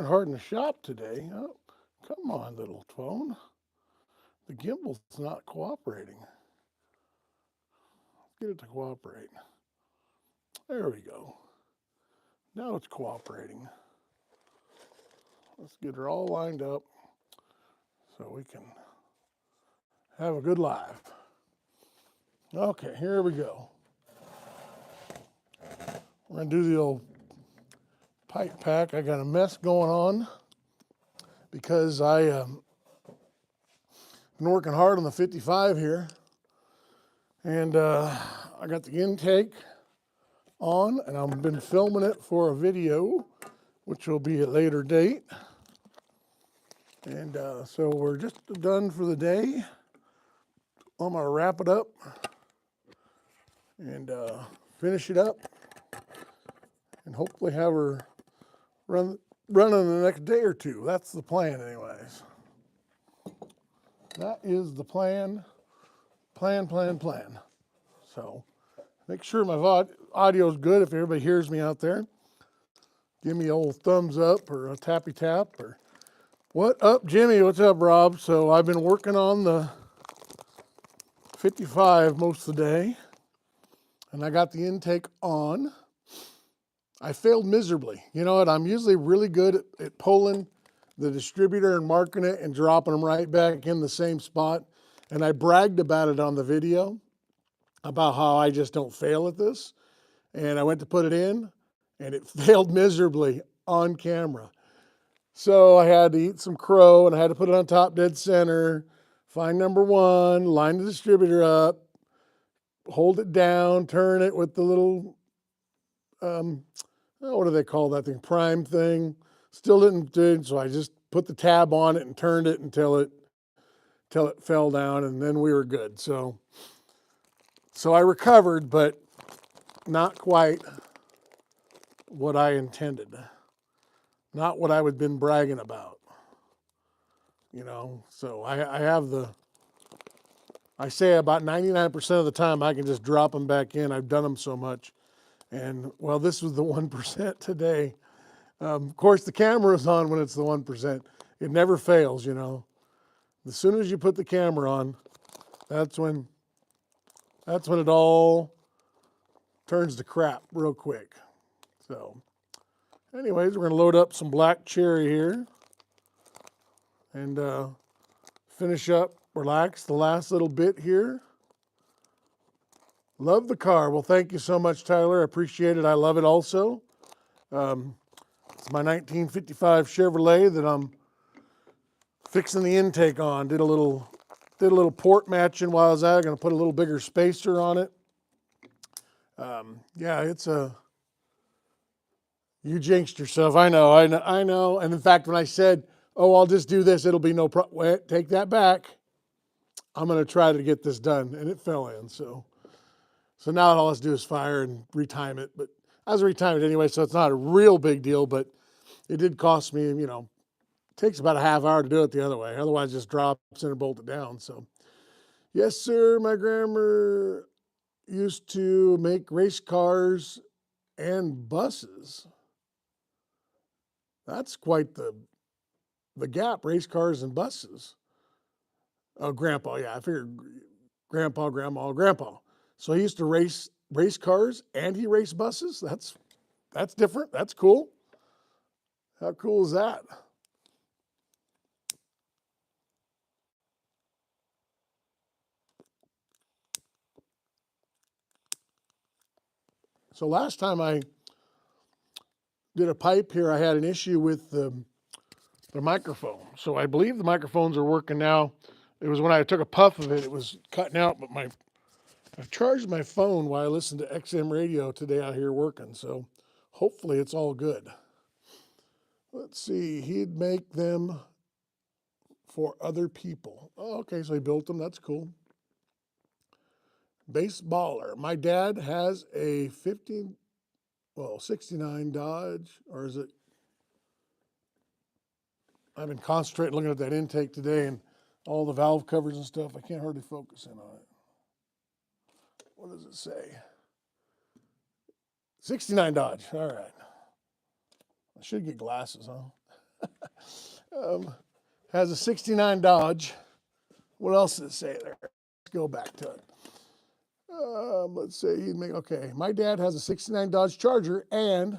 hard in the shop today. Oh, come on, little phone. The gimbal's not cooperating. Get it to cooperate. There we go. Now it's cooperating. Let's get her all lined up so we can have a good live. Okay, here we go. We're going to do the old pipe pack. I got a mess going on because I been working hard on the 55 here, and I got the intake on, and I've been filming it for a video, which will be at a later date. And so we're just done for the day. I'm gonna wrap it up and finish it up, and hopefully have her running the next day or two. That's the plan, anyways. That is the plan. So make sure my audio is good. If everybody hears me out there, give me an old thumbs up or a tappy tap. Or what up, Jimmy? What's up, Rob? So I've been working on the 55 most of the day, and I got the intake on. I failed miserably. You know what? I'm usually really good at pulling the distributor and marking it and dropping them right back in the same spot. And I bragged about it on the video about how I just don't fail at this. And I went to put it in, and it failed miserably on camera. So I had to eat some crow, and I had to put it on top dead center, find number one, line the distributor up, hold it down, turn it with the little, what do they call that thing? Prime thing. Still didn't do it, so I just put the tab on it and turned it until it fell down, and then we were good. So I recovered, but not quite what I intended. Not what I had been bragging about. You know, so I say about 99% of the time I can just drop them back in. I've done them so much. And, well, this was the 1% today. Of course, the camera is on when it's the 1%. It never fails, you know. As soon as you put the camera on, that's when it all turns to crap real quick. So, anyways, we're going to load up some black cherry here and finish up, relax the last little bit here. Love the car. Well, thank you so much, Tyler. I appreciate it. I love it also. It's my 1955 Chevrolet that I'm fixing the intake on. Did a little port matching while I was out. Going to put a little bigger spacer on it. Yeah, you jinxed yourself. I know. And in fact, when I said, oh, I'll just do this, it'll be no problem. Wait, take that back. I'm going to try to get this done. And it fell in. So now all I have to do is fire and retime it. But I was retimed it anyway, so it's not a real big deal. But it did cost me, you know, it takes about a half hour to do it the other way. Otherwise, just drop center bolt it down. So, yes, sir. My grandma used to make race cars and buses. That's quite the gap, race cars and buses. Oh, Grandpa, yeah, I figured Grandpa. So he used to race cars and he raced buses? That's different. That's cool. How cool is that? So last time I did a pipe here, I had an issue with the microphone. So I believe the microphones are working now. It was when I took a puff of it, it was cutting out, but I charged my phone while I listened to XM radio today out here working. So hopefully it's all good. Let's see, he'd make them for other people. Oh, okay, so he built them. That's cool. Baseballer. My dad has a 69 Dodge, or is it? I've been concentrating looking at that intake today and all the valve covers and stuff. I can't hardly focus in on it. What does it say? 69 Dodge. All right. I should get glasses, huh? Has a 69 Dodge. What else does it say there? Let's go back to it. Let's say okay. My dad has a 69 Dodge Charger and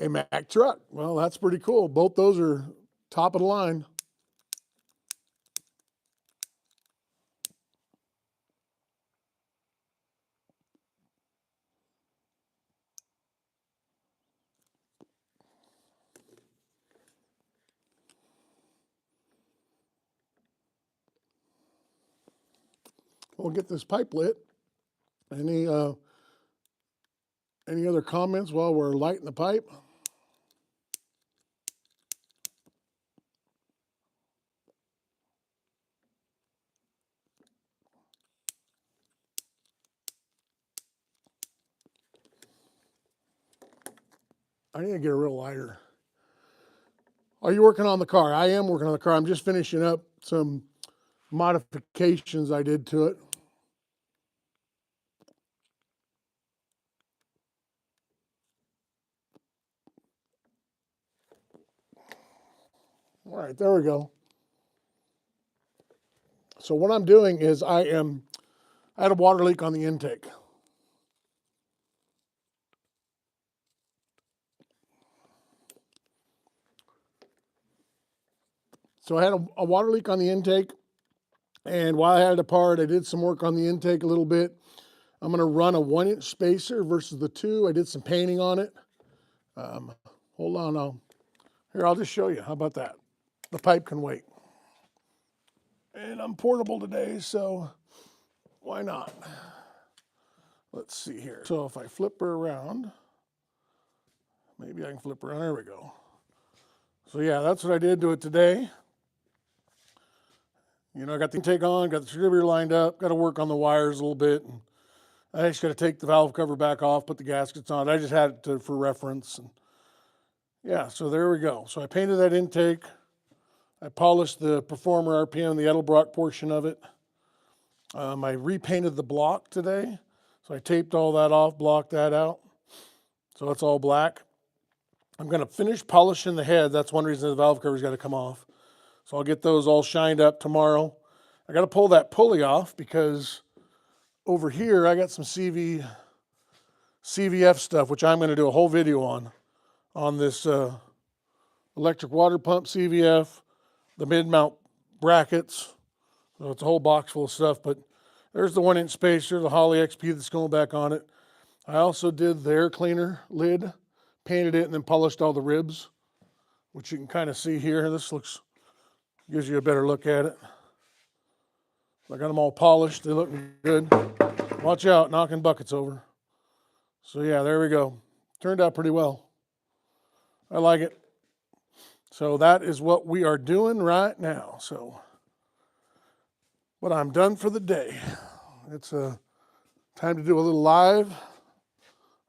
a Mack truck. Well, that's pretty cool. Both those are top of the line. We'll get this pipe lit. Any other comments while we're lighting the pipe? I need to get a real lighter. Are you working on the car? I am working on the car. I'm just finishing up some modifications I did to it. All right, there we go. So what I'm doing is I had a water leak on the intake. So I had a water leak on the intake, and while I had it apart, I did some work on the intake a little bit. I'm going to run a 1-inch spacer versus the 2. I did some painting on it. Hold on now. Here, I'll just show you. How about that? The pipe can wait. And I'm portable today, so why not? Let's see here. So if I flip her around, maybe I can flip her around. There we go. So yeah, that's what I did to it today. You know, I got the intake on, got the distributor lined up, got to work on the wires a little bit. And I just got to take the valve cover back off, put the gaskets on. I just had it for reference. And yeah, so there we go. So I painted that intake. I polished the Performer RPM, the Edelbrock portion of it. I repainted the block today. So I taped all that off, blocked that out. So it's all black. I'm going to finish polishing the head. That's one reason the valve cover's got to come off. So I'll get those all shined up tomorrow. I got to pull that pulley off because over here I got some CVF stuff, which I'm going to do a whole video on this electric water pump CVF, the mid-mount brackets. So it's a whole box full of stuff, but there's the 1-inch spacer, the Holley XP that's going back on it. I also did the air cleaner lid, painted it, and then polished all the ribs, which you can kind of see here. This gives you a better look at it. I got them all polished. They look good. Watch out, knocking buckets over. So yeah, there we go. Turned out pretty well. I like it. So that is what we are doing right now. So, but I'm done for the day. It's time to do a little live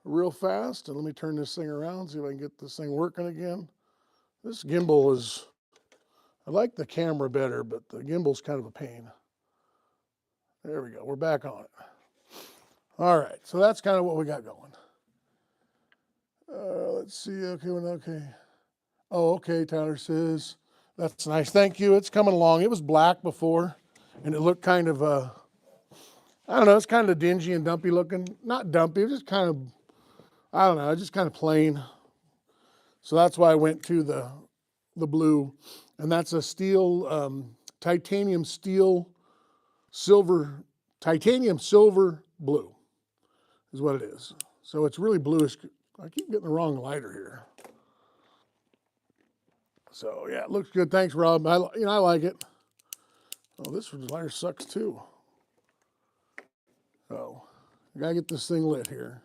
real fast. And let me turn this thing around, see if I can get this thing working again. This gimbal I like the camera better, but the gimbal's kind of a pain. There we go. We're back on it. All right. So that's kind of what we got going. Let's see. Okay. Oh, okay. Tyler says, that's nice. Thank you. It's coming along. It was black before, and it looked kind of, I don't know, it's kind of dingy and dumpy looking. Not dumpy, it was just kind of, I don't know, just kind of plain. So that's why I went to the blue. And that's a steel, titanium silver blue is what it is. So it's really bluish. I keep getting the wrong lighter here. So yeah, it looks good. Thanks, Rob. I like it. Oh, this lighter sucks too. Oh, I gotta get this thing lit here.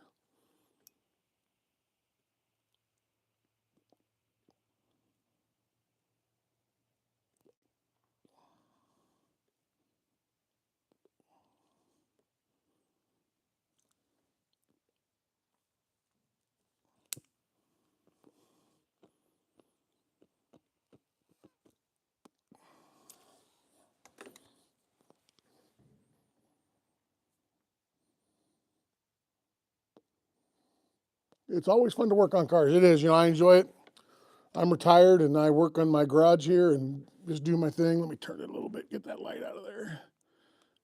It's always fun to work on cars. It is, I enjoy it. I'm retired and I work on my garage here and just do my thing. Let me turn it a little bit, get that light out of there.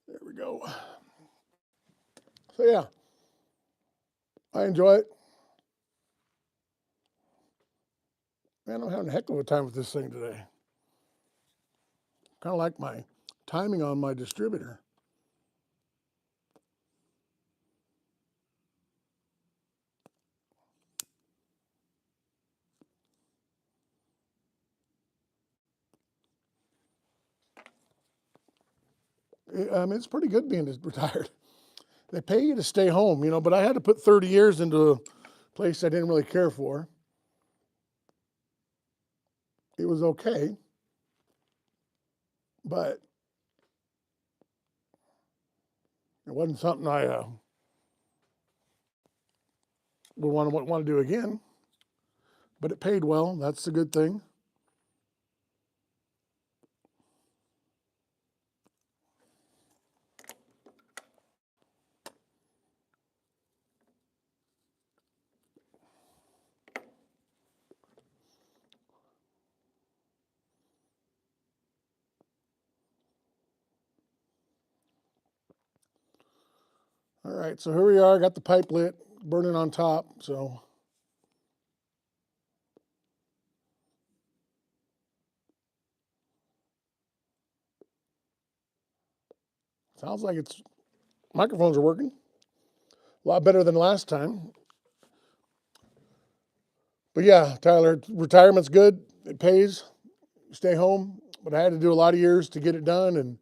There we go. So yeah, I enjoy it. Man, I'm having a heck of a time with this thing today. Kind of like my timing on my distributor. It's pretty good being retired. They pay you to stay home, you know, but I had to put 30 years into a place I didn't really care for. It was okay, but it wasn't something I would want to do again. But it paid well. That's the good thing. All right, so here we are. Got the pipe lit, burning on top. So sounds like it's microphones are working a lot better than last time. But yeah, Tyler, retirement's good. It pays. Stay home. But I had to do a lot of years to get it done, and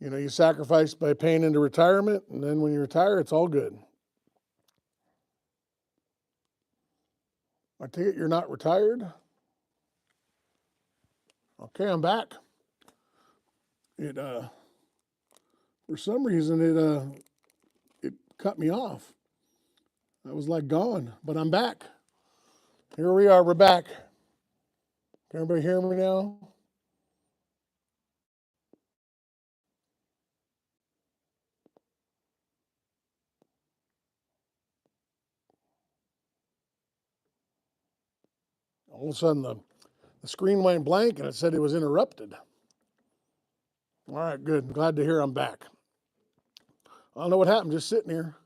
you know, you sacrifice by paying into retirement, and then when you retire, it's all good. I take it you're not retired. Okay, I'm back. It for some reason it cut me off. I was like gone, but I'm back. Here we are. We're back. Can everybody hear me now? All of a sudden, the screen went blank and it said it was interrupted. All right, good. Glad to hear I'm back. I don't know what happened. Just sitting here.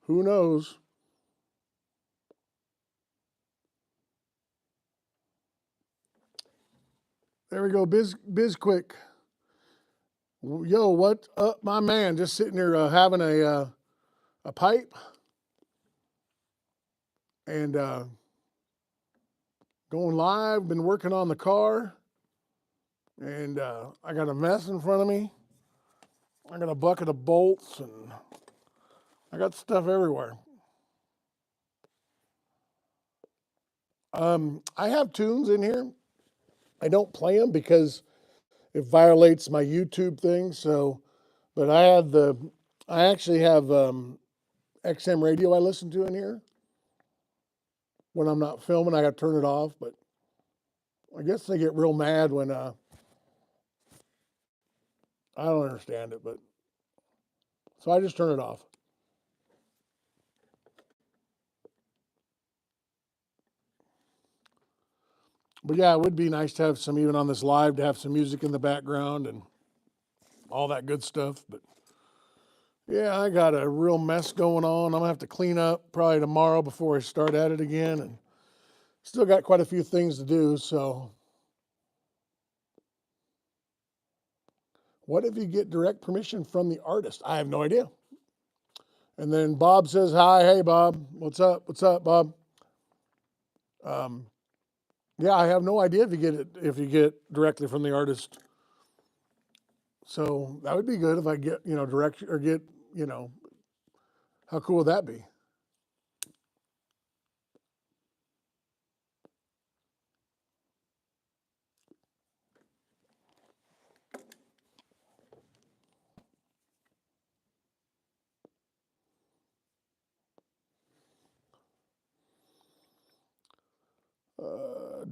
Who knows? There we go. Biz quick. Yo, what up, my man? Just sitting here having a pipe and going live. Been working on the car, and I got a mess in front of me. I got a bucket of bolts, and I got stuff everywhere. I have tunes in here. I don't play them because it violates my YouTube thing. So, but I actually have XM radio I listen to in here. When I'm not filming, I got to turn it off. But I guess they get real mad when I don't understand it. But so I just turn it off. But yeah, it would be nice to have some, even on this live, to have some music in the background and all that good stuff. But yeah, I got a real mess going on. I'm gonna have to clean up probably tomorrow before I start at it again, and still got quite a few things to do. So, what if you get direct permission from the artist? I have no idea. And then Bob says hi. Hey, Bob. What's up? What's up, Bob? Um, yeah, I have no idea if you get directly from the artist. So that would be good if I get direct or get you know how cool would that be?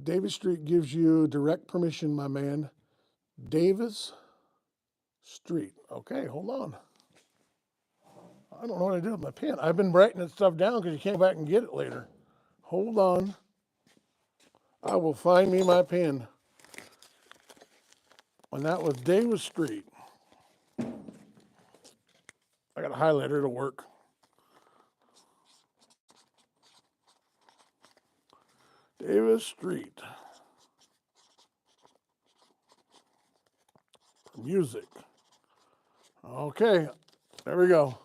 Davis Street gives you direct permission, my man. Davis Street. Okay, hold on. I don't know what I did with my pen. I've been writing that stuff down because you can't go back and get it later. Hold on. I will find me my pen. And that was Davis Street. I got a highlighter to work. Davis Street. Music. Okay, there we go.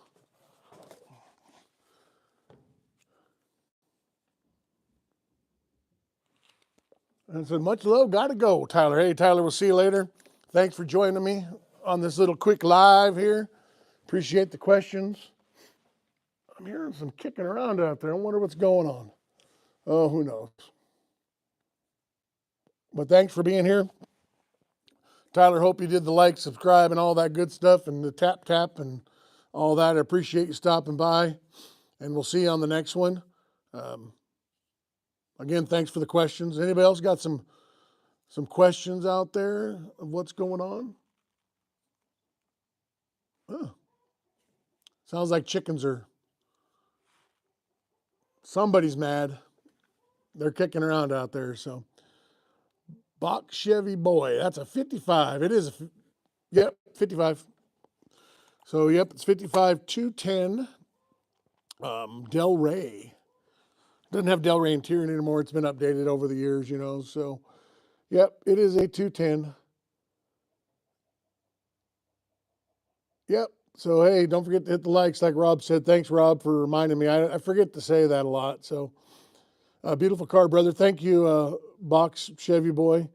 And said, much love, gotta go, Tyler. Hey, Tyler, we'll see you later. Thanks for joining me on this little quick live here. Appreciate the questions. I'm hearing some kicking around out there. I wonder what's going on. Oh, who knows? But thanks for being here. Tyler, hope you did the like, subscribe, and all that good stuff, and the tap and all that. I appreciate you stopping by, and we'll see you on the next one. Again, thanks for the questions. Anybody else got some questions out there of what's going on? Oh, sounds like chickens are, somebody's mad. They're kicking around out there. So, Bach Chevy boy, that's a 55. It is yep, 55. So, yep, it's 55 210 Del Rey. Doesn't have Del Rey interior anymore. It's been updated over the years, So, yep, it is a 210. Yep. So, hey, don't forget to hit the likes, like Rob said. Thanks, Rob, for reminding me. I forget to say that a lot. So, beautiful car, brother. Thank you, Box Chevy boy.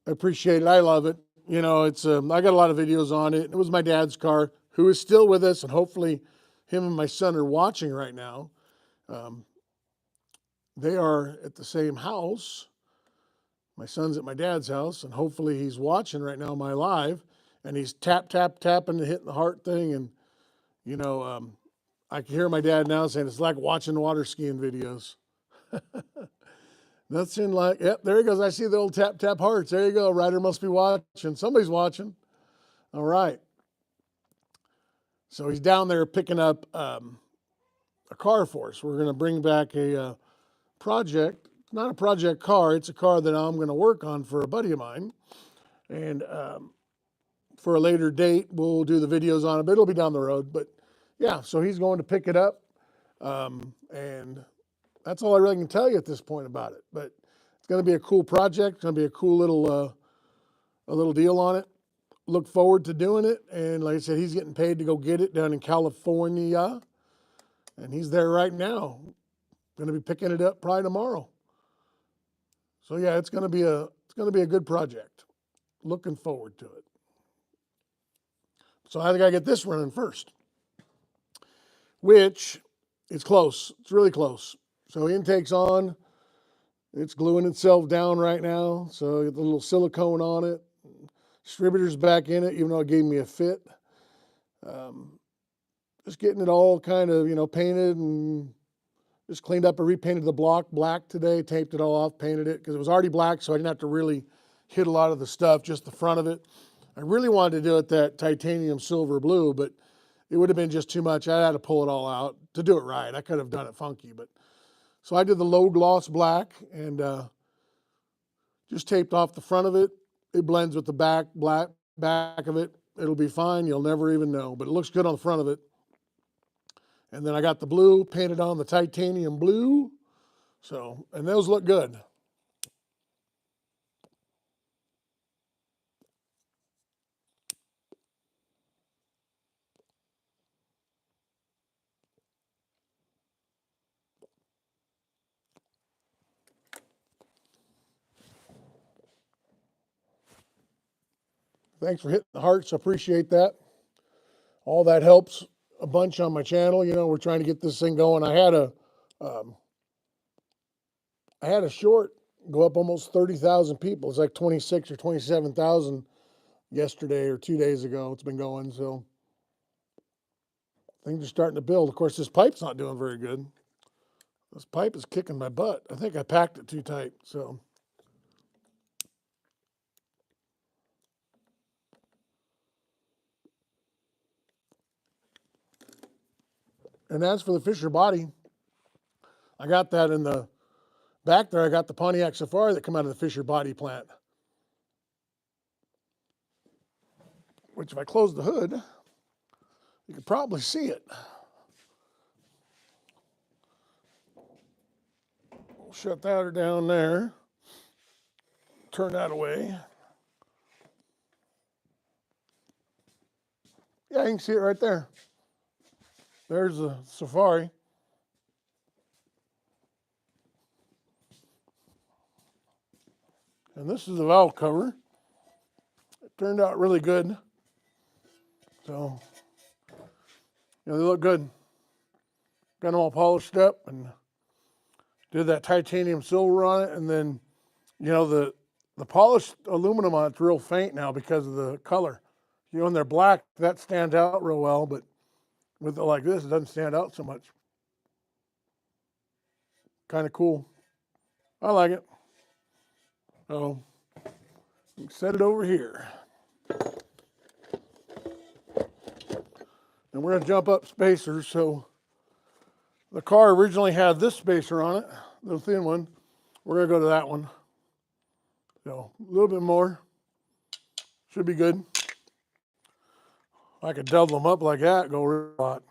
I appreciate it. I love it. It's I got a lot of videos on it. It was my dad's car, who is still with us, and hopefully him and my son are watching right now. They are at the same house. My son's at my dad's house, and hopefully he's watching right now my live, and he's tapping and hitting the heart thing. And, I can hear my dad now saying it's like watching water skiing videos. Nothing like, yep, there he goes. I see the old tap hearts. There you go. Ryder must be watching. Somebody's watching. All right. So he's down there picking up a car for us. We're going to bring back a project. Not a project car. It's a car that I'm going to work on for a buddy of mine. And for a later date, we'll do the videos on it, but it'll be down the road. But yeah, so he's going to pick it up. And that's all I really can tell you at this point about it. But it's going to be a cool project. It's going to be a cool little deal on it. Look forward to doing it. And like I said, he's getting paid to go get it down in California. And he's there right now. Going to be picking it up probably tomorrow. So yeah, it's going to be a good project. Looking forward to it. So I got to get this running first, which is close. It's really close. So intake's on. It's gluing itself down right now. So get the little silicone on it. Distributor's back in it, even though it gave me a fit. Just getting it all kind of, painted and just cleaned up. I repainted the block black today, taped it all off, painted it because it was already black, so I didn't have to really hit a lot of the stuff, just the front of it. I really wanted to do it that titanium silver blue, but it would have been just too much. I had to pull it all out to do it right. I could have done it funky, but so I did the low gloss black and just taped off the front of it. It blends with the back of it. It'll be fine. You'll never even know, but it looks good on the front of it. And then I got the blue painted on, the titanium blue. So, and those look good. Thanks for hitting the hearts. I appreciate that. All that helps a bunch on my channel. We're trying to get this thing going. I had a short go up almost 30,000 people. It's like 26 or 27,000 yesterday or 2 days ago. It's been going. So things are starting to build. Of course, this pipe's not doing very good. This pipe is kicking my butt. I think I packed it too tight. So. And as for the Fisher body, I got that in the Back there, I got the Pontiac Safari that come out of the Fisher body plant. Which if I close the hood, you can probably see it. We'll shut that down there. Turn that away. Yeah, you can see it right there. There's the Safari. And this is the valve cover. It turned out really good. So, you know, they look good. Got them all polished up and did that titanium silver on it. And then, you know, the polished aluminum on it's real faint now because of the color. You know, when they're black, that stands out real well, but with it like this, it doesn't stand out so much. Kind of cool. I like it. So, set it over here. And we're going to jump up spacers. So, the car originally had this spacer on it, the thin one. We're going to go to that one. So, a little bit more. Should be good. I could double them up like that, go a lot.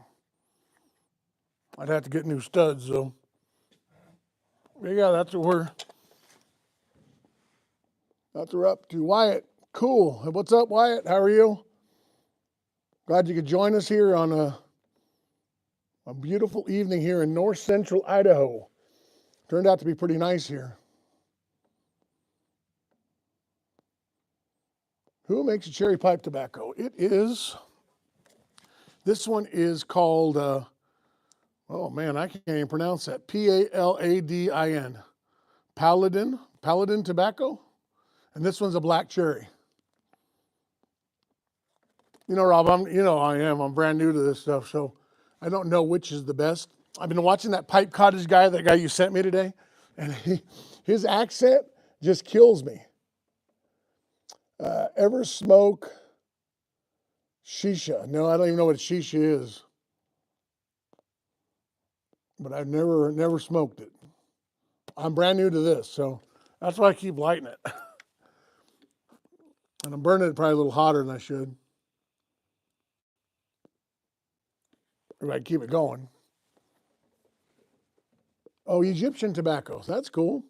I'd have to get new studs, though. But yeah, that's what we're up to. Wyatt, cool. What's up, Wyatt? How are you? Glad you could join us here on a beautiful evening here in north central Idaho. Turned out to be pretty nice here. Who makes a cherry pipe tobacco? It is, this one is called, oh man, I can't even pronounce that. Paladin. Paladin tobacco. And this one's a black cherry. You know, Rob, I'm brand new to this stuff, so I don't know which is the best. I've been watching that Pipe Cottage guy, that guy you sent me today, and his accent just kills me. Ever smoke shisha? No, I don't even know what shisha is. But I've never smoked it. I'm brand new to this, so that's why I keep lighting it. And I'm burning it probably a little hotter than I should. If I keep it going. Oh, Egyptian tobacco. That's cool.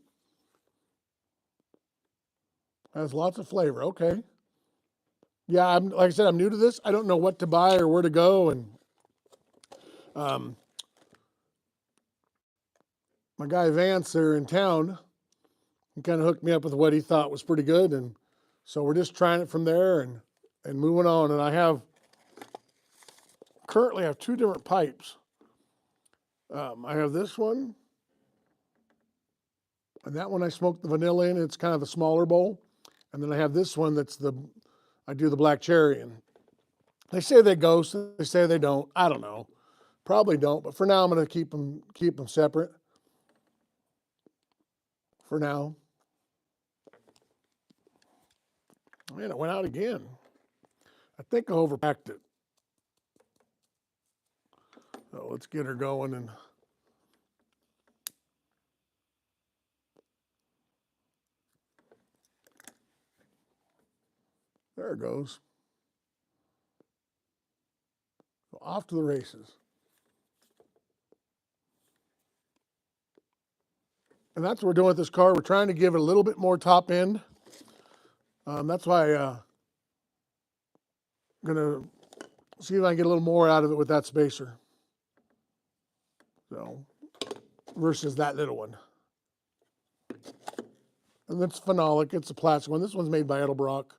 Has lots of flavor. Okay. Yeah, like I said, I'm new to this. I don't know what to buy or where to go. And my guy Vance there in town, he kind of hooked me up with what he thought was pretty good. And so we're just trying it from there and moving on. And I currently have two different pipes. I have this one. And that one I smoked the vanilla in. It's kind of a smaller bowl. And then I have this one I do the black cherry. And they say they ghost. They say they don't. I don't know. Probably don't. But for now, I'm going to keep them separate. For now. Man, it went out again. I think I overpacked it. So let's get her going and there it goes. So off to the races. And that's what we're doing with this car. We're trying to give it a little bit more top end. That's why I'm going to see if I can get a little more out of it with that spacer. So, versus that little one. And that's phenolic. It's a plastic one. This one's made by Edelbrock.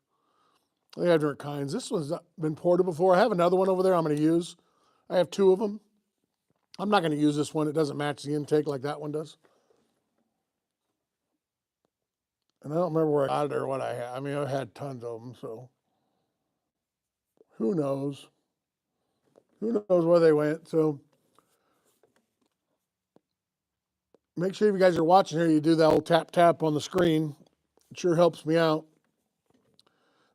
They have different kinds. This one's been ported before. I have another one over there I'm going to use. I have two of them. I'm not going to use this one. It doesn't match the intake like that one does. And I don't remember where I got it or what I had. I mean, I've had tons of them, so who knows? Who knows where they went? So make sure if you guys are watching here, you do that old tap on the screen. It sure helps me out.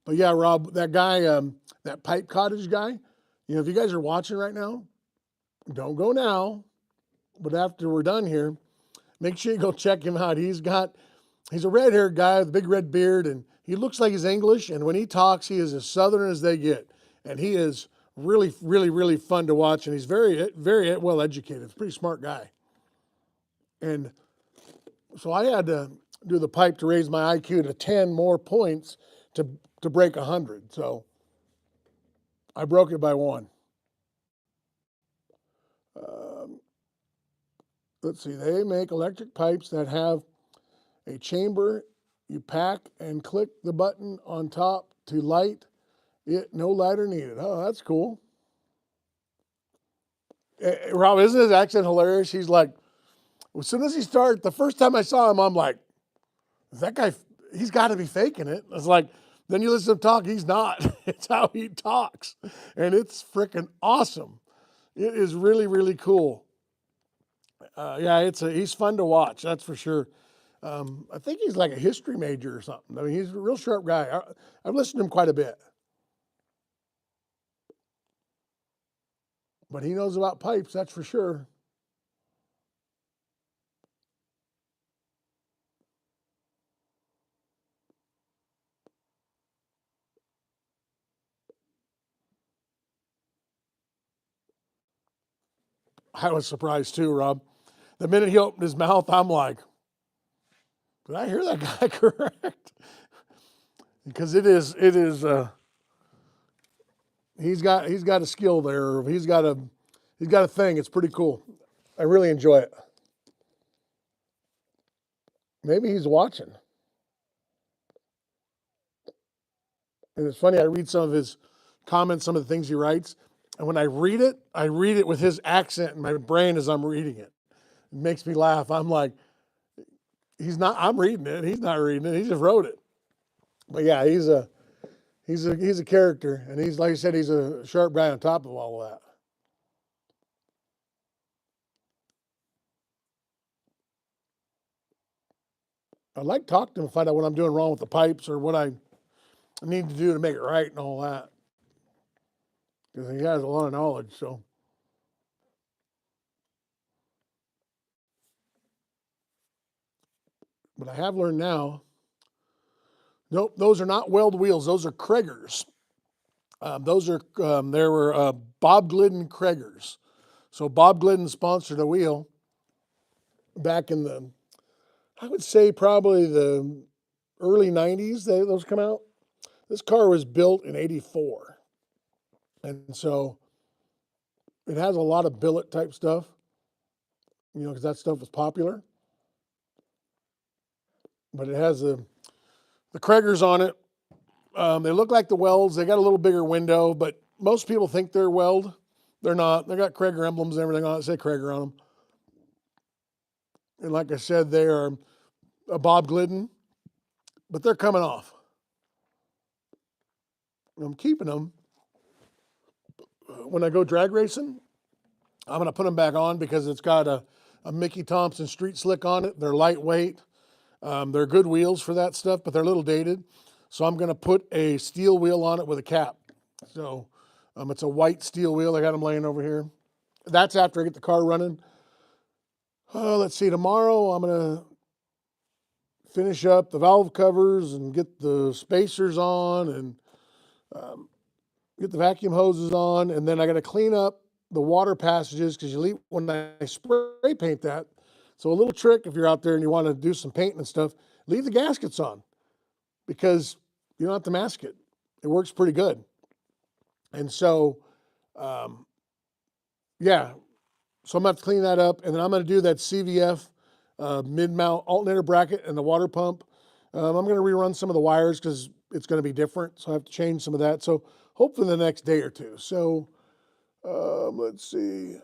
But yeah, Rob, that guy, that Pipe Cottage guy, you know, if you guys are watching right now, don't go now. But after we're done here, make sure you go check him out. He's a red-haired guy with a big red beard, and he looks like he's English. And when he talks, he is as Southern as they get. And he is really, really, really fun to watch. And he's very, very well educated. He's a pretty smart guy. And so I had to do the pipe to raise my IQ to 10 more points to break 100. So I broke it by 1. Let's see. They make electric pipes that have a chamber. You pack and click the button on top to light it. No lighter needed. Oh, that's cool. Rob, isn't his accent hilarious? He's like, as soon as he started, the first time I saw him, I'm like, is that guy, he's got to be faking it. It's like, then you listen to him talk, he's not. It's how he talks. And it's freaking awesome. It is really, really cool. Yeah, he's fun to watch, that's for sure. I think he's like a history major or something. I mean, he's a real sharp guy. I've listened to him quite a bit. But he knows about pipes, that's for sure. I was surprised too, Rob. The minute he opened his mouth, I'm like, did I hear that guy correct? Because he's got a skill there. He's got a thing. It's pretty cool. I really enjoy it. Maybe he's watching. And it's funny, I read some of his comments, some of the things he writes. And when I read it with his accent in my brain as I'm reading it. It makes me laugh. I'm like, I'm reading it. He's not reading it. He just wrote it. But yeah, he's a character. And he's, like I said, he's a sharp guy on top of all of that. I'd like to talk to him and find out what I'm doing wrong with the pipes or what I need to do to make it right and all that. Because he has a lot of knowledge, so. But I have learned now, nope, those are not weld wheels. Those are Kraegers. There were Bob Glidden Kraegers. So Bob Glidden sponsored a wheel back in I would say probably the early 90s, those come out. This car was built in 84. And so it has a lot of billet type stuff, because that stuff was popular. But it has the Kraegers on it. They look like the welds. They got a little bigger window, but most people think they're weld. They're not. They got Kraeger emblems and everything on it. Say Kraeger on them. And like I said, they are a Bob Glidden, but they're coming off. I'm keeping them. When I go drag racing, I'm going to put them back on because it's got a Mickey Thompson Street Slick on it. They're lightweight. They're good wheels for that stuff, but they're a little dated. So I'm going to put a steel wheel on it with a cap. So it's a white steel wheel. I got them laying over here. That's after I get the car running. Let's see. Tomorrow I'm going to finish up the valve covers and get the spacers on and get the vacuum hoses on. And then I got to clean up the water passages because when I spray paint that. So a little trick if you're out there and you want to do some painting and stuff, leave the gaskets on because you don't have to mask it. It works pretty good. And so, yeah, so I'm going to have to clean that up. And then I'm going to do that CVF mid-mount alternator bracket and the water pump. I'm going to rerun some of the wires because it's going to be different. So I have to change some of that. So hopefully the next day or two. So let's see.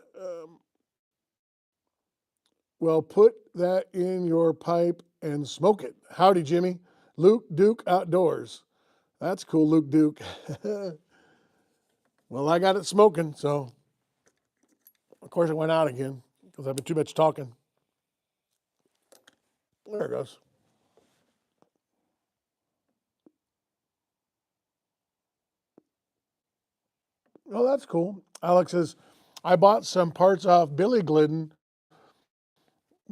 Well, put that in your pipe and smoke it. Howdy, Jimmy. Luke Duke Outdoors. That's cool, Luke Duke. Well, I got it smoking, so of course it went out again because I've been too much talking. There it goes. Oh, that's cool. Alex says, I bought some parts off Billy Glidden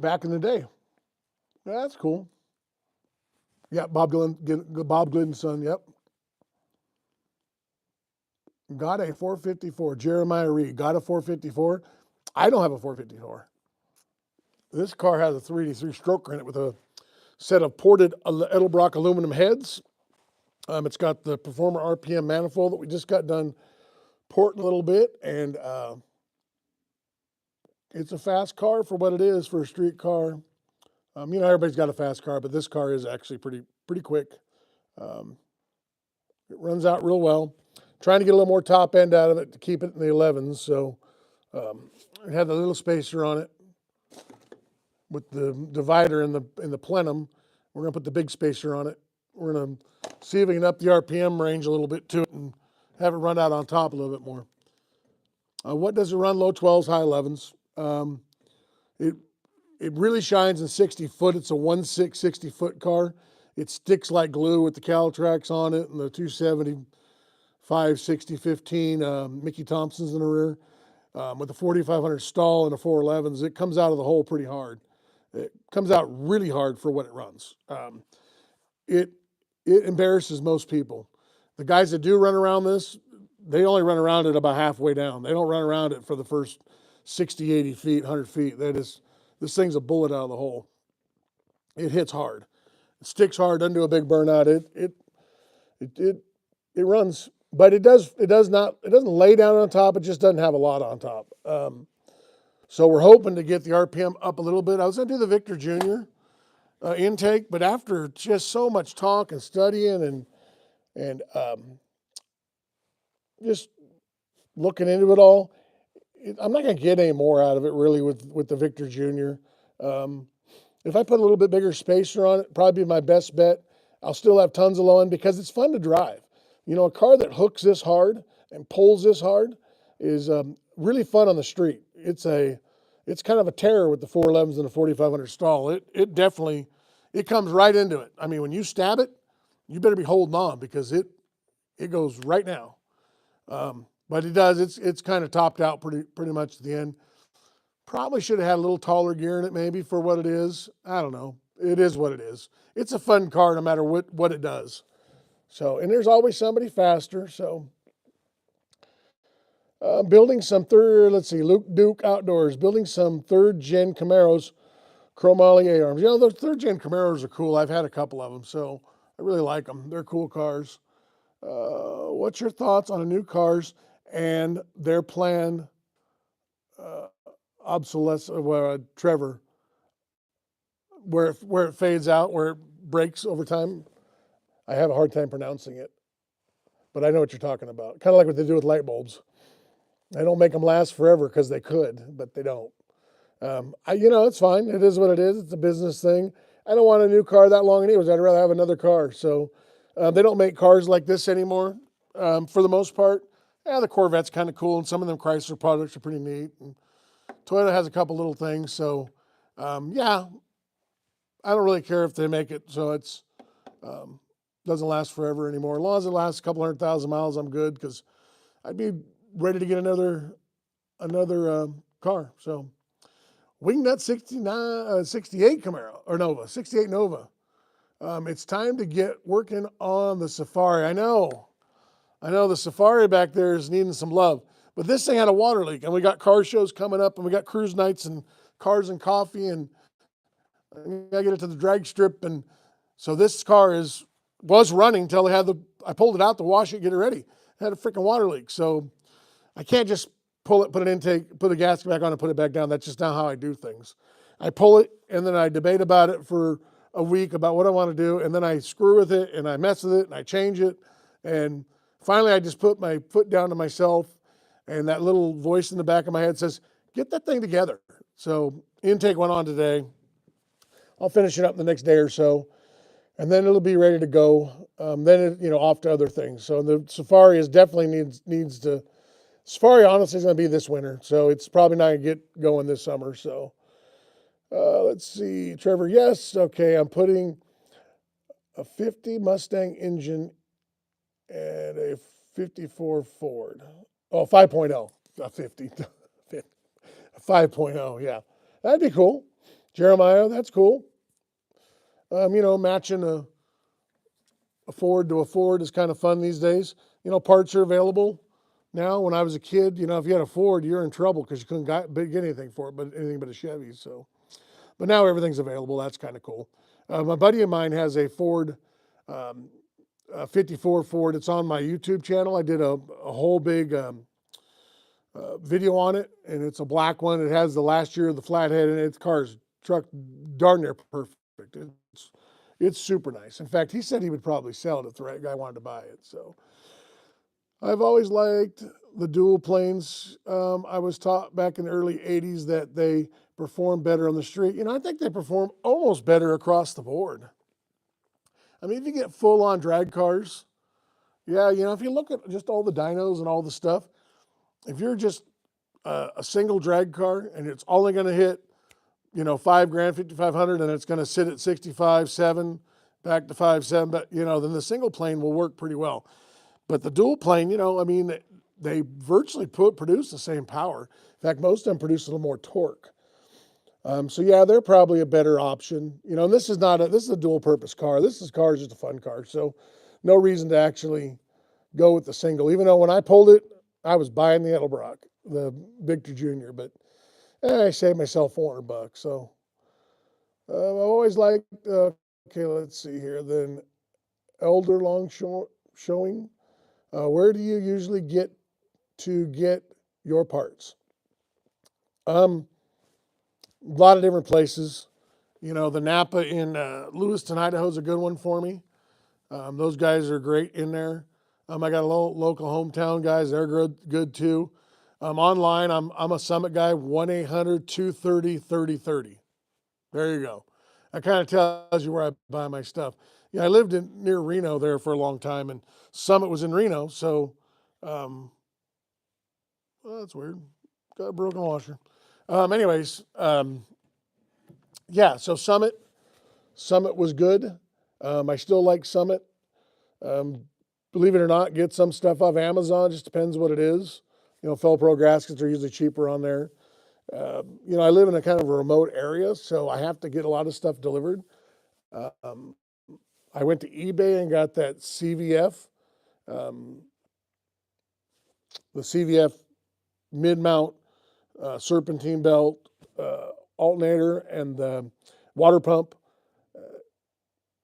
back in the day. Yeah, that's cool. Yeah, Bob Glynn's son. Yep. Got a 454. Jeremiah Reed got a 454. I don't have a 454. This car has a 383 stroker in it with a set of ported Edelbrock aluminum heads. It's got the Performer RPM manifold that we just got done porting a little bit, and it's a fast car for what it is for a street car. Everybody's got a fast car, but this car is actually pretty quick. It runs out real well. Trying to get a little more top end out of it to keep it in the 11s. So it had a little spacer on it with the divider in the plenum. We're going to put the big spacer on it. We're going to see if we can up the RPM range a little bit to it and have it run out on top a little bit more. What does it run? Low 12s, high 11s. It really shines in 60 foot. It's a 1.6 60 foot car. It sticks like glue with the Caltrax on it and the 275 60 15 Mickey Thompsons in the rear. With the 4500 stall and the 411s, it comes out of the hole pretty hard. It comes out really hard for what it runs. It embarrasses most people. The guys that do run around this, they only run around it about halfway down. They don't run around it for the first 60, 80 feet, 100 feet. This thing's a bullet out of the hole. It hits hard. It sticks hard, doesn't do a big burnout. It runs, but it doesn't lay down on top. It just doesn't have a lot on top. So we're hoping to get the RPM up a little bit. I was going to do the Victor Jr. Intake, but after just so much talk and studying and just looking into it all, I'm not going to get any more out of it really with the Victor Jr. If I put a little bit bigger spacer on it, probably be my best bet. I'll still have tons of low end because it's fun to drive. A car that hooks this hard and pulls this hard is really fun on the street. It's kind of a terror with the 411s and the 4500 stall. It definitely comes right into it. I mean, when you stab it, you better be holding on because it goes right now. But it does. It's kind of topped out pretty much at the end. Probably should have had a little taller gear in it maybe for what it is. I don't know. It is what it is. It's a fun car no matter what it does. So, and there's always somebody faster. So, building some Luke Duke Outdoors, building some third-gen Camaros, chromoly A-arms. The third-gen Camaros are cool. I've had a couple of them, so I really like them. They're cool cars. What's your thoughts on the new cars and their planned obsolescence, Trevor, where it fades out, where it breaks over time? I have a hard time pronouncing it, but I know what you're talking about. Kind of like what they do with light bulbs. They don't make them last forever because they could, but they don't. It's fine. It is what it is. It's a business thing. I don't want a new car that long anyways. I'd rather have another car. So they don't make cars like this anymore for the most part. Yeah, the Corvette's kind of cool, and some of them Chrysler products are pretty neat. And Toyota has a couple little things. So, I don't really care if they make it so it's doesn't last forever anymore. As long as it lasts a couple 100,000 miles, I'm good because I'd be ready to get another car. So, Wingnut 68 Camaro, or Nova, 68 Nova. It's time to get working on the Safari. I know the Safari back there is needing some love, but this thing had a water leak, and we got car shows coming up, and we got cruise nights and cars and coffee, and I gotta get it to the drag strip, and so this car was running until I pulled it out to wash it, get it ready. It had a freaking water leak, so I can't just pull it, put an intake, put a gasket back on and put it back down. That's just not how I do things. I pull it, and then I debate about it for a week about what I want to do, and then I screw with it, and I mess with it, and I change it, and finally I just put my foot down to myself, and that little voice in the back of my head says, get that thing together. So intake went on today. I'll finish it up the next day or so, and then it'll be ready to go. Then off to other things. So the Safari is definitely needs to. Safari honestly is going to be this winter, so it's probably not going to get going this summer. So let's see, Trevor. Yes, okay. I'm putting a 50 Mustang engine and a 54 Ford. Oh, 5.0, not 50. 5.0, yeah. That'd be cool. Jeremiah, that's cool. Matching a Ford to a Ford is kind of fun these days. Parts are available now. When I was a kid, if you had a Ford, you're in trouble because you couldn't get anything for it, but anything but a Chevy. So, but now everything's available. That's kind of cool. My buddy of mine has a Ford, a 54 Ford. It's on my YouTube channel. I did a whole big video on it, and it's a black one. It has the last year of the flathead, and its truck darn near perfect. It's super nice. In fact, he said he would probably sell it if the right guy wanted to buy it. So I've always liked the dual planes. I was taught back in the early 80s that they perform better on the street. I think they perform almost better across the board. I mean, if you get full on drag cars, yeah, if you look at just all the dynos and all the stuff, if you're just a single drag car and it's only going to hit, $5,000, 5,500, and it's going to sit at 65.7, back to 5.7, but then the single plane will work pretty well. But the dual plane, they virtually produce the same power. In fact, most of them produce a little more torque. So yeah, they're probably a better option. And this is a dual purpose car. This car is just a fun car. So no reason to actually go with the single, even though when I pulled it, I was buying the Edelbrock, the Victor Jr., but I saved myself $400. So I've always liked, okay, let's see here. Then Elder Long Showing. Where do you usually get your parts? A lot of different places. The Napa in Lewiston, Idaho is a good one for me. Those guys are great in there. I got a local hometown guys. They're good too. Online, I'm a Summit guy, 1-800-230-3030. There you go. That kind of tells you where I buy my stuff. I lived near Reno there for a long time, and Summit was in Reno, so well, that's weird. Got a broken washer. Anyways, yeah, so Summit was good. I still like Summit. Believe it or not, get some stuff off Amazon. Just depends what it is. Felpro gaskets are usually cheaper on there. I live in a kind of a remote area, so I have to get a lot of stuff delivered. I went to eBay and got that CVF, the CVF mid-mount serpentine belt alternator and the water pump.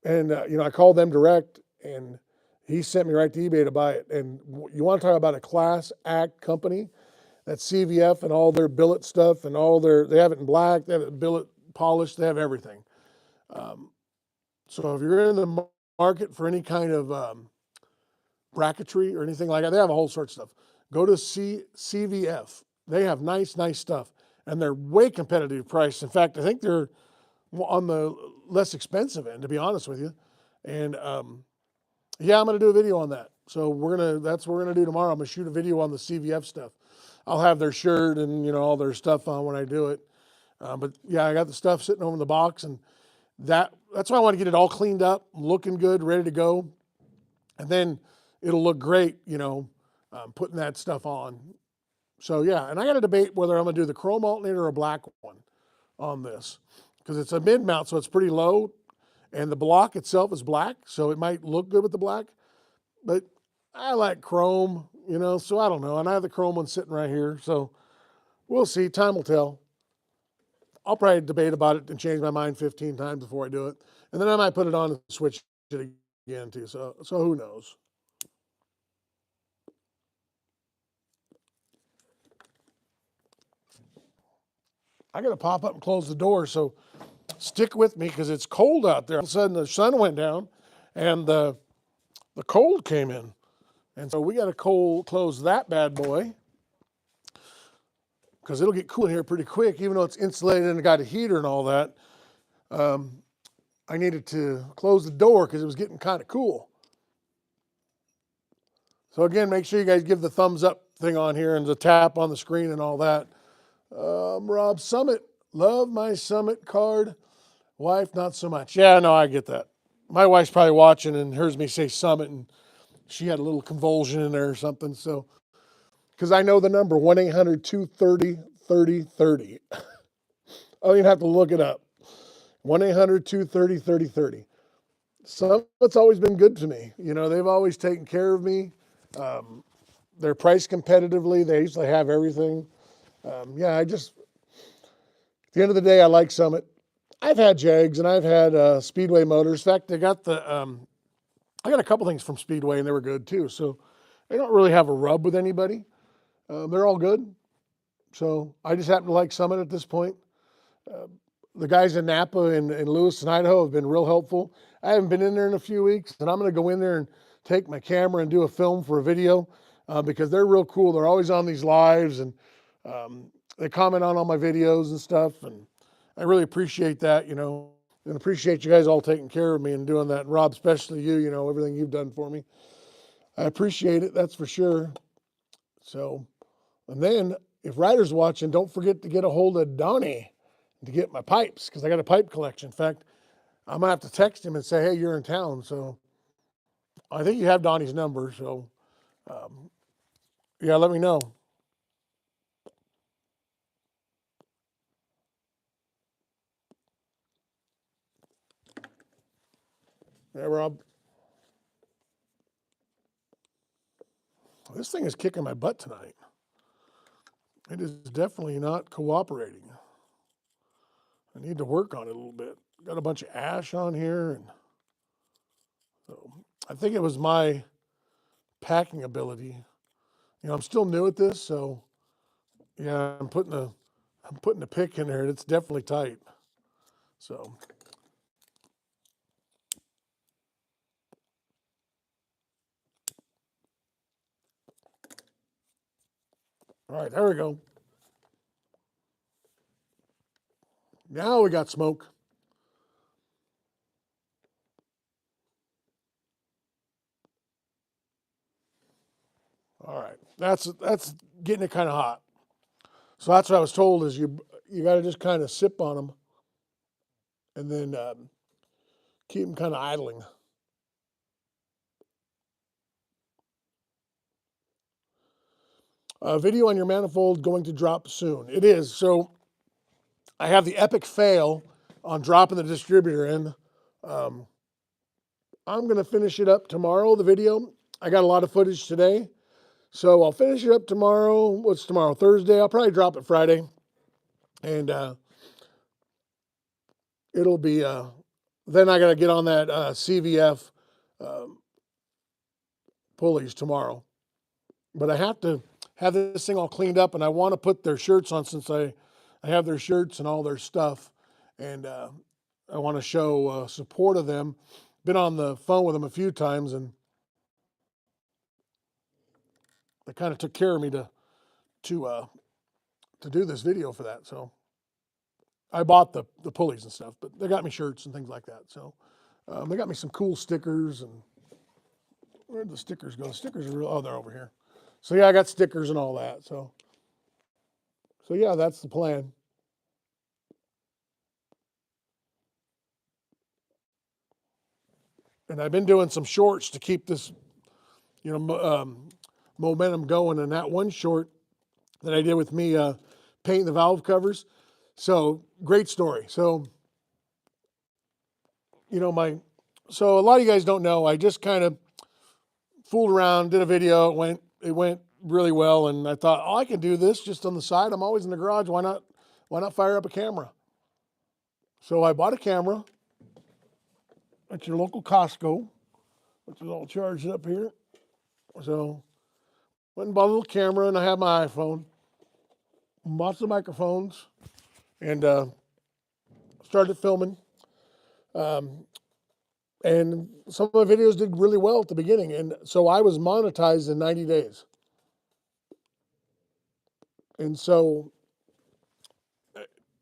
And I called them direct, and he sent me right to eBay to buy it. And you want to talk about a class act company? That CVF and all their billet stuff and they have it in black, they have it in billet polished, they have everything. So if you're in the market for any kind of bracketry or anything like that, they have a whole sort of stuff. Go to CVF. They have nice stuff, and they're way competitive priced. In fact, I think they're on the less expensive end, to be honest with you. And yeah, I'm going to do a video on that. So that's what we're going to do tomorrow. I'm going to shoot a video on the CVF stuff. I'll have their shirt and all their stuff on when I do it. But yeah, I got the stuff sitting over in the box, and that's why I want to get it all cleaned up, looking good, ready to go, and then it'll look great, putting that stuff on. So yeah, and I got to debate whether I'm going to do the chrome alternator or a black one on this, because it's a mid mount, so it's pretty low, and the block itself is black, so it might look good with the black, but I like chrome. So I don't know. And I have the chrome one sitting right here. So we'll see. Time will tell. I'll probably debate about it and change my mind 15 times before I do it. And then I might put it on and switch it again too. So who knows? I got to pop up and close the door. So stick with me because it's cold out there. All of a sudden the sun went down and the cold came in. And so we got to close that bad boy because it'll get cool in here pretty quick, even though it's insulated and got a heater and all that. I needed to close the door because it was getting kind of cool. So again, make sure you guys give the thumbs up thing on here and the tap on the screen and all that. Rob Summit, love my Summit card. Wife, not so much. Yeah, no, I get that. My wife's probably watching and hears me say Summit, and she had a little convulsion in there or something. So, because I know the number, 1-800-230-3030. I don't even have to look it up. 1-800-230-3030. Summit's always been good to me. You know, they've always taken care of me. They're priced competitively. They usually have everything. Yeah, at the end of the day, I like Summit. I've had Jags and I've had Speedway motors. In fact, I got a couple things from Speedway and they were good too. So I don't really have a rub with anybody. They're all good. So I just happen to like Summit at this point. The guys in Napa and Lewiston, Idaho have been real helpful. I haven't been in there in a few weeks, and I'm going to go in there and take my camera and do a film for a video because they're real cool. They're always on these lives, and they comment on all my videos and stuff, and I really appreciate that, you know, and appreciate you guys all taking care of me and doing that. And Rob, especially you, you know, everything you've done for me. I appreciate it, that's for sure. So, and then if Ryder's watching, don't forget to get a hold of Donnie to get my pipes, because I got a pipe collection. In fact, I'm going to have to text him and say, hey, you're in town. So I think you have Donnie's number. So, yeah, let me know. Yeah, Rob. This thing is kicking my butt tonight. It is definitely not cooperating. I need to work on it a little bit. Got a bunch of ash on here. And so I think it was my packing ability. You know, I'm still new at this. So, yeah, I'm putting a pick in there, and it's definitely tight. So, all right, there we go. Now we got smoke. All right, that's getting it kind of hot. So that's what I was told is you got to just kind of sip on them, and then keep them kind of idling. Video on your manifold going to drop soon. It is. So I have the epic fail on dropping the distributor in. I'm going to finish it up tomorrow, the video. I got a lot of footage today. So I'll finish it up tomorrow. What's tomorrow? Thursday. I'll probably drop it Friday. And it'll be, then I got to get on that CVF pulleys tomorrow. But I have to have this thing all cleaned up, and I want to put their shirts on since I have their shirts and all their stuff. And I want to show support of them. Been on the phone with them a few times, and they kind of took care of me to do this video for that. So I bought the pulleys and stuff, but they got me shirts and things like that. So they got me some cool stickers. And where'd the stickers go? The stickers are they're over here. So yeah, I got stickers and all that. So yeah, that's the plan. And I've been doing some shorts to keep this, you know, momentum going. And that one short that I did with me painting the valve covers. So great story. So, you know, so a lot of you guys don't know, I just kind of fooled around, did a video. It went really well. And I thought, oh, I can do this just on the side. I'm always in the garage. Why not fire up a camera? So I bought a camera at your local Costco, which is all charged up here. So went and bought a little camera, and I have my iPhone, bought some microphones, and started filming. And some of my videos did really well at the beginning. And so I was monetized in 90 days. And so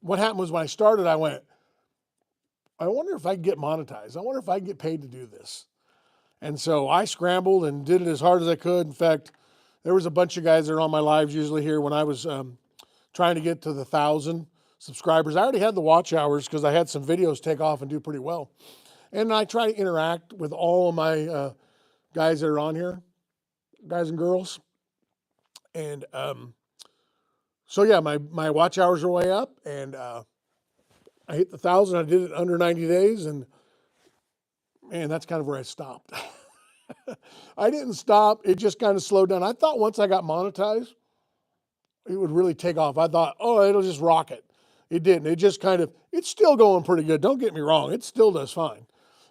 what happened was when I started, I went, I wonder if I can get monetized. I wonder if I can get paid to do this. And so I scrambled and did it as hard as I could. In fact, there was a bunch of guys that are on my lives usually here when I was trying to get to the 1,000 subscribers. I already had the watch hours because I had some videos take off and do pretty well. And I try to interact with all of my guys that are on here, guys and girls. And so, yeah, my watch hours are way up. And I hit the 1,000. I did it under 90 days, and man, that's kind of where I stopped. I didn't stop. It just kind of slowed down. I thought once I got monetized, it would really take off. I thought, oh, it'll just rocket. It didn't. It just kind of, it's still going pretty good. Don't get me wrong. It still does fine.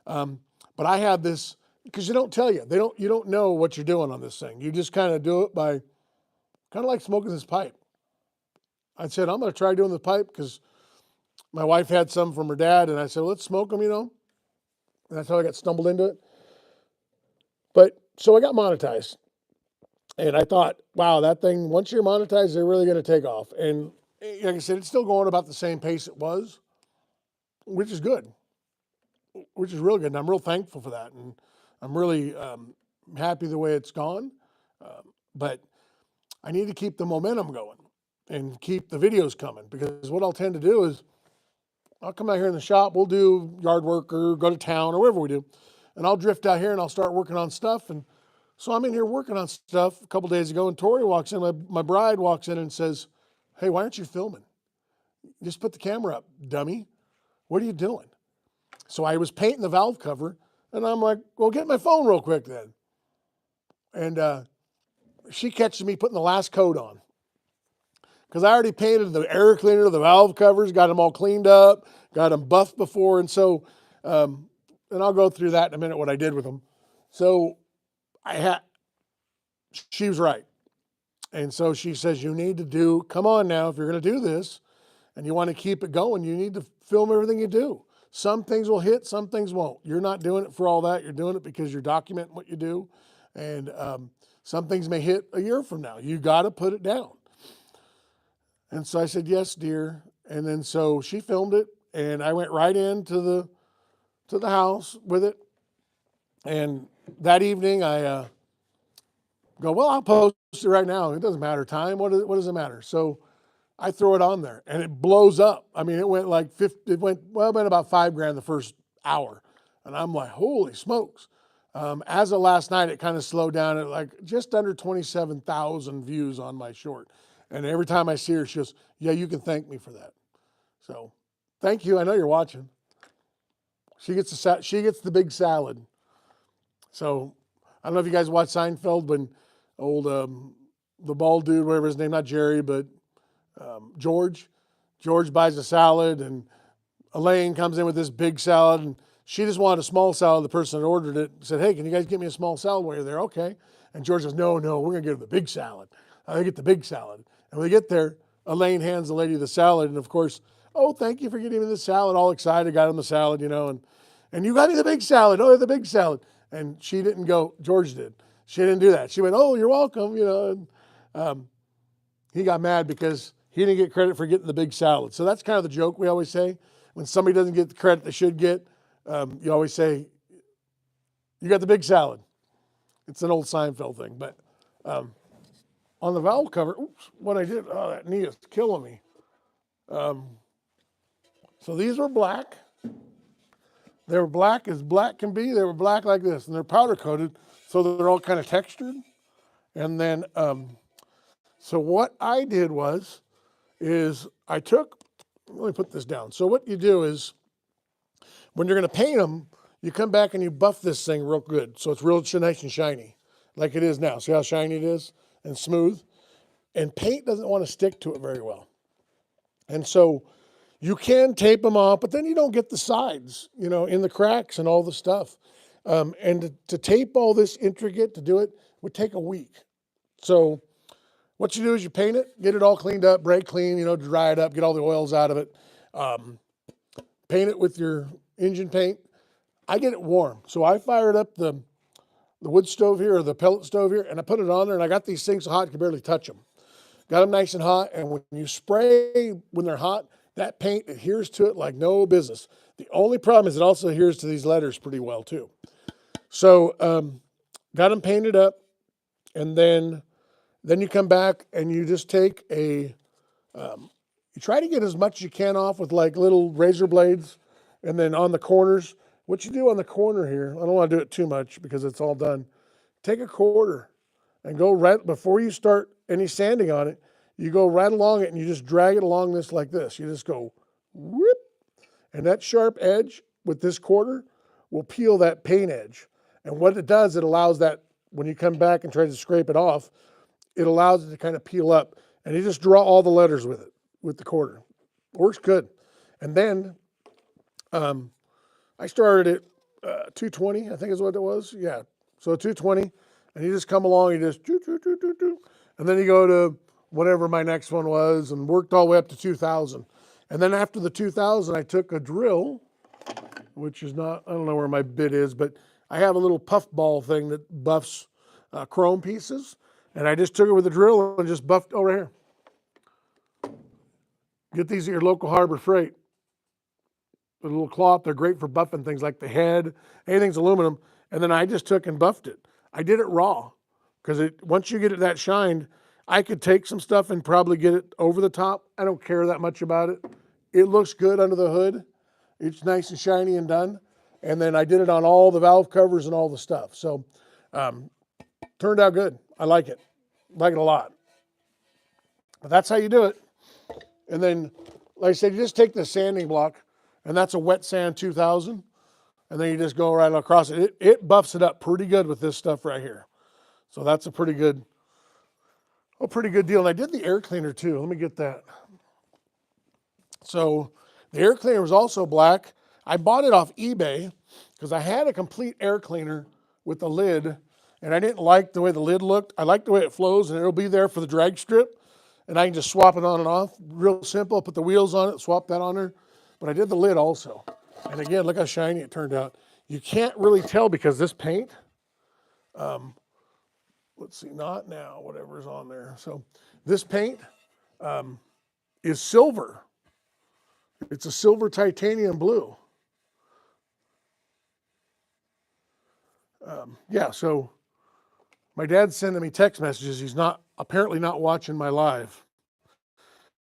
But I have this, because you don't tell you. You don't know what you're doing on this thing. You just kind of do it by, kind of like smoking this pipe. I said, I'm going to try doing the pipe because my wife had some from her dad. And I said, let's smoke them, And that's how I got stumbled into it. But so I got monetized. And I thought, wow, that thing, once you're monetized, they're really going to take off. And like I said, it's still going about the same pace it was, which is good, which is really good. And I'm real thankful for that. And I'm really happy the way it's gone. But I need to keep the momentum going and keep the videos coming, because what I'll tend to do is I'll come out here in the shop, we'll do yard work or go to town or wherever we do. And I'll drift out here and I'll start working on stuff. And so I'm in here working on stuff a couple days ago, and Tori walks in, my bride walks in and says, hey, why aren't you filming? Just put the camera up, dummy. What are you doing? So I was painting the valve cover, and I'm like, well, get my phone real quick then. And she catches me putting the last coat on, because I already painted the air cleaner, the valve covers, got them all cleaned up, got them buffed before. And so, and I'll go through that in a minute, what I did with them. So she was right. And so she says, you need to come on now, if you're going to do this and you want to keep it going, you need to film everything you do. Some things will hit, some things won't. You're not doing it for all that. You're doing it because you're documenting what you do. And some things may hit a year from now. You got to put it down. And so I said, yes, dear. And then so she filmed it, and I went right into the house with it. And that evening I go, well, I'll post it right now. It doesn't matter time. What does it matter? So I throw it on there, and it blows up. I mean, it went like it went about $5,000 the first hour. And I'm like, holy smokes. As of last night, it kind of slowed down at like just under 27,000 views on my short. And every time I see her, she goes, yeah, you can thank me for that. So thank you. I know you're watching. She gets the big salad. So I don't know if you guys watch Seinfeld, when old, the bald dude, whatever his name, not Jerry, but George buys a salad, and Elaine comes in with this big salad, and she just wanted a small salad. The person that ordered it said, hey, can you guys get me a small salad while you're there? Okay. And George says, no, we're going to get her the big salad. They get the big salad. And when they get there, Elaine hands the lady the salad. And of course, oh, thank you for getting me the salad. All excited, got him the salad, and you got me the big salad. Oh, the big salad. And she didn't go, George did. She didn't do that. She went, oh, you're welcome, And he got mad because he didn't get credit for getting the big salad. So that's kind of the joke we always say. When somebody doesn't get the credit they should get, you always say, you got the big salad. It's an old Seinfeld thing. But on the valve cover, oops, what I did, oh, that knee is killing me. So these were black. They were black as black can be. They were black like this, and they're powder coated, so they're all kind of textured. And then, so what I did is I took, let me put this down. So what you do is, when you're going to paint them, you come back and you buff this thing real good, so it's real nice and shiny, like it is now. See how shiny it is and smooth? And paint doesn't want to stick to it very well. And so you can tape them off, but then you don't get the sides, in the cracks and all the stuff. And to tape all this intricate, to do it, would take a week. So what you do is you paint it, get it all cleaned up, brake clean, dry it up, get all the oils out of it. Paint it with your engine paint. I get it warm. So I fired up the wood stove here, or the pellet stove here, and I put it on there, and I got these things so hot you can barely touch them. Got them nice and hot, and when you spray when they're hot, that paint adheres to it like no business. The only problem is it also adheres to these letters pretty well too. So got them painted up, and then you come back and you just take you try to get as much as you can off with like little razor blades, and then on the corners, what you do on the corner here, I don't want to do it too much because it's all done. Take a quarter and go right before you start any sanding on it. You go right along it and you just drag it along this like this. You just go whoop, And that sharp edge with this quarter will peel that paint edge. And what it does, it allows that, when you come back and try to scrape it off, it allows it to kind of peel up. And you just draw all the letters with it, with the quarter. Works good. And then I started at 220, I think is what it was. Yeah. So 220, and you just come along, you just do, and then you go to whatever my next one was, and worked all the way up to 2,000. And then after the 2,000, I took a drill, which is not, I don't know where my bit is, but I have a little puff ball thing that buffs chrome pieces. And I just took it with a drill and just buffed over here. Get these at your local Harbor Freight. The little cloth, they're great for buffing things like the head, anything's aluminum. And then I just took and buffed it. I did it raw, because once you get it that shined, I could take some stuff and probably get it over the top. I don't care that much about it. It looks good under the hood. It's nice and shiny and done. And then I did it on all the valve covers and all the stuff. So turned out good. I like it. Like it a lot. But that's how you do it. And then, like I said, you just take the sanding block, and that's a wet sand 2000. And then you just go right across it. It buffs it up pretty good with this stuff right here. So that's a pretty good deal. And I did the air cleaner too. Let me get that. So the air cleaner was also black. I bought it off eBay because I had a complete air cleaner with the lid, and I didn't like the way the lid looked. I like the way it flows, and it'll be there for the drag strip, and I can just swap it on and off. Real simple. Put the wheels on it, swap that on there. But I did the lid also. And again, look how shiny it turned out. You can't really tell because this paint, let's see, not now, whatever's on there. So this paint is silver. It's a silver titanium blue. Yeah, so my dad's sending me text messages. He's apparently not watching my live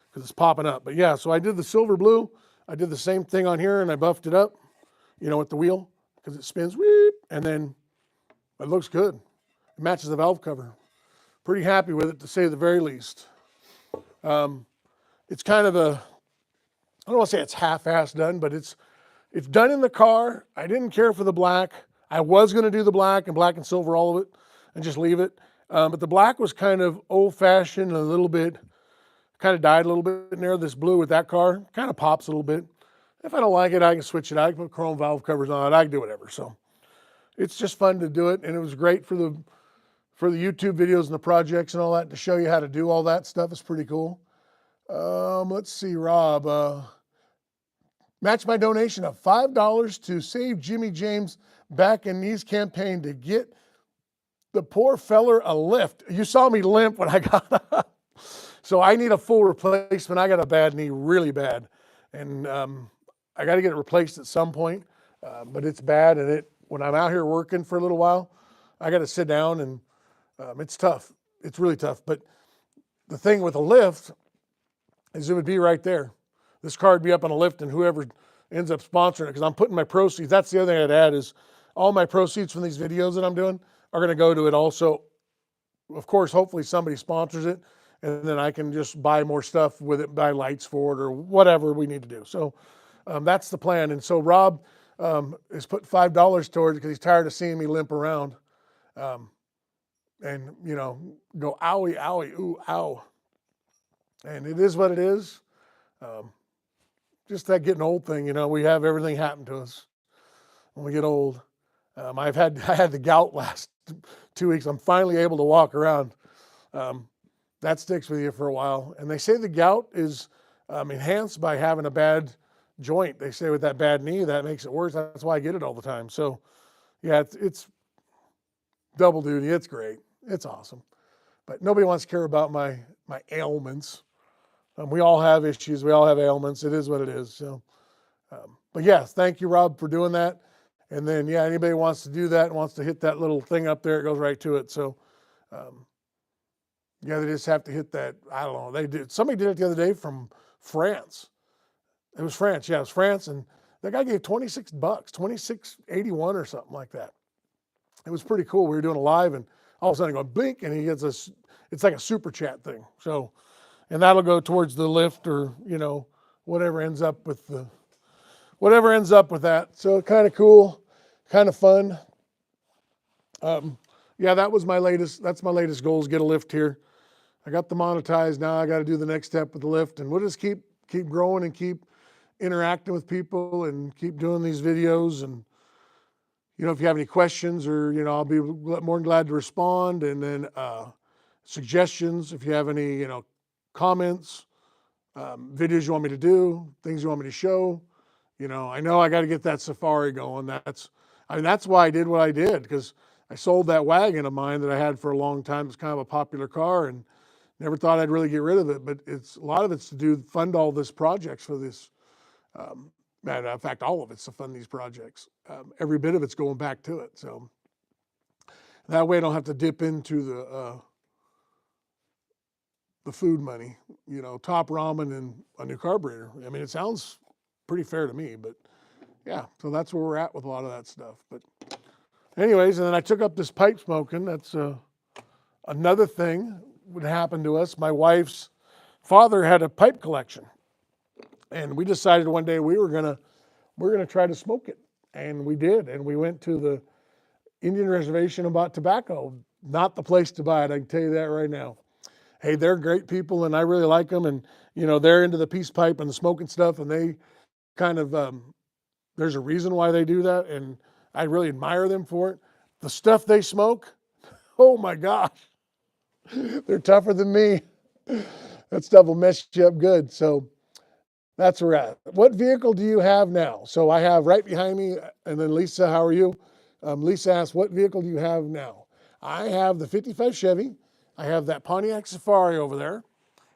because it's popping up. But yeah, so I did the silver blue. I did the same thing on here, and I buffed it up, with the wheel, because it spins, whoop, and then it looks good. It matches the valve cover. Pretty happy with it, to say the very least. It's kind of I don't want to say it's half-assed done, but it's done in the car. I didn't care for the black. I was going to do the black and silver, all of it, and just leave it. But the black was kind of old-fashioned, a little bit, kind of died a little bit in there. This blue with that car kind of pops a little bit. If I don't like it, I can switch it out. I can put chrome valve covers on it. I can do whatever. So it's just fun to do it, and it was great for the YouTube videos and the projects and all that, to show you how to do all that stuff. Is pretty cool. Let's see, Rob. Match my donation of $5 to Save Jimmy James Back and Knees campaign to get the poor feller a lift. You saw me limp when I got up. So I need a full replacement. I got a bad knee, really bad. And I got to get it replaced at some point. But it's bad. And when I'm out here working for a little while, I got to sit down, and it's tough. It's really tough. But the thing with a lift is it would be right there. This car would be up on a lift, and whoever ends up sponsoring it, because I'm putting my proceeds. That's the other thing I'd add, is all my proceeds from these videos that I'm doing are going to go to it also. Of course, hopefully somebody sponsors it, and then I can just buy more stuff with it, buy lights for it, or whatever we need to do. So that's the plan. And so Rob has put $5 towards it because he's tired of seeing me limp around and, go owie, owie, ooh, ow. And it is what it is. Just that getting old thing, we have everything happen to us when we get old. I had the gout last 2 weeks. I'm finally able to walk around. That sticks with you for a while. And they say the gout is enhanced by having a bad joint. They say with that bad knee, that makes it worse. That's why I get it all the time. So yeah, it's double duty. It's great. It's awesome. But nobody wants to care about my ailments. We all have issues. We all have ailments. It is what it is. So, but yes, thank you, Rob, for doing that. And then, yeah, anybody wants to do that and wants to hit that little thing up there, it goes right to it. So, yeah, they just have to hit that. I don't know. They did. Somebody did it the other day from France. It was France. Yeah, it was France. And that guy gave $26, $26.81 or something like that. It was pretty cool. We were doing a live, and all of a sudden I go blink, and he gets it's like a super chat thing. So, and that'll go towards the lift, or, whatever ends up with whatever ends up with that. So kind of cool, kind of fun. Yeah, that's my latest goal is get a lift here. I got the monetized. Now I got to do the next step with the lift, and we'll just keep growing and keep interacting with people and keep doing these videos. And if you have any questions, or I'll be more than glad to respond. And then suggestions, if you have any comments, videos you want me to do, things you want me to show. I know I got to get that Safari going. That's why I did what I did, because I sold that wagon of mine that I had for a long time. It's kind of a popular car, and never thought I'd really get rid of it. But a lot of it's to fund all this projects for this. In fact, all of it's to fund these projects. Every bit of it's going back to it. So that way I don't have to dip into the food money, top ramen and a new carburetor. I mean, it sounds pretty fair to me, but yeah, so that's where we're at with a lot of that stuff. But anyways, and then I took up this pipe smoking. That's another thing would happen to us. My wife's father had a pipe collection, and we decided one day we're gonna try to smoke it, and we did. And we went to the Indian reservation and bought tobacco. Not the place to buy it, I can tell you that right now. Hey, they're great people, and I really like them, and they're into the peace pipe and the smoking stuff, and they kind of there's a reason why they do that, and I really admire them for it. The stuff they smoke, oh my gosh, they're tougher than me. That stuff will mess you up good. So that's where we're at. What vehicle do you have now? So I have right behind me, and then Lisa, how are you? Lisa asked, what vehicle do you have now? I have the 55 Chevy. I have that Pontiac Safari over there.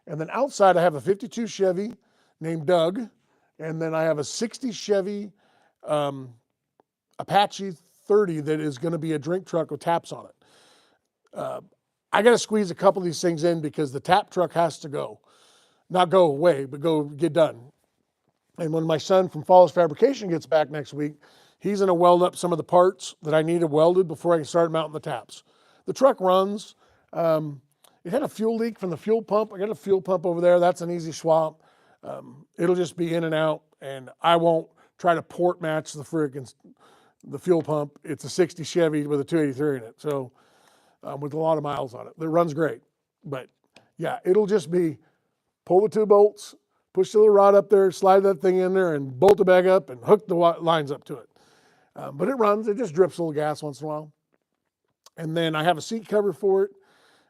And then outside I have a 52 Chevy named Doug. And then I have a 60 Chevy Apache 30 that is going to be a drink truck with taps on it. I got to squeeze a couple of these things in because the tap truck has to go. Not go away, but get done. And when my son from Falls Fabrication gets back next week, he's going to weld up some of the parts that I needed welded before I can start mounting the taps. The truck runs. It had a fuel leak from the fuel pump. I got a fuel pump over there. That's an easy swap. It'll just be in and out, and I won't try to port match the fuel pump. It's a 60 Chevy with a 283 in it, so with a lot of miles on it. It runs great. But yeah, it'll just be pull the two bolts, push the little rod up there, slide that thing in there, and bolt it back up and hook the lines up to it. But it runs. It just drips a little gas once in a while. And then I have a seat cover for it.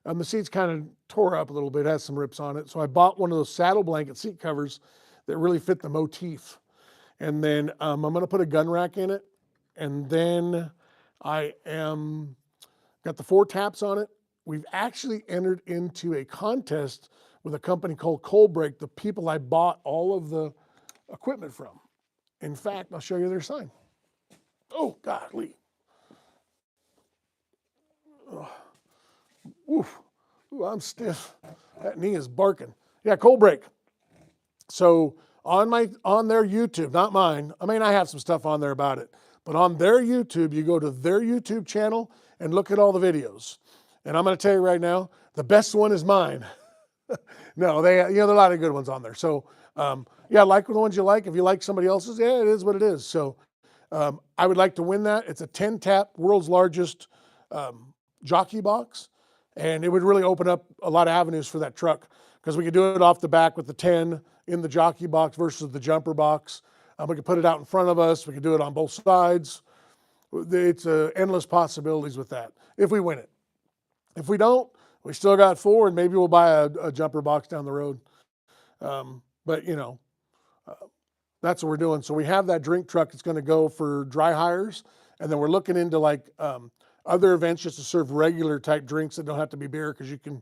The seat's kind of tore up a little bit. It has some rips on it. So I bought one of those saddle blanket seat covers that really fit the motif. And then I'm going to put a gun rack in it. And then I got the 4 taps on it. We've actually entered into a contest with a company called Cold Break, the people I bought all of the equipment from. In fact, I'll show you their sign. Oh, golly. Oh. Oof. Ooh, I'm stiff. That knee is barking. Yeah, Cold Break. So on their YouTube, not mine. I mean, I have some stuff on there about it, but on their YouTube, you go to their YouTube channel and look at all the videos. And I'm going to tell you right now, the best one is mine. No, there are a lot of good ones on there. So yeah, like the ones you like. If you like somebody else's, yeah, it is what it is. So I would like to win that. It's a 10-tap, world's largest jockey box. And it would really open up a lot of avenues for that truck, because we could do it off the back with the 10 in the jockey box versus the jumper box. We could put it out in front of us. We could do it on both sides. It's endless possibilities with that if we win it. If we don't, we still got 4, and maybe we'll buy a jumper box down the road. But that's what we're doing. So we have that drink truck that's going to go for dry hires, and then we're looking into like other events just to serve regular type drinks that don't have to be beer, because you can,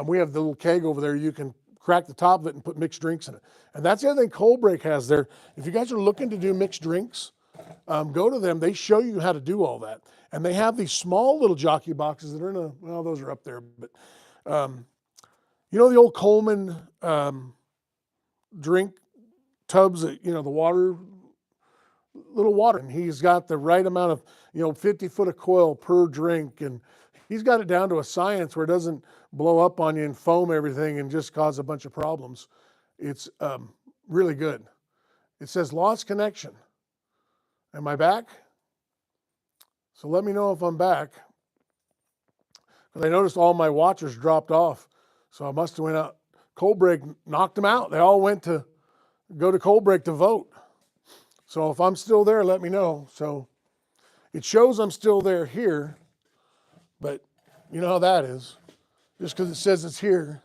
we have the little keg over there. You can crack the top of it and put mixed drinks in it. And that's the other thing Cold Break has there. If you guys are looking to do mixed drinks, go to them. They show you how to do all that. And they have these small little jockey boxes that are well, those are up there. But the old Coleman drink tubs that, the little water. And he's got the right amount of, 50 foot of coil per drink. And he's got it down to a science where it doesn't blow up on you and foam everything and just cause a bunch of problems. It's really good. It says lost connection. Am I back? So let me know if I'm back. Because I noticed all my watchers dropped off. So I must have went out. Cold break knocked them out. They all went to go to cold break to vote. So if I'm still there, let me know. So it shows I'm still there here, but you know how that is. Just because it says it's here.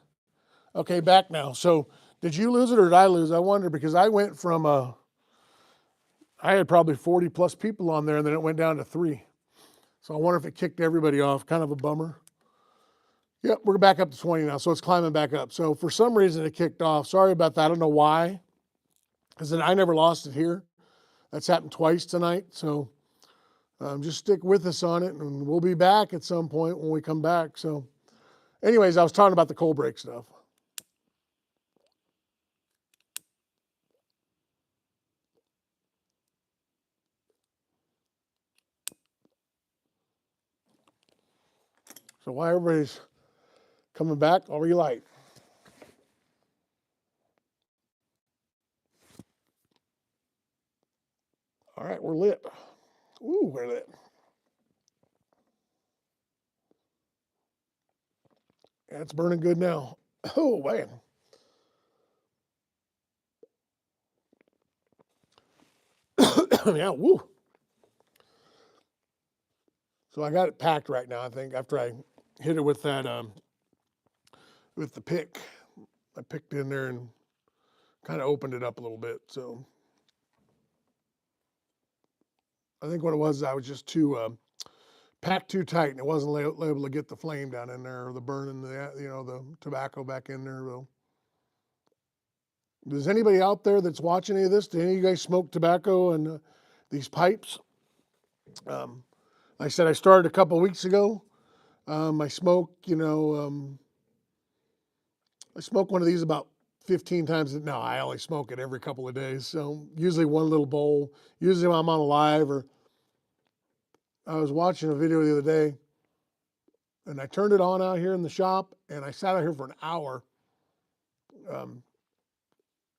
Okay, back now. So did you lose it or did I lose? I wonder, because I went from, I had probably 40 plus people on there and then it went down to 3. So I wonder if it kicked everybody off. Kind of a bummer. Yep, we're back up to 20 now, so it's climbing back up. So for some reason it kicked off. Sorry about that. I don't know why. Because I never lost it here. That's happened twice tonight. So just stick with us on it, and we'll be back at some point when we come back. So anyways, I was talking about the cold break stuff. So while everybody's coming back, I'll relight. All right, we're lit. Ooh, we're lit. Yeah, it's burning good now. Oh, man. Yeah, woo. So I got it packed right now, I think, after I hit it with that, with the pick. I picked in there and kind of opened it up a little bit. So I think what it was, I was just too packed too tight, and it wasn't able to get the flame down in there or the burning, the tobacco back in there. So, does anybody out there that's watching any of this? Do any of you guys smoke tobacco and these pipes? Like I said, I started a couple of weeks ago. I smoke, I smoke one of these about 15 times. No, I only smoke it every couple of days. So usually one little bowl. Usually when I'm on a live, or I was watching a video the other day and I turned it on out here in the shop and I sat out here for an hour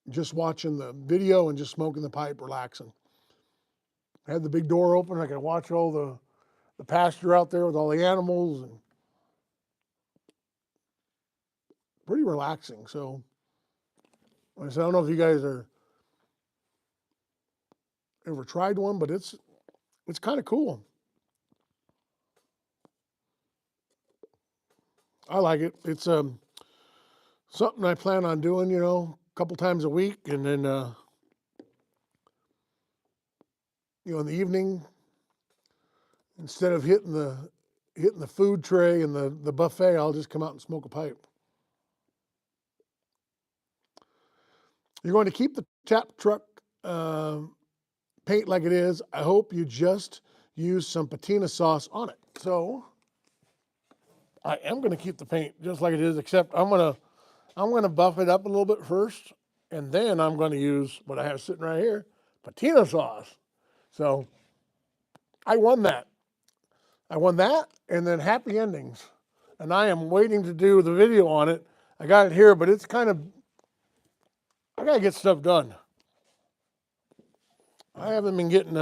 just watching the video and just smoking the pipe, relaxing. I had the big door open. I could watch all the pasture out there with all the animals, and pretty relaxing. So like I said, I don't know if you guys are ever tried one, but it's kind of cool. I like it. It's something I plan on doing, a couple times a week, and then in the evening, instead of hitting the food tray and the buffet, I'll just come out and smoke a pipe. You're going to keep the tap truck paint like it is. I hope you just use some patina sauce on it. So I am going to keep the paint just like it is, except I'm going to buff it up a little bit first, and then I'm going to use what I have sitting right here, patina sauce. So I won that. And then Happy Endings. And I am waiting to do the video on it. I got it here, but it's kind of, I got to get stuff done. I haven't been getting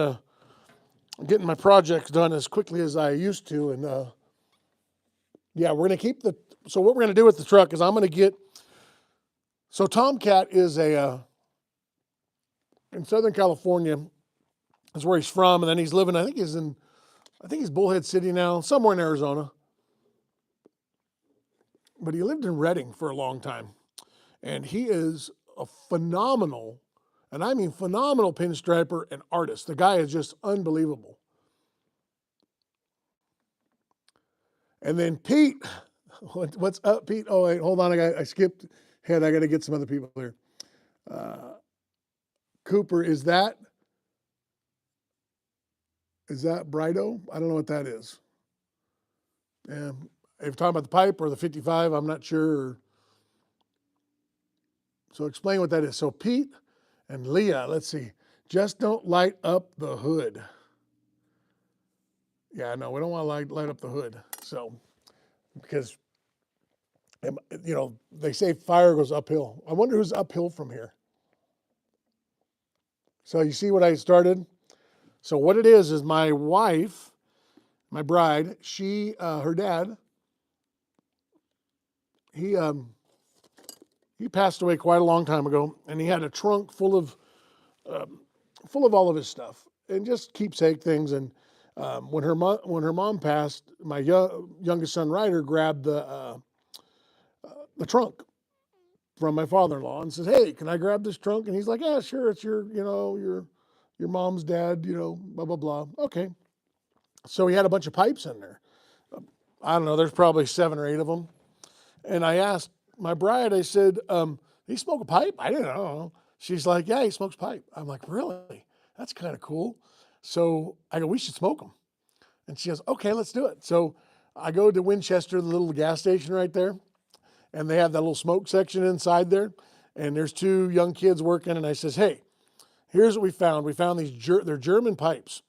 my projects done as quickly as I used to. And yeah, we're going to keep so what we're going to do with the truck is I'm going to get, so Tomcat is in Southern California, is where he's from. And then he's living, I think he's Bullhead City now, somewhere in Arizona. But he lived in Redding for a long time. And he is a phenomenal, and I mean phenomenal, pinstriper and artist. The guy is just unbelievable. And then Pete, what's up, Pete? Oh, wait, hold on. I skipped ahead. I got to get some other people here. Cooper, is that Brido? I don't know what that is. If you're talking about the pipe or the 55, I'm not sure. So explain what that is. So Pete and Leah, let's see. Just don't light up the hood. Yeah, no, we don't want to light up the hood. So, because, they say fire goes uphill. I wonder who's uphill from here. So you see what I started? So what it is my wife, my bride, her dad, he he passed away quite a long time ago, and he had a trunk full of all of his stuff and just keepsake things. And when her mom passed, my youngest son Ryder grabbed the trunk from my father-in-law and says, "Hey, can I grab this trunk?" And he's like, "Yeah, sure. It's your mom's dad, blah blah blah." Okay. So he had a bunch of pipes in there. I don't know. There's probably 7 or 8 of them. And I asked my bride. I said, "He smoke a pipe?" I didn't know. She's like, "Yeah, he smokes pipe." I'm like, "Really? That's kind of cool." So I go, "We should smoke them." And she goes, "Okay, let's do it." So I go to Winchester, the little gas station right there, and they have that little smoke section inside there. And there's 2 young kids working. And I says, "Hey, here's what we found. We found they're German pipes,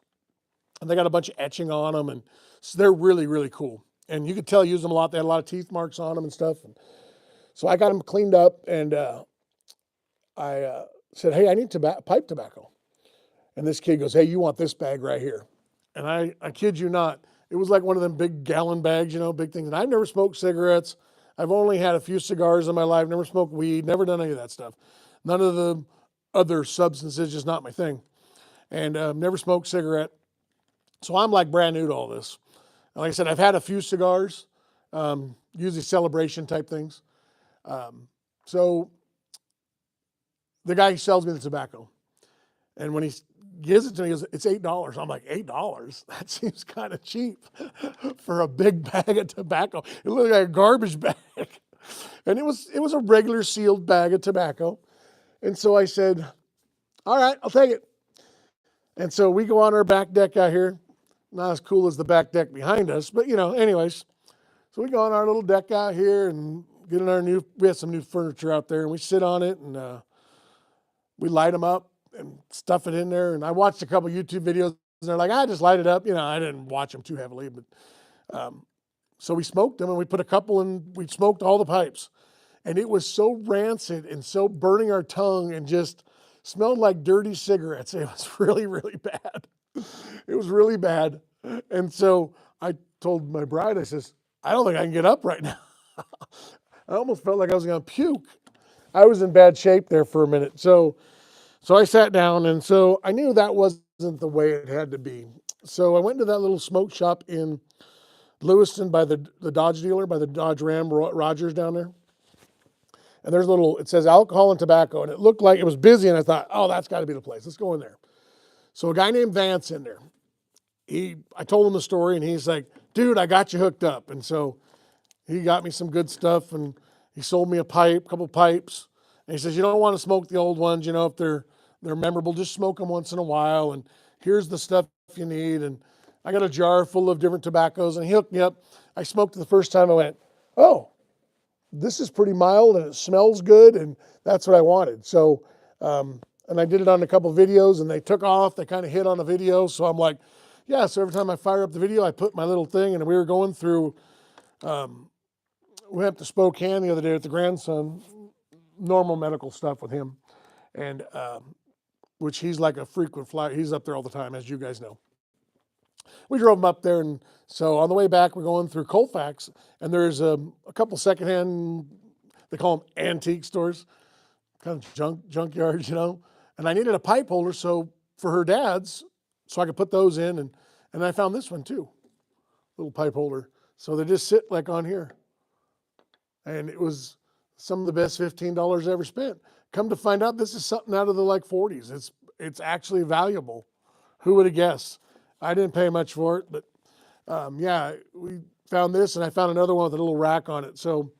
and they got a bunch of etching on them, and so they're really, really cool. And you could tell use them a lot. They had a lot of teeth marks on them and stuff. And so I got them cleaned up, and I said, "Hey, I need pipe tobacco." And this kid goes, "Hey, you want this bag right here?" And I kid you not, it was like one of them big gallon bags, big things. And I've never smoked cigarettes. I've only had a few cigars in my life, never smoked weed, never done any of that stuff. None of the other substances, just not my thing. And never smoked cigarette. So I'm like brand new to all this. And like I said, I've had a few cigars, usually celebration type things. So the guy sells me the tobacco. And when he gives it to me, he goes, "It's $8. I'm like, $8? That seems kind of cheap for a big bag of tobacco. It looked like a garbage bag. And it was a regular sealed bag of tobacco. And so I said, "All right, I'll take it." And so we go on our back deck out here. Not as cool as the back deck behind us, but anyways. So we go on our little deck out here and get in we have some new furniture out there, and we sit on it, and we light them up and stuff it in there. And I watched a couple YouTube videos, and they're like, "I just light it up." I didn't watch them too heavily, but so we smoked them, and we put a couple in, we smoked all the pipes. And it was so rancid and so burning our tongue and just smelled like dirty cigarettes. It was really, really bad. It was really bad. And so I told my bride, I says, "I don't think I can get up right now." I almost felt like I was going to puke. I was in bad shape there for a minute. So I sat down, and so I knew that wasn't the way it had to be. So I went to that little smoke shop in Lewiston by the Dodge dealer, by the Dodge Ram Rogers down there. And there's it says alcohol and tobacco, and it looked like it was busy, and I thought, "Oh, that's got to be the place. Let's go in there." So a guy named Vance in there. I told him the story, and he's like, "Dude, I got you hooked up." And so he got me some good stuff, and he sold me a couple pipes. And he says, "You don't want to smoke the old ones, if they're memorable, just smoke them once in a while. And here's the stuff you need." And I got a jar full of different tobaccos, and he hooked me up. I smoked it the first time. I went, "Oh, this is pretty mild, and it smells good," and that's what I wanted. So, and I did it on a couple of videos, and they took off. They kind of hit on a video, so I'm like, yeah. So every time I fire up the video, I put my little thing, and we were going through. We went up to Spokane the other day with the grandson, normal medical stuff with him, and which he's like a frequent flyer. He's up there all the time, as you guys know. We drove him up there, and so on the way back, we're going through Colfax, and there's a couple secondhand, they call them antique stores, kind of junkyards, And I needed a pipe holder for her dad's, so I could put those in, and I found this one too, little pipe holder. So they just sit like on here, and it was some of the best $15 I ever spent. Come to find out, this is something out of the 40s. It's actually valuable. Who would have guessed? I didn't pay much for it, but yeah, we found this, and I found another one with a little rack on it. So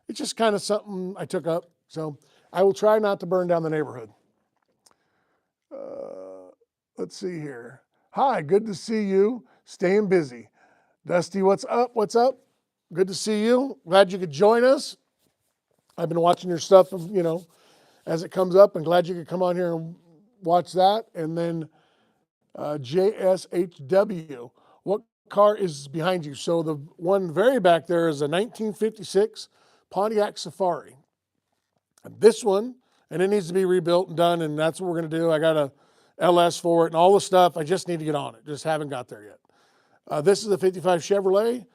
it's just kind of something I took up. So I will try not to burn down the neighborhood. Let's see here. Hi, good to see you. Staying busy. Dusty, what's up? What's up? Good to see you. Glad you could join us. I've been watching your stuff, as it comes up, and glad you could come on here and watch that. And then JSHW, what car is behind you? So the one very back there is a 1956 Pontiac Safari. And this one, and it needs to be rebuilt and done, and that's what we're going to do. I got LS for it and all the stuff. I just need to get on it. Just haven't got there yet. This is a 55 Chevrolet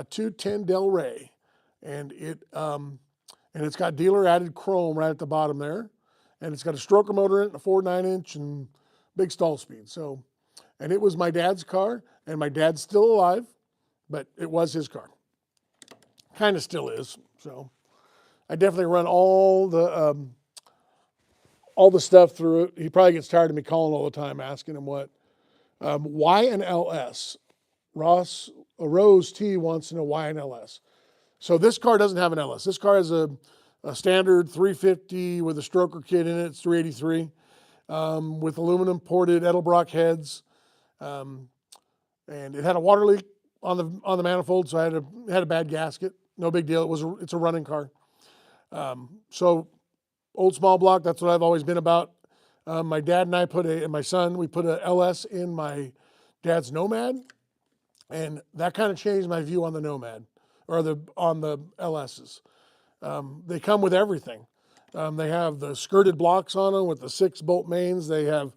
210 Del Rey, and it's got dealer added chrome right at the bottom there, and it's got a stroker motor in it, a 4.9-inch, and big stall speed. So, and it was my dad's car, and my dad's still alive, but it was his car. Kind of still is. So, I definitely run all the stuff through it. He probably gets tired of me calling all the time, asking him what. Why an LS? Rose T wants to know why an LS. So this car doesn't have an LS. This car has a standard 350 with a stroker kit in it. It's 383 with aluminum ported Edelbrock heads, and it had a water leak on the manifold, so I had a bad gasket. No big deal. It's a running car. So old small block. That's what I've always been about. My dad and I and my son, we put a LS in my dad's Nomad, and that kind of changed my view on the Nomad or on the LSs. They come with everything. They have the skirted blocks on them with the 6-bolt mains. They have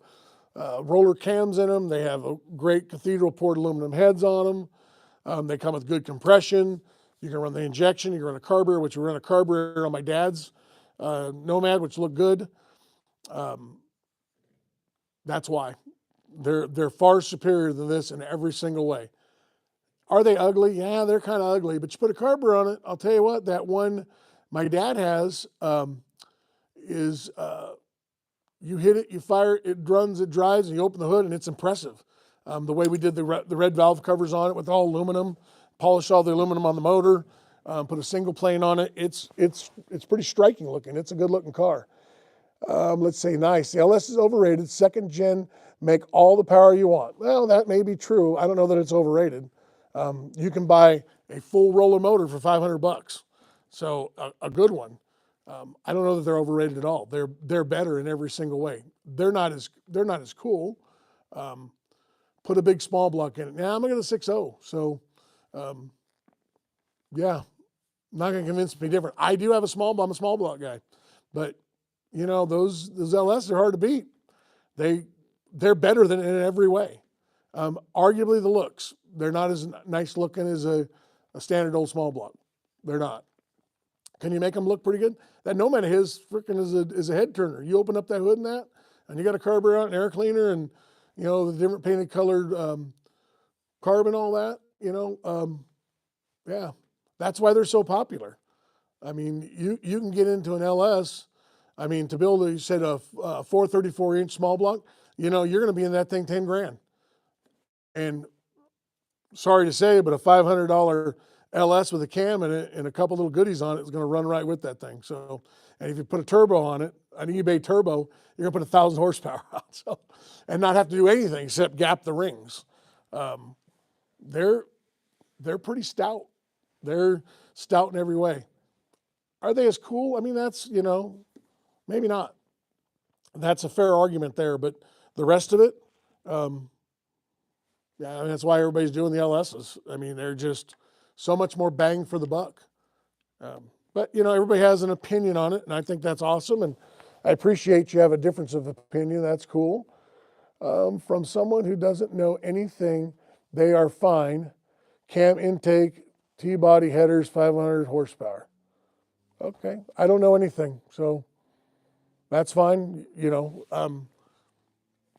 roller cams in them. They have a great cathedral poured aluminum heads on them. They come with good compression. You can run the injection. You can run a carburetor, which we run a carburetor on my dad's Nomad, which looked good. That's why they're far superior than this in every single way. Are they ugly? Yeah, they're kind of ugly, but you put a carburetor on it. I'll tell you what, that one my dad has is you hit it, you fire it, it runs, it drives, and you open the hood, and it's impressive. The way we did the red valve covers on it with all aluminum, polish all the aluminum on the motor, put a single plane on it. It's pretty striking looking. It's a good looking car. Let's say nice. The LS is overrated. Second gen make all the power you want. Well, that may be true. I don't know that it's overrated. You can buy a full roller motor for $500, so a good one. I don't know that they're overrated at all. They're better in every single way. They're not as cool. Put a big small block in it. Now I'm gonna get a 6.0. So, yeah, not gonna convince me different. I do have I'm a small block guy, but you know those LS are hard to beat. They're better than in every way. Arguably the looks. They're not as nice looking as a standard old small block. They're not. Can you make them look pretty good? That Nomad of his freaking is a head turner. You open up that hood and you got a carburetor out and air cleaner and, you know, the different painted colored carb and all that, you know. Yeah, that's why they're so popular. I mean, you can get into an LS. I mean, to build, you said a 434-inch small block, you know, you're going to be in that thing 10 grand. And sorry to say, but a $500 LS with a cam in it and a couple little goodies on it is going to run right with that thing. So, and if you put a turbo on it, an eBay turbo, you're going to put 1,000 horsepower out. So, and not have to do anything except gap the rings. They're pretty stout. They're stout in every way. Are they as cool? I mean, that's, you know, maybe not. That's a fair argument there, but the rest of it, yeah, I mean, that's why everybody's doing the LSs. I mean, they're just so much more bang for the buck. But, you know, everybody has an opinion on it, and I think that's awesome, and I appreciate you have a difference of opinion. That's cool. From someone who doesn't know anything, they are fine. Cam intake, T-body headers, 500 horsepower. Okay, I don't know anything, so that's fine. You know,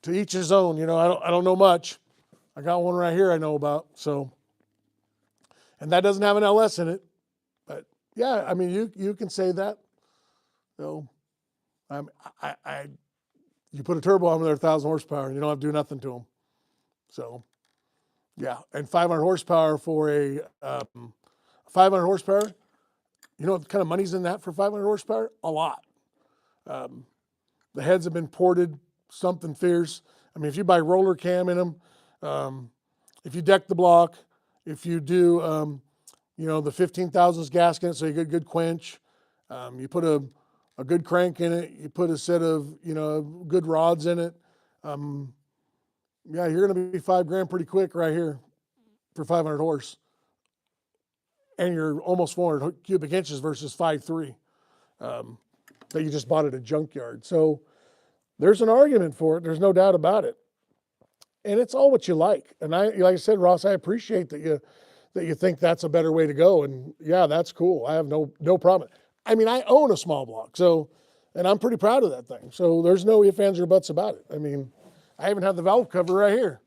to each his own. You know, I don't know much. I got one right here I know about. So, and that doesn't have an LS in it, but yeah, I mean you can say that. So, you put a turbo on there, 1,000 horsepower, and you don't have to do nothing to them. So, yeah, and 500 horsepower for a 500 horsepower. You know what kind of money's in that for 500 horsepower? A lot. The heads have been ported, something fierce. I mean, if you buy roller cam in them, if you deck the block, if you do, you know, the 15 thousandths gasket, so you get good quench. You put a good crank in it. You put a set of, you know, good rods in it. Yeah, you're going to be $5 grand pretty quick right here for 500 horse. And you're almost 400 cubic inches versus 5.3 that you just bought at a junkyard. So there's an argument for it. There's no doubt about it. And it's all what you like. And like I said, Ross, I appreciate that you think that's a better way to go. And yeah, that's cool. I have no problem. I mean, I own a small block, so, and I'm pretty proud of that thing. So there's no ifs, ands, or buts about it. I mean, I even have the valve cover right here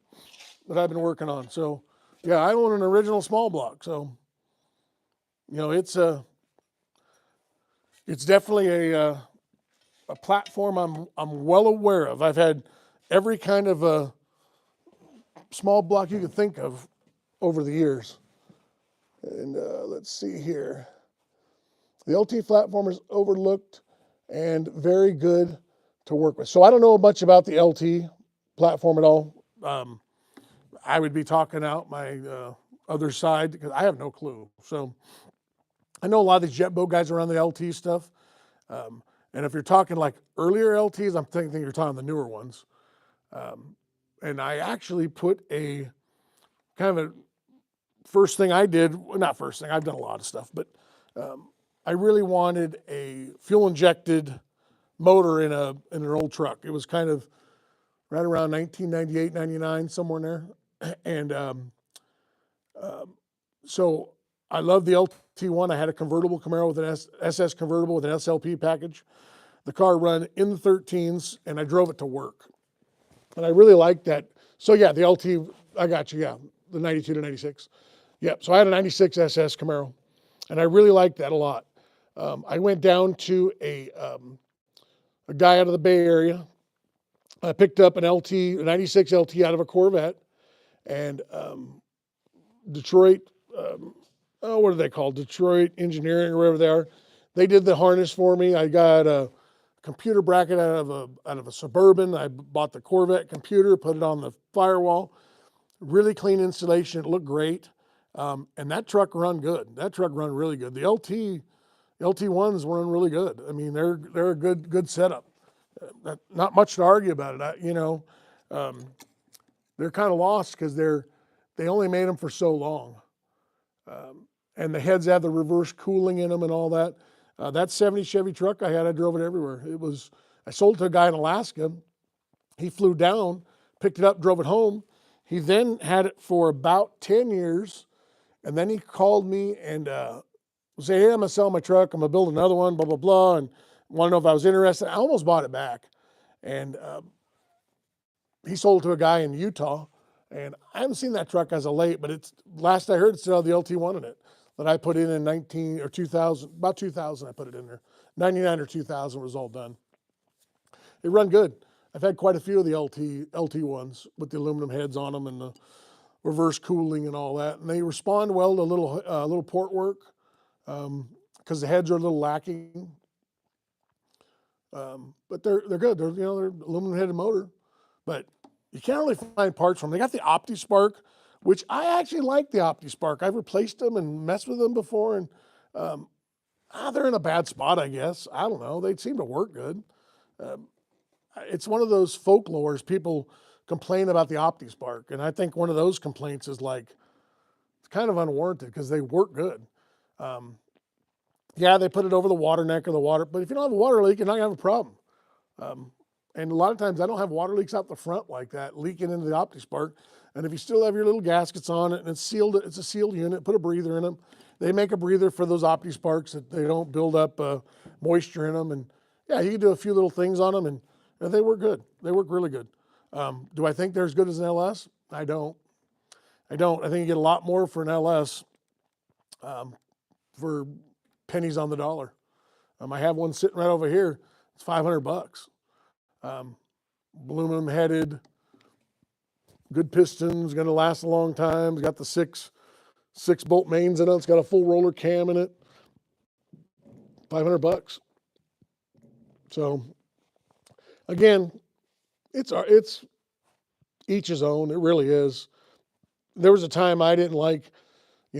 that I've been working on. So yeah, I own an original small block. So, you know, it's definitely a platform I'm well aware of. I've had every kind of small block you could think of over the years. And let's see here. The LT platform is overlooked and very good to work with. So I don't know much about the LT platform at all. I would be talking out my other side because I have no clue. So I know a lot of these jet boat guys around the LT stuff. And if you're talking like earlier LTs, I'm thinking you're talking the newer ones. And I actually put a kind of a first thing I did, well, not first thing, I've done a lot of stuff, but I really wanted a fuel injected motor in an old truck. It was kind of right around 1998, 99, somewhere in there. And so I love the LT1. I had a convertible Camaro with an SS convertible with an SLP package. The car run in the 13s, and I drove it to work. And I really liked that. So yeah, the LT, I got you, yeah, the 92 to 96. Yep, so I had a 96 SS Camaro, and I really liked that a lot. I went down to a guy out of the Bay Area. I picked up a 96 LT out of a Corvette, and Detroit, what are they called? Detroit Engineering or whatever they are. They did the harness for me. I got a computer bracket out of a Suburban. I bought the Corvette computer, put it on the firewall. Really clean installation. It looked great. And that truck run good. That truck run really good. The LT1s run really good. I mean, they're a good setup. Not much to argue about it. They're kind of lost because they only made them for so long. And the heads have the reverse cooling in them and all that. That 70 Chevy truck I had, I drove it everywhere. I sold it to a guy in Alaska. He flew down, picked it up, drove it home. He then had it for about 10 years. And then he called me and said, hey, I'm going to sell my truck. I'm going to build another one, blah, blah, blah. And want to know if I was interested. I almost bought it back. And he sold it to a guy in Utah. And I haven't seen that truck as of late, but last I heard, it still had the LT1 in it that I put in 19 or 2000, about 2000 I put it in there. 99 or 2000 was all done. It run good. I've had quite a few of the LT1s with the aluminum heads on them and the reverse cooling and all that. And they respond well to little port work because the heads are a little lacking. But they're good. They're aluminum headed motor. But you can't really find parts from them. They got the OptiSpark, which I actually like the OptiSpark. I've replaced them and messed with them before, and they're in a bad spot, I guess. I don't know. They seem to work good. It's one of those folklores. People complain about the OptiSpark, and I think one of those complaints is like, it's kind of unwarranted because they work good. Yeah, they put it over the water neck or the water, but if you don't have a water leak, you're not gonna have a problem. And a lot of times I don't have water leaks out the front like that, leaking into the OptiSpark. And if you still have your little gaskets on it and it's sealed, it's a sealed unit, put a breather in them. They make a breather for those OptiSparks that they don't build up moisture in them. And yeah, you can do a few little things on them and they work good. They work really good. Do I think they're as good as an LS? I don't. I think you get a lot more for an LS for pennies on the dollar. I have one sitting right over here. It's $500. Aluminum headed, good pistons, going to last a long time. It's got the six bolt mains in it. It's got a full roller cam in it. $500. So again, it's each his own. It really is. There was a time I didn't like,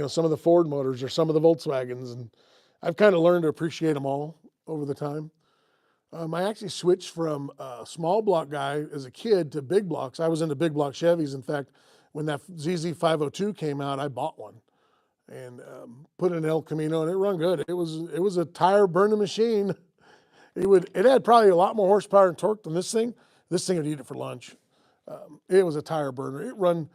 some of the Ford motors or some of the Volkswagens, and I've kind of learned to appreciate them all over the time. I actually switched from a small block guy as a kid to big blocks. I was into big block Chevys. In fact, when that ZZ502 came out, I bought one and put in El Camino, and it run good. It was a tire burning machine. It had probably a lot more horsepower and torque than this thing. This thing would eat it for lunch. It was a tire burner. It run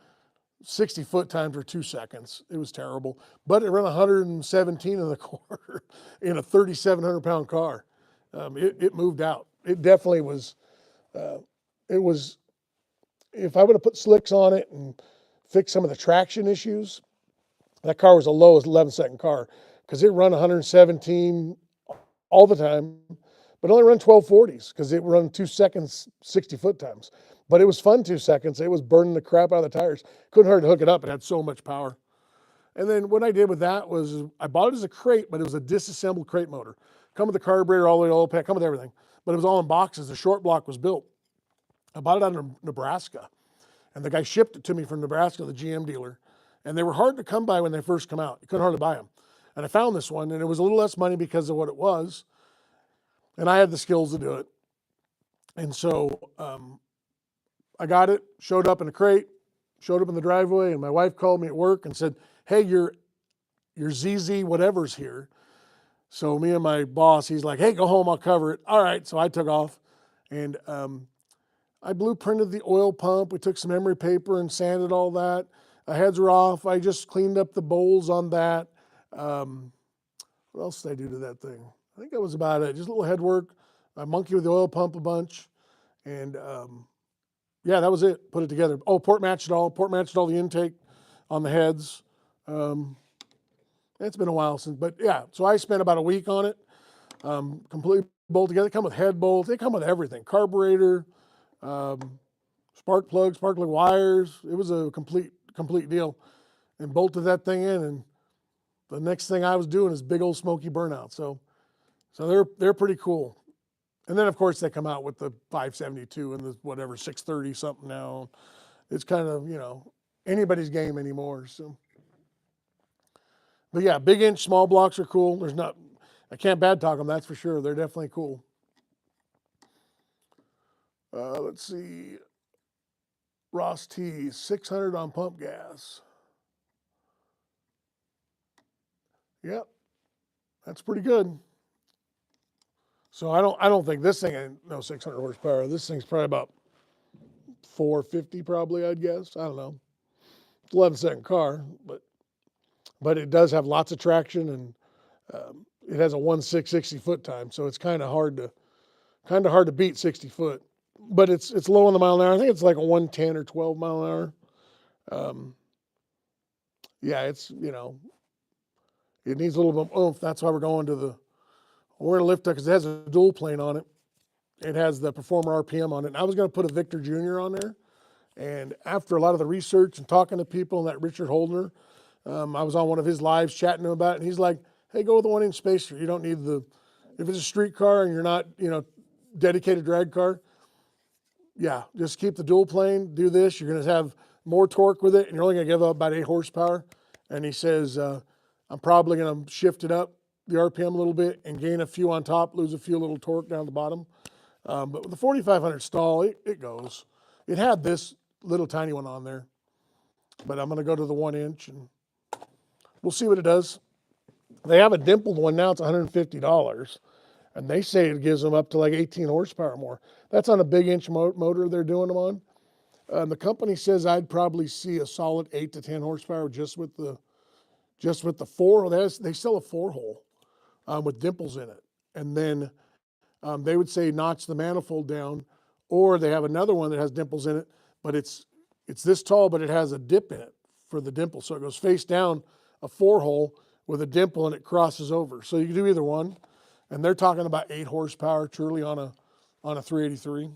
60 foot times for 2 seconds. It was terrible, but it ran 117 in the quarter in a 3,700 pound car. It moved out. It definitely was. It was. If I would have put slicks on it and fixed some of the traction issues, that car was the lowest 11-second car because it run 117 all the time, but only run 1240s because it run 2 seconds, 60 foot times. But it was fun 2 seconds. It was burning the crap out of the tires. Couldn't hurt to hook it up. It had so much power. And then what I did with that was I bought it as a crate, but it was a disassembled crate motor. Come with the carburetor, all the way to oil pan, come with everything. But it was all in boxes. The short block was built. I bought it out of Nebraska. And the guy shipped it to me from Nebraska, the GM dealer. And they were hard to come by when they first come out. You couldn't hardly buy them. And I found this one, and it was a little less money because of what it was. And I had the skills to do it. And so I got it, showed up in a crate, showed up in the driveway, and my wife called me at work and said, hey, your ZZ whatever's here. So me and my boss, he's like, hey, go home, I'll cover it. All right, so I took off, and I blueprinted the oil pump. We took some emery paper and sanded all that. The heads were off. I just cleaned up the bowls on that. What else did I do to that thing? I think that was about it. Just a little head work. I monkeyed with the oil pump a bunch, and yeah, that was it. Put it together. Oh, port matched it all. Port matched all the intake on the heads. It's been a while since, but yeah. So I spent about a week on it. Completely bolt together. They come with head bolts. They come with everything. Carburetor, spark plug wires. It was a complete deal. And bolted that thing in, and the next thing I was doing is big old smoky burnout. So they're pretty cool. And then of course they come out with the 572 and the whatever 630 something now. It's kind of, anybody's game anymore. So, but yeah, big inch, small blocks are cool. I can't bad talk them, that's for sure. They're definitely cool. Let's see. Ross T, 600 on pump gas. Yep, that's pretty good. So I don't think this thing ain't no 600 horsepower. This thing's probably about 450 probably, I'd guess. I don't know. It's 11-second car, but it does have lots of traction, and it has a 1.660 foot time, so it's kind of hard to beat 60 foot. But it's low on the mile an hour. I think it's like a 110 or 12 mile an hour. Yeah, it's it needs a little bit of oomph. That's why we're going to lift it because it has a dual plane on it. It has the Performer RPM on it. And I was going to put a Victor Jr. on there. And after a lot of the research and talking to people, and that Richard Holdner, I was on one of his lives chatting to him about it. And he's like, hey, go with a 1-inch spacer. You don't need if it's a street car and you're not, dedicated drag car, yeah, just keep the dual plane, do this. You're going to have more torque with it, and you're only going to give up about 8 horsepower. And he says, I'm probably going to shift it up, the RPM a little bit, and gain a few on top, lose a few little torque down the bottom. But with the 4500 stall, it goes. It had this little tiny one on there, but I'm going to go to the 1-inch, and we'll see what it does. They have a dimpled one now. It's $150, and they say it gives them up to like 18 horsepower more. That's on a big inch motor they're doing them on. The company says I'd probably see a solid 8 to 10 horsepower just with the 4. They sell a 4-hole with dimples in it, and then they would say notch the manifold down, or they have another one that has dimples in it, but it's this tall, but it has a dip in it for the dimple, so it goes face down, a 4-hole with a dimple, and it crosses over. So you can do either one, and they're talking about 8 horsepower truly on a 383.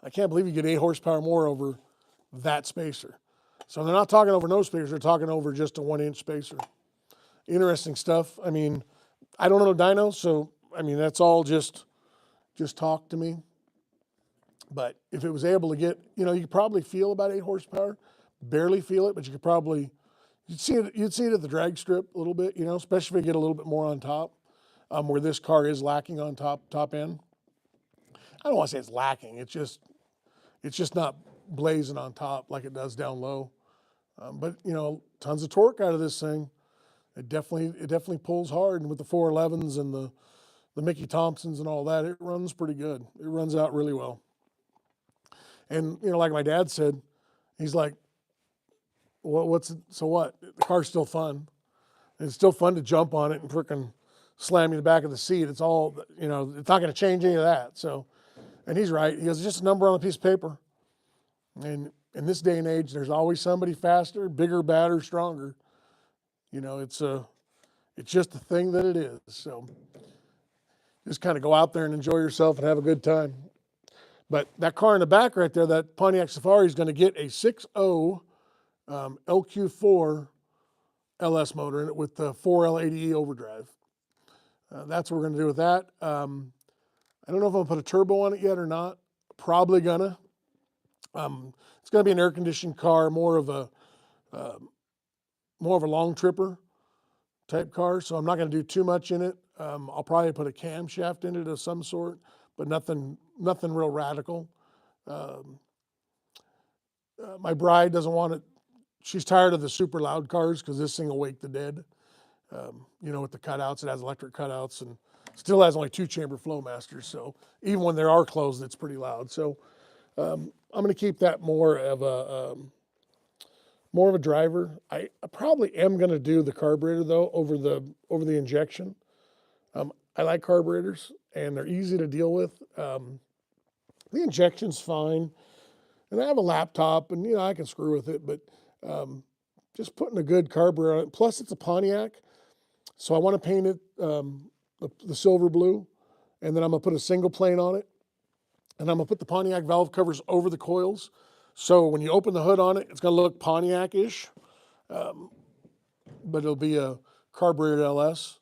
I can't believe you get 8 horsepower more over that spacer. So they're not talking over no spacers, they're talking over just a 1-inch spacer. Interesting stuff. I mean, I don't know dyno, so I mean that's all just talk to me. But if it was able to get, you could probably feel about 8 horsepower, barely feel it, but you could probably, you'd see it at the drag strip a little bit, especially if you get a little bit more on top, where this car is lacking on top end. I don't want to say it's lacking. It's just not blazing on top like it does down low. But tons of torque out of this thing. It definitely pulls hard, and with the 411s and the the Mickey Thompsons and all that. It runs pretty good. It runs out really well. And, you know, like my dad said, he's like, well, so what? The car's still fun. It's still fun to jump on it and frickin' slam you in the back of the seat. It's all, you know, it's not going to change any of that. So, and he's right. He goes, it's just a number on a piece of paper. And in this day and age, there's always somebody faster, bigger, badder, stronger. You know, it's just the thing that it is. So just kind of go out there and enjoy yourself and have a good time. But that car in the back right there, that Pontiac Safari, is going to get a 6.0 LQ4 LS motor in it with the 4L80E overdrive. That's what we're going to do with that. I don't know if I'm going to put a turbo on it yet or not. Probably gonna. It's going to be an air-conditioned car, more of a long tripper type car. So I'm not going to do too much in it. I'll probably put a camshaft in it of some sort, but nothing real radical. My bride doesn't want it. She's tired of the super loud cars because this thing will wake the dead. You know, with the cutouts, it has electric cutouts and still has only 2-chamber Flowmasters. So even when there are closed, it's pretty loud. So I'm going to keep that more of a driver. I probably am going to do the carburetor though over the injection. I like carburetors and they're easy to deal with. The injection's fine, and I have a laptop and, you know, I can screw with it, but just putting a good carburetor on it. Plus it's a Pontiac, so I want to paint it the silver blue, and then I'm going to put a single plane on it, and I'm going to put the Pontiac valve covers over the coils. So when you open the hood on it, it's going to look Pontiac-ish, but it'll be a carbureted LS.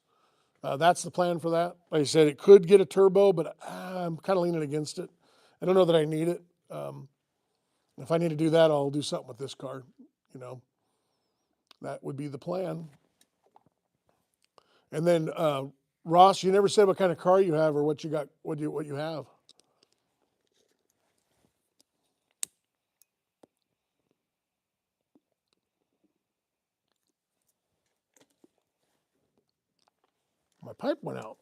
That's the plan for that. Like I said, it could get a turbo, but I'm kind of leaning against it. I don't know that I need it. If I need to do that, I'll do something with this car. You know, that would be the plan. And then Ross, you never said what kind of car you have or what you got, what you have. My pipe went out.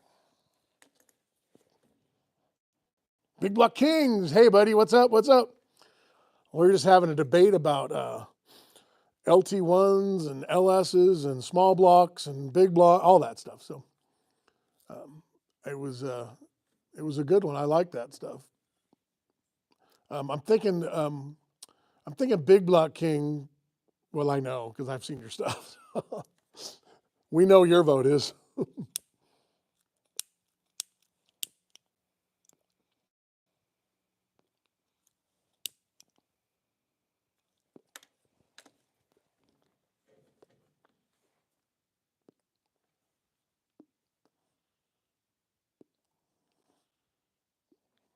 Big Block Kings. Hey, buddy, what's up? What's up? We're just having a debate about LT1s and LSs and small blocks and big block, all that stuff. So it was a good one. I like that stuff. I'm thinking Big Block King. Well, I know because I've seen your stuff. We know your vote is.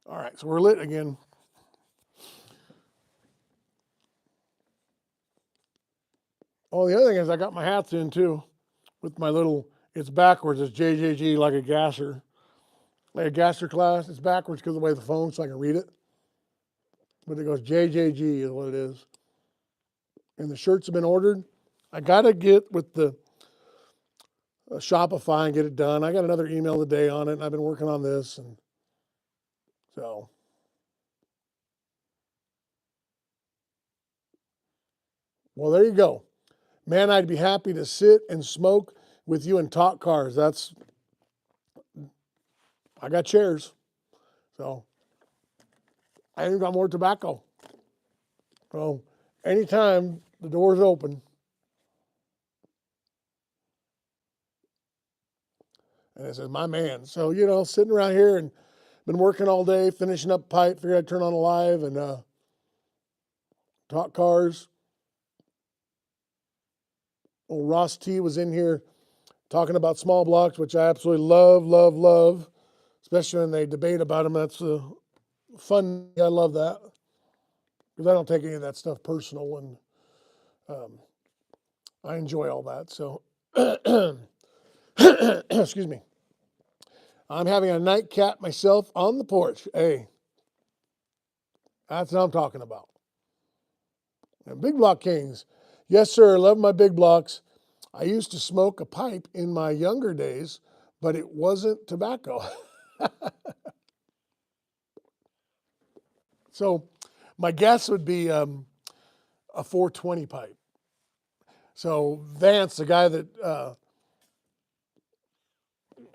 All right, so we're lit again. Oh, the other thing is I got my hats in too with my little, it's backwards. It's JJG like a gasser. Like a gasser class. It's backwards because of the way the phone, so I can read it. But it goes JJG is what it is. And the shirts have been ordered. I got to get with the Shopify and get it done. I got another email today on it, and I've been working on this. And so, well, there you go. Man, I'd be happy to sit and smoke with you and talk cars. I got chairs. So, I even got more tobacco. So, anytime the door's open. And I said, my man. So, you know, sitting around here and been working all day, finishing up pipe, figured I'd turn on a live and talk cars. Old Ross T was in here talking about small blocks, which I absolutely love, especially when they debate about them. That's fun. I love that because I don't take any of that stuff personal, and I enjoy all that. So, excuse me. I'm having a nightcap myself on the porch. Hey, that's what I'm talking about. And Big Block Kings. Yes, sir. Love my big blocks. I used to smoke a pipe in my younger days, but it wasn't tobacco. So my guess would be a 420 pipe. So Vance, the guy that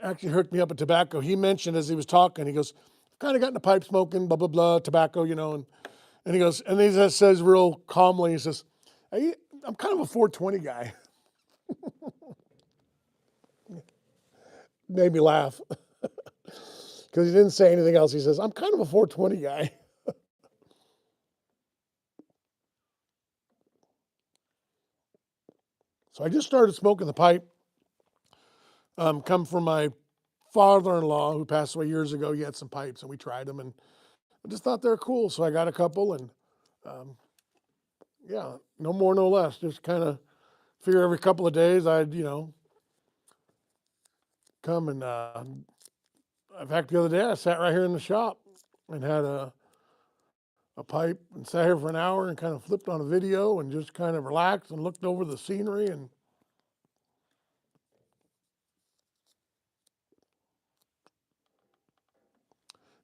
actually hooked me up with tobacco, he mentioned as he was talking, he goes, kind of got into pipe smoking, blah, blah, blah, tobacco, and he goes, and he just says real calmly, he says, hey, I'm kind of a 420 guy. Made me laugh because he didn't say anything else. He says, I'm kind of a 420 guy. So I just started smoking the pipe, come from my father-in-law who passed away years ago. He had some pipes and we tried them and I just thought they're cool. So I got a couple and um, yeah, no more, no less. Just kind of figure every couple of days I'd, come and in fact, the other day I sat right here in the shop and had a pipe and sat here for an hour and kind of flipped on a video and just kind of relaxed and looked over the scenery and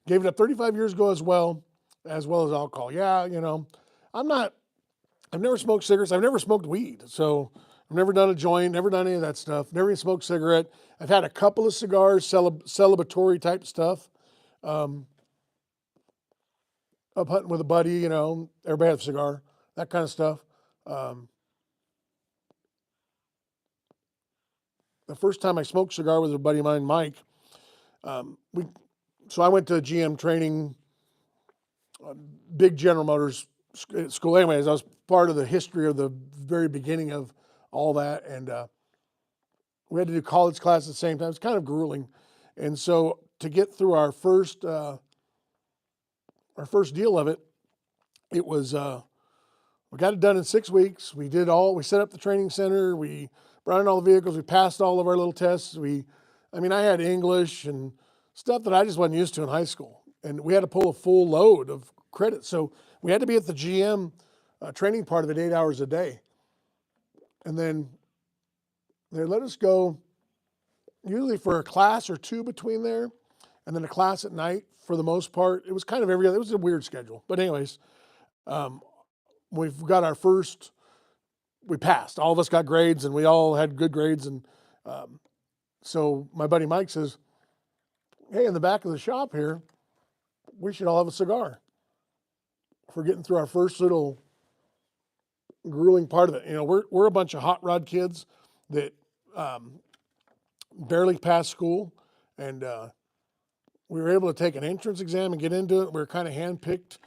gave it up 35 years ago as well as alcohol. Yeah, I've never smoked cigarettes. I've never smoked weed. So I've never done a joint, never done any of that stuff. Never even smoked a cigarette. I've had a couple of cigars, celebratory type stuff. Um, Up hunting with a buddy, everybody has a cigar, that kind of stuff. Um, the first time I smoked a cigar with a buddy of mine, Mike, we so I went to GM training, big General Motors school. Anyways, I was part of the history of the very beginning of all that, and we had to do college class at the same time. It's kind of grueling, and so to get through our first deal of it, it was we got it done in 6 weeks. We set up the training center. We brought in all the vehicles. We passed all of our little tests. I had English and stuff that I just wasn't used to in high school. And we had to pull a full load of credit. So we had to be at the GM training part of it 8 hours a day. And then they let us go usually for a class or two between there, and then a class at night for the most part. It was kind of every other, it was a weird schedule. But anyways, we've got we passed. All of us got grades and we all had good grades. And so my buddy Mike says, hey, in the back of the shop here, we should all have a cigar. For getting through our first little grueling part of it. We're a bunch of hot rod kids that barely passed school. And we were able to take an entrance exam and get into it. We were kind of handpicked.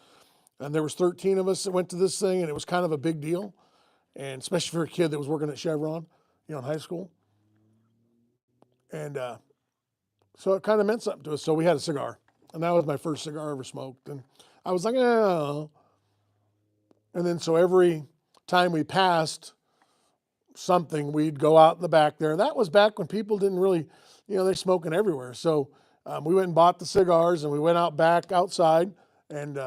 And there was 13 of us that went to this thing, and it was kind of a big deal. And especially for a kid that was working at Chevron, in high school. And so it kind of meant something to us. So we had a cigar. And that was my first cigar I ever smoked. And I was like, oh. And then so every time we passed something, we'd go out in the back there. And that was back when people didn't really, they're smoking everywhere. So we went and bought the cigars, and we went out back outside, and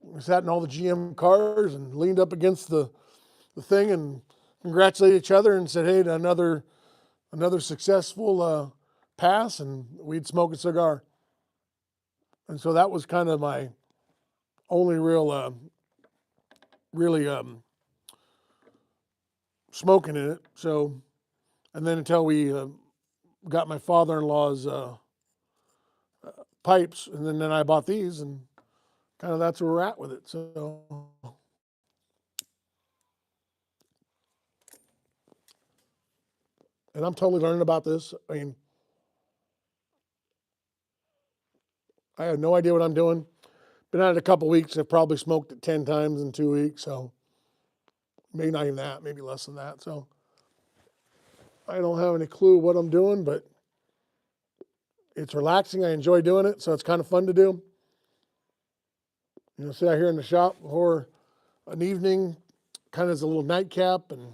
we sat in all the GM cars and leaned up against the thing and congratulated each other and said, hey, another successful pass, and we'd smoke a cigar. And so that was kind of my only real, really smoking in it. So, and then until we got my father-in-law's pipes, and then I bought these, and kind of that's where we're at with it. So, and I'm totally learning about this. I have no idea what I'm doing. Been at it a couple weeks. I've probably smoked it 10 times in 2 weeks. So maybe not even that, maybe less than that. So I don't have any clue what I'm doing, but it's relaxing. I enjoy doing it. So it's kind of fun to do. Sit out here in the shop for an evening, kind of as a little nightcap, and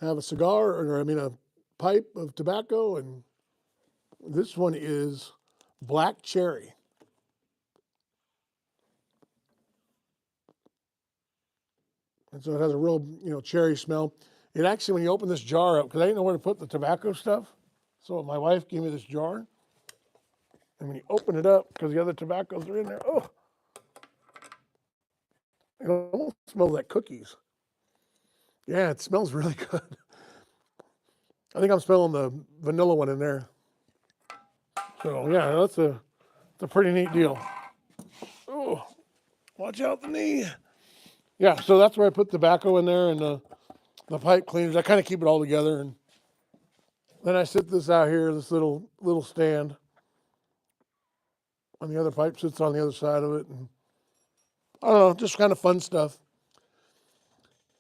have a cigar, a pipe of tobacco. And this one is black cherry. And so it has a real, cherry smell. It actually, when you open this jar up, because I didn't know where to put the tobacco stuff, so my wife gave me this jar. And when you open it up, because the other tobaccos are in there, oh, it almost smells like cookies. Yeah, it smells really good. I think I'm smelling the vanilla one in there. So yeah, that's a pretty neat deal. Oh, watch out the knee. Yeah, so that's where I put tobacco in there and the pipe cleaners. I kind of keep it all together, and then I sit this out here, this little stand, and the other pipe sits on the other side of it, and I don't know, just kind of fun stuff.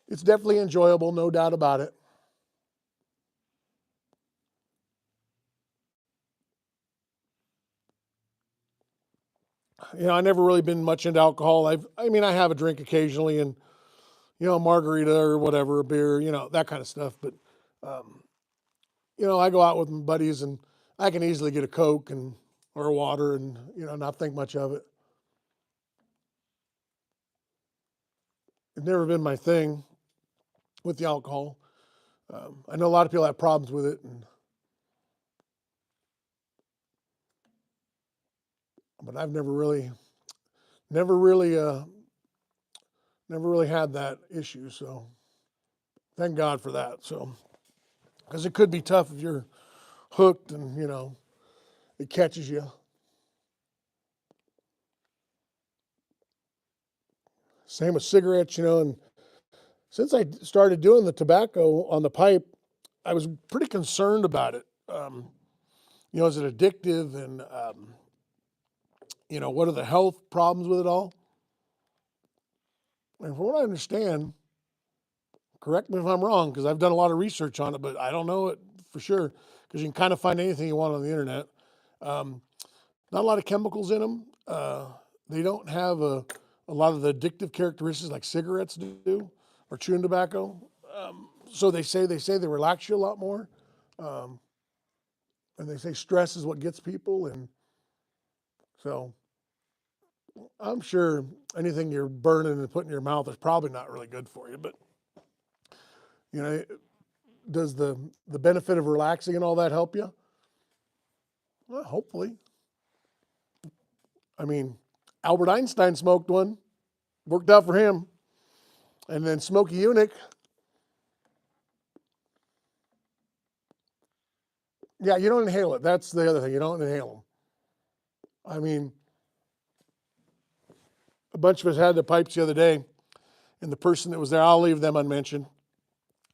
It's definitely enjoyable, no doubt about it. I never really been much into alcohol. I have a drink occasionally, and a margarita or whatever, a beer, that kind of stuff. But um, I go out with my buddies, and I can easily get a Coke or a water, and not think much of it. It's never been my thing with the alcohol. I know a lot of people have problems with it, but I've never really, never really had that issue. So thank God for that. So because it could be tough if you're hooked and it catches you. Same with cigarettes, and since I started doing the tobacco on the pipe, I was pretty concerned about it. Is it addictive, and what are the health problems with it all? And from what I understand, correct me if I'm wrong, because I've done a lot of research on it, but I don't know it for sure, because you can kind of find anything you want on the internet. Um, Not a lot of chemicals in them. They don't have a lot of the addictive characteristics like cigarettes do or chewing tobacco. So they say they relax you a lot more, um, and they say stress is what gets people, and so I'm sure anything you're burning and putting in your mouth is probably not really good for you. But you know, does the benefit of relaxing and all that help you? Well, hopefully. I mean, Albert Einstein smoked one, worked out for him, and then Smokey Yunick. Yeah, you don't inhale it. That's the other thing. You don't inhale them. I mean, a bunch of us had the pipes the other day, and the person that was there, I'll leave them unmentioned,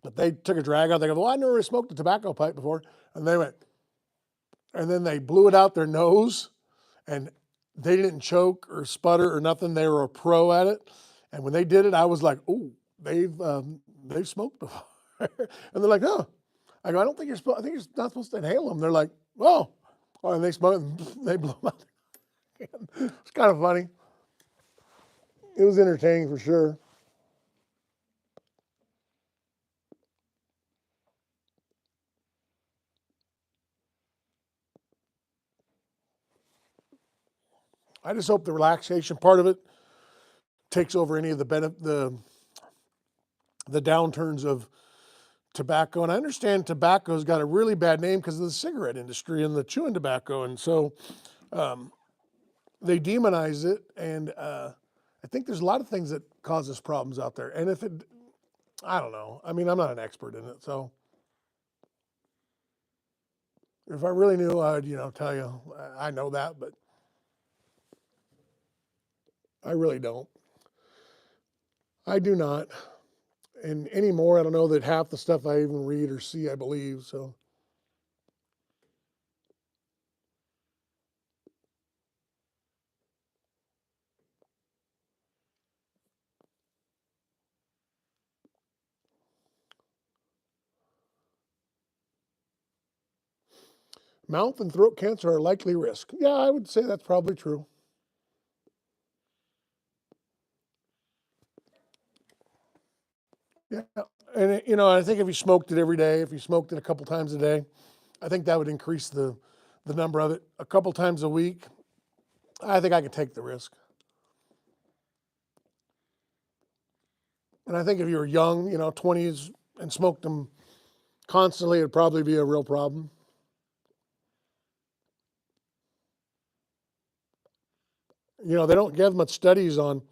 but they took a drag out. They go, well, I never really smoked a tobacco pipe before. And they went, and then they blew it out their nose, and they didn't choke or sputter or nothing. They were a pro at it. And when they did it, I was like, oh, they've smoked before. And they're like, oh. I go, I don't think you're supposed, I think you're not supposed to inhale them. They're like, oh. And they smoke, they blew them out. It's kind of funny. It was entertaining for sure. I just hope the relaxation part of it takes over any of the downturns of tobacco. And I understand tobacco's got a really bad name because of the cigarette industry and the chewing tobacco, and so um, they demonize it. And I think there's a lot of things that causes problems out there. And I don't know. I mean, I'm not an expert in it, so if I really knew, I'd tell you I know that, but I really don't. I do not. And anymore, I don't know that half the stuff I even read or see, I believe. So mouth and throat cancer are a likely risk. Yeah, I would say that's probably true. Yeah. And I think if you smoked it every day, if you smoked it a couple times a day, I think that would increase the number of it. A couple times a week, I think I could take the risk. And I think if you were young, 20s, and smoked them constantly, it'd probably be a real problem. they don't give much studies on,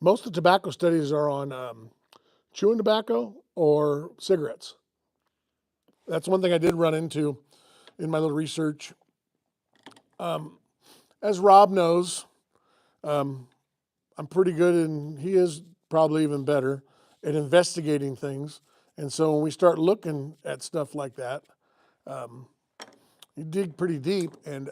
most of the tobacco studies are on chewing tobacco or cigarettes. That's one thing I did run into in my little research. As Rob knows, I'm pretty good, and he is probably even better at investigating things. And so when we start looking at stuff like that, you dig pretty deep, and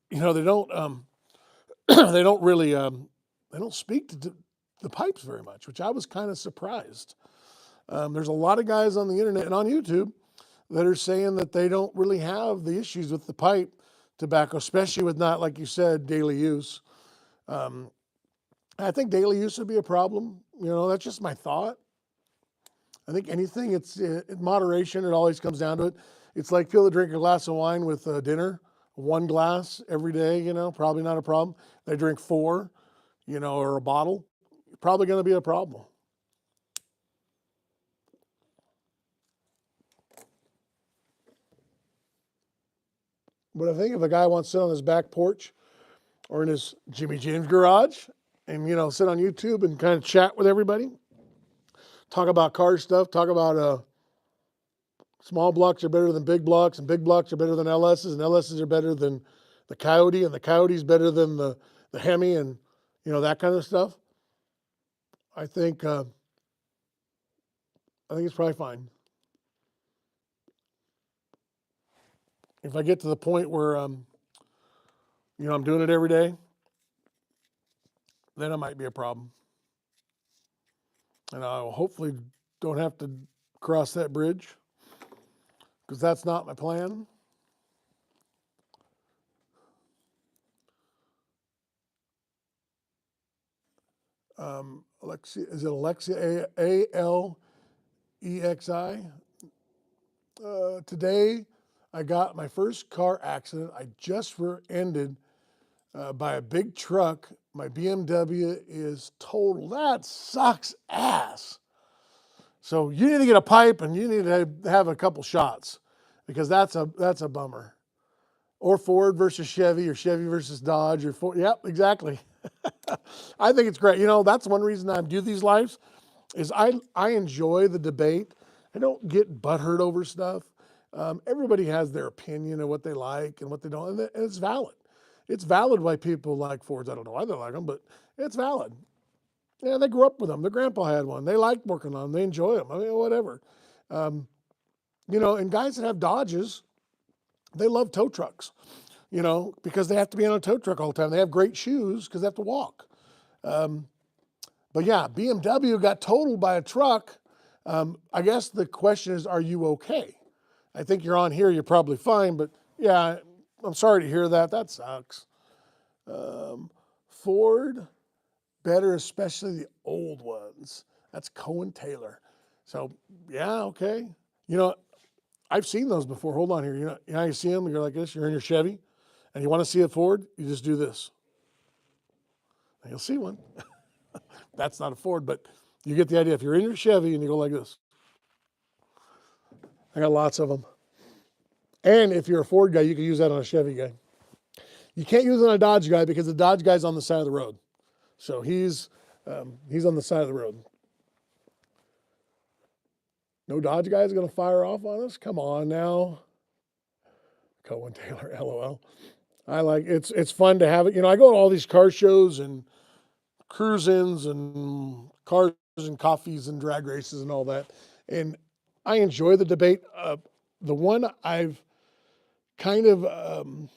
they don't they don't really they don't speak to the pipes very much, which I was kind of surprised. There's a lot of guys on the internet and on YouTube that are saying that they don't really have the issues with the pipe tobacco, especially with not, like you said, daily use. I think daily use would be a problem. That's just my thought. I think anything, it's in moderation. It always comes down to it. It's like people that drink a glass of wine with dinner, one glass every day, probably not a problem. They drink 4, or a bottle, probably going to be a problem. But I think if a guy wants to sit on his back porch or in his Jimmy James garage and, sit on YouTube and kind of chat with everybody, talk about car stuff, talk about small blocks are better than big blocks, and big blocks are better than LSs, and LSs are better than the Coyote, and the Coyote's better than the Hemi, and, that kind of stuff. I think it's probably fine. If I get to the point where, I'm doing it every day, then it might be a problem. And I hopefully don't have to cross that bridge, because that's not my plan. Alexia, is it Alexia, Alexi? Today, I got my first car accident. I just ended by a big truck. My BMW is totaled. That sucks ass. So you need to get a pipe, and you need to have a couple shots, because that's a bummer. Or Ford versus Chevy, or Chevy versus Dodge, or Ford. Yep, exactly. I think it's great. That's one reason I do these lives, is I enjoy the debate. I don't get butthurt over stuff. Everybody has their opinion of what they like and what they don't, and it's valid. It's valid why people like Fords. I don't know why they like them, but it's valid. Yeah, they grew up with them. Their grandpa had one. They like working on them. They enjoy them. I mean, whatever. And guys that have Dodges, they love tow trucks, because they have to be on a tow truck all the time. They have great shoes because they have to walk. But yeah, BMW got totaled by a truck. I guess the question is, are you okay? I think you're on here, you're probably fine, but yeah, I'm sorry to hear that. That sucks. Ford, better, especially the old ones. That's Cohen Taylor. So yeah, okay. I've seen those before. Hold on here. You see them, you're like this, you're in your Chevy, and you want to see a Ford, you just do this. And you'll see one. That's not a Ford, but you get the idea. If you're in your Chevy and you go like this. I got lots of them. And if you're a Ford guy, you can use that on a Chevy guy. You can't use it on a Dodge guy, because the Dodge guy's on the side of the road. So he's on the side of the road. No Dodge guy is going to fire off on us? Come on now. Cohen Taylor, LOL. I like it's fun to have it. I go to all these car shows and cruise-ins and cars and coffees and drag races and all that. And I enjoy the debate. The one I've kind of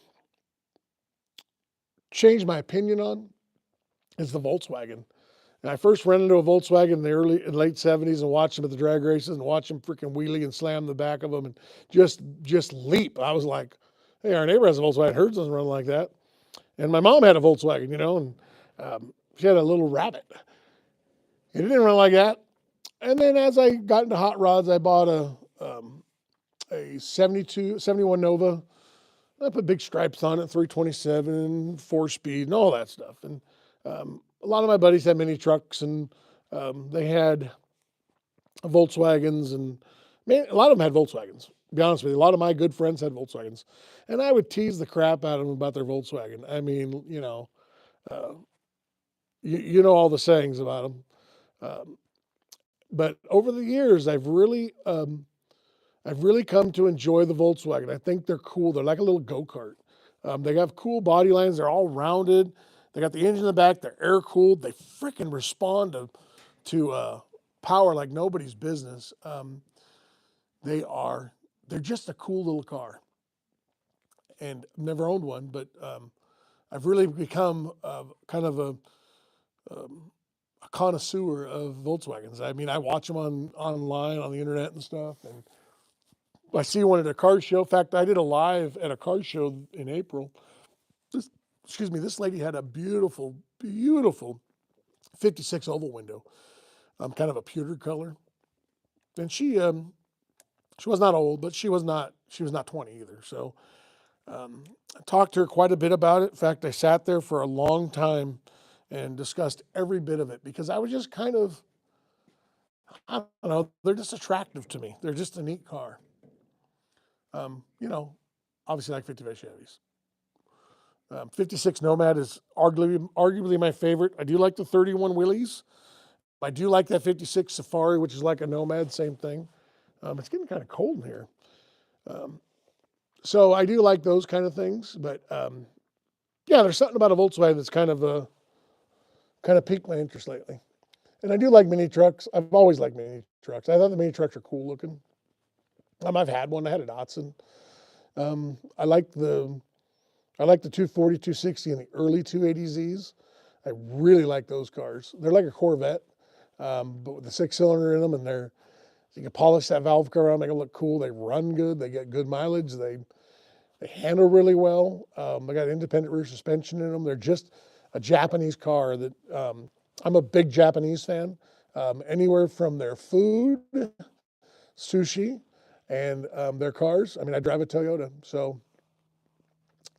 changed my opinion on is the Volkswagen. And I first ran into a Volkswagen in the early and late 70s and watched them at the drag races and watched them freaking wheelie and slam the back of them and just leap. I was like, hey, our neighbor has a Volkswagen. Hers doesn't run like that. And my mom had a Volkswagen, and she had a little Rabbit. And it didn't run like that. And then as I got into hot rods, I bought a 71 Nova. I put big stripes on it, 327, 4-speed, and all that stuff. And a lot of my buddies had mini trucks, and they had Volkswagens, and a lot of them had Volkswagens. be honest with you, a lot of my good friends had Volkswagens, and I would tease the crap out of them about their Volkswagen. I mean, uh, you know all the sayings about them. Um, but over the years, I've really come to enjoy the Volkswagen. I think they're cool. They're like a little go-kart. They have cool body lines. They're all rounded. They got the engine in the back. They're air cooled. They freaking respond to power like nobody's business. They are they're just a cool little car. And I've never owned one, but I've really become kind of a connoisseur of Volkswagens. I mean, I watch them online on the internet and stuff, and I see one at a car show. In fact, I did a live at a car show in April. This, excuse me, this lady had a beautiful, beautiful 56 oval window, kind of a pewter color, and she was not old, but she was not 20 either. So I talked to her quite a bit about it. In fact, I sat there for a long time and discussed every bit of it because I was just kind of, I don't know, they're just attractive to me. They're just a neat car. You know, obviously like 55 Chevys. 56 Nomad is arguably my favorite. I do like the 31 Willys. I do like that 56 Safari, which is like a Nomad, same thing. It's getting kind of cold in here. So I do like those kind of things, but yeah, there's something about a Volkswagen that's kind of piqued my interest lately. And I do like mini trucks. I've always liked mini trucks. I thought the mini trucks are cool looking. I've had one. I had a Datsun. Um, I like the I like the 240, 260, and the early 280Zs. I really like those cars. They're like a Corvette, but with the 6-cylinder in them, and you can polish that valve cover on, make them look cool. They run good. They get good mileage. They handle really well. They got independent rear suspension in them. They're just a Japanese car that I'm a big Japanese fan. Anywhere from their food, sushi, and their cars. I mean, I drive a Toyota, so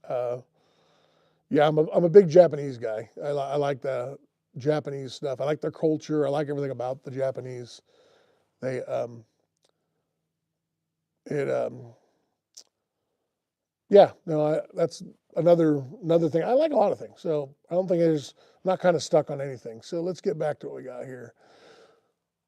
uh, yeah, I'm a big Japanese guy. I like the Japanese stuff. I like their culture. I like everything about the Japanese. They it Yeah, no, that's another thing. I like a lot of things, so I don't think I'm not kind of stuck on anything. So let's get back to what we got here.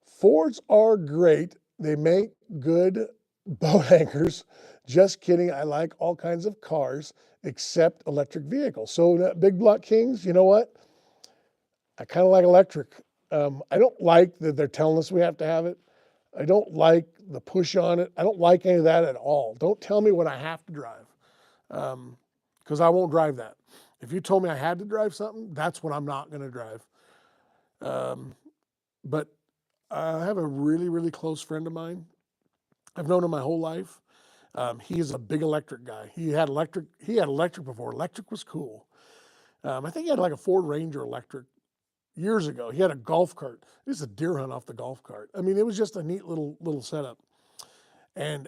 Fords are great. They make good boat anchors. Just kidding. I like all kinds of cars except electric vehicles. So Big Block Kings, you know what? I kind of like electric. I don't like that they're telling us we have to have it. I don't like the push on it. I don't like any of that at all. Don't tell me what I have to drive, because I won't drive that. If you told me I had to drive something, that's what I'm not going to drive. Um, but I have a really, really close friend of mine. I've known him my whole life. He is a big electric guy. He had electric. He had electric before. Electric was cool. I think he had like a Ford Ranger electric years ago. He had a golf cart. It was a deer hunt off the golf cart. I mean, it was just a neat little setup. And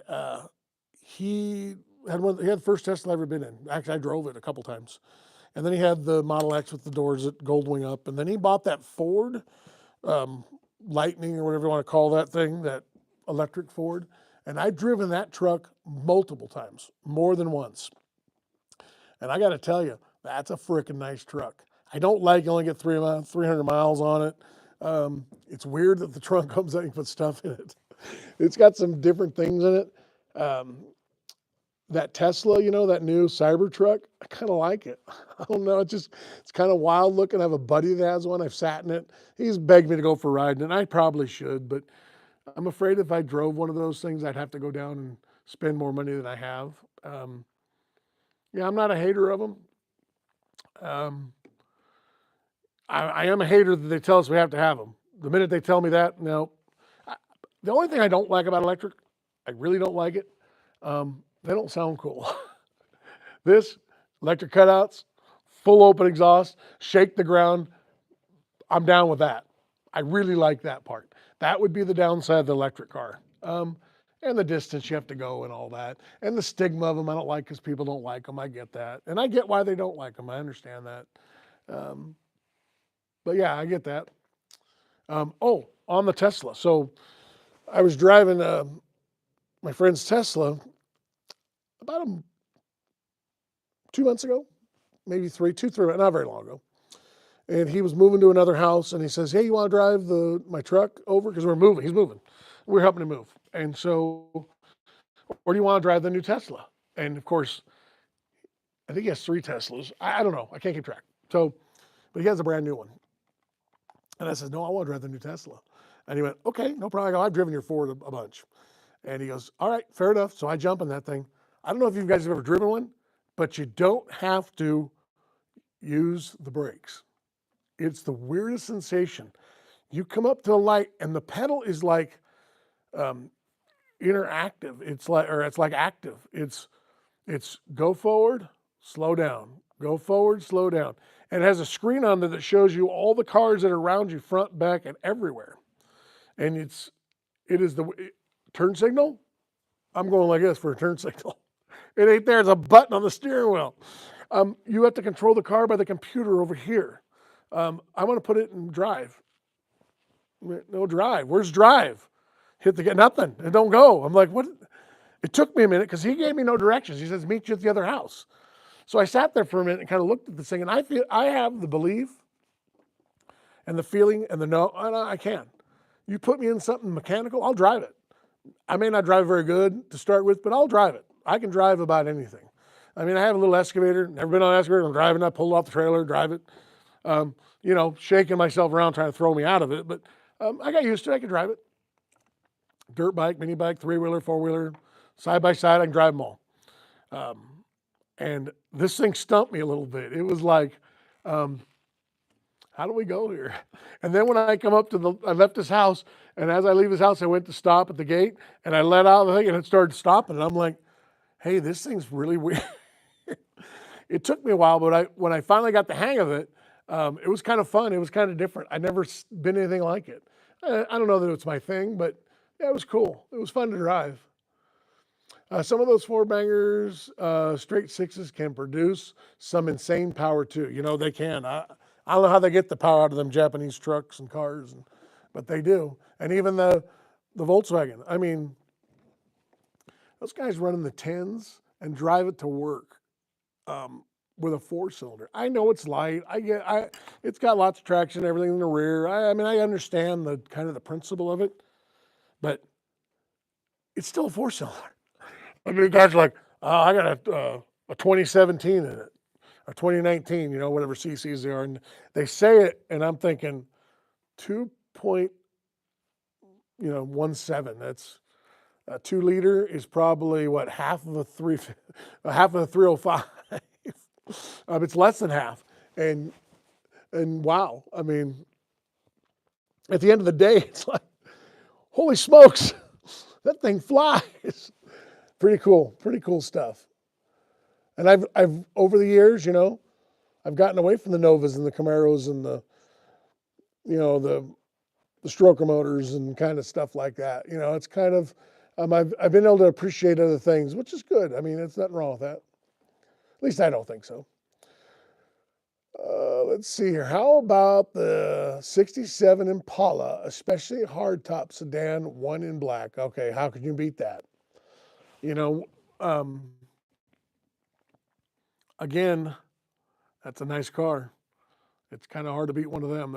he he had the first Tesla I've ever been in. Actually, I drove it a couple times. And then he had the Model X with the doors that gold wing up. And then he bought that Ford um, Lightning or whatever you want to call that thing, that electric Ford. And I've driven that truck multiple times, more than once. And I got to tell you, that's a freaking nice truck. I don't like you only get 300 miles on it. It's weird that the trunk comes out and you put stuff in it. It's got some different things in it. That Tesla, that new Cybertruck, I kind of like it. I don't know. It's kind of wild looking. I have a buddy that has one. I've sat in it. He's begged me to go for a ride, and I probably should, but I'm afraid if I drove one of those things, I'd have to go down and spend more money than I have. Yeah, I'm not a hater of them. Um, I am a hater that they tell us we have to have them. The minute they tell me that, no. The only thing I don't like about electric, I really don't like it, they don't sound cool. This, electric cutouts, full open exhaust, shake the ground, I'm down with that. I really like that part. That would be the downside of the electric car. And the distance you have to go and all that. And the stigma of them I don't like because people don't like them. I get that. And I get why they don't like them. I understand that. Um, but yeah, I get that. On the Tesla. So I was driving my friend's Tesla about 2 months ago, maybe 3, not very long ago. And he was moving to another house, and he says, "Hey, you want to drive my truck over? Because we're moving. He's moving. We're helping him move. And so, or do you want to drive the new Tesla?" And of course, I think he has 3 Teslas. I don't know. I can't keep track. So, but he has a brand new one. And I said, "No, I want to drive the new Tesla." And he went, "Okay, no problem." I go, "I've driven your Ford a bunch." And he goes, "All right, fair enough." So I jump in that thing. I don't know if you guys have ever driven one, but you don't have to use the brakes. It's the weirdest sensation. You come up to a light and the pedal is like interactive. It's like active. It's go forward, slow down, go forward, slow down. And it has a screen on there that shows you all the cars that are around you, front, back, and everywhere. And it is the turn signal. I'm going like this for a turn signal. It ain't there. There's a button on the steering wheel. You have to control the car by the computer over here. I want to put it in drive. No drive. Where's drive? Hit the nothing. It don't go. I'm like, what? It took me a minute because he gave me no directions. He says, "Meet you at the other house." So I sat there for a minute and kind of looked at this thing, and I have the belief and the feeling and the no, and I can. You put me in something mechanical, I'll drive it. I may not drive very good to start with, but I'll drive it. I can drive about anything. I mean, I have a little excavator. Never been on an excavator. I'm driving. I pull it off the trailer, drive it. Shaking myself around trying to throw me out of it. But I got used to it. I could drive it. Dirt bike, mini bike, 3-wheeler, 4-wheeler, side by side. I can drive them all. And this thing stumped me a little bit. It was like, how do we go here? And then when I come up I left his house, and as I leave his house, I went to stop at the gate, and I let out the thing, and it started stopping. And I'm like, hey, this thing's really weird. It took me a while, but when I finally got the hang of it, it was kind of fun. It was kind of different. I'd never been anything like it. I don't know that it's my thing, but yeah, it was cool. It was fun to drive. Some of those 4-bangers, straight 6s can produce some insane power too. They can. I don't know how they get the power out of them Japanese trucks and cars, but they do. And even the Volkswagen. I mean, those guys running the 10s and drive it to work with a 4-cylinder. I know it's light. It's got lots of traction, everything in the rear. I mean, I understand the kind of the principle of it, but it's still a 4-cylinder. I mean, guys are like, "Oh, I got a 2017 in it, or 2019, whatever CCs they are." And they say it, and I'm thinking 2.17. That's a 2-liter is probably what, half of a 305. It's less than half. And wow, I mean, at the end of the day, it's like, holy smokes, that thing flies. Pretty cool stuff. And I've over the years, I've gotten away from the Novas and the Camaros and the stroker motors and kind of stuff like that. It's kind of, I've been able to appreciate other things, which is good. I mean, there's nothing wrong with that. At least I don't think so. Let's see here. How about the 67 Impala, especially hardtop sedan, one in black? Okay, how can you beat that? Again, that's a nice car. It's kind of hard to beat one of them.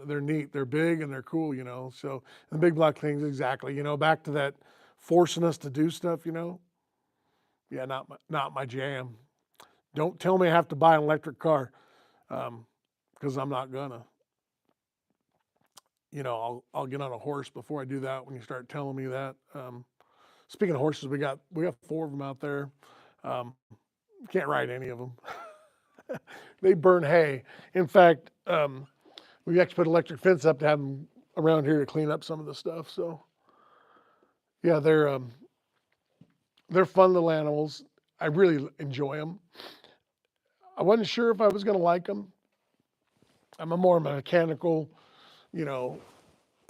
They're neat. They're big and they're cool. So the big black things, exactly. Back to that forcing us to do stuff. Yeah, not my jam. Don't tell me I have to buy an electric car, because I'm not gonna. I'll get on a horse before I do that. When you start telling me that. Speaking of horses, we got 4 of them out there. Can't ride any of them. They burn hay. In fact, we actually put electric fence up to have them around here to clean up some of the stuff. So, yeah, they're fun little animals. I really enjoy them. I wasn't sure if I was going to like them. I'm a more mechanical,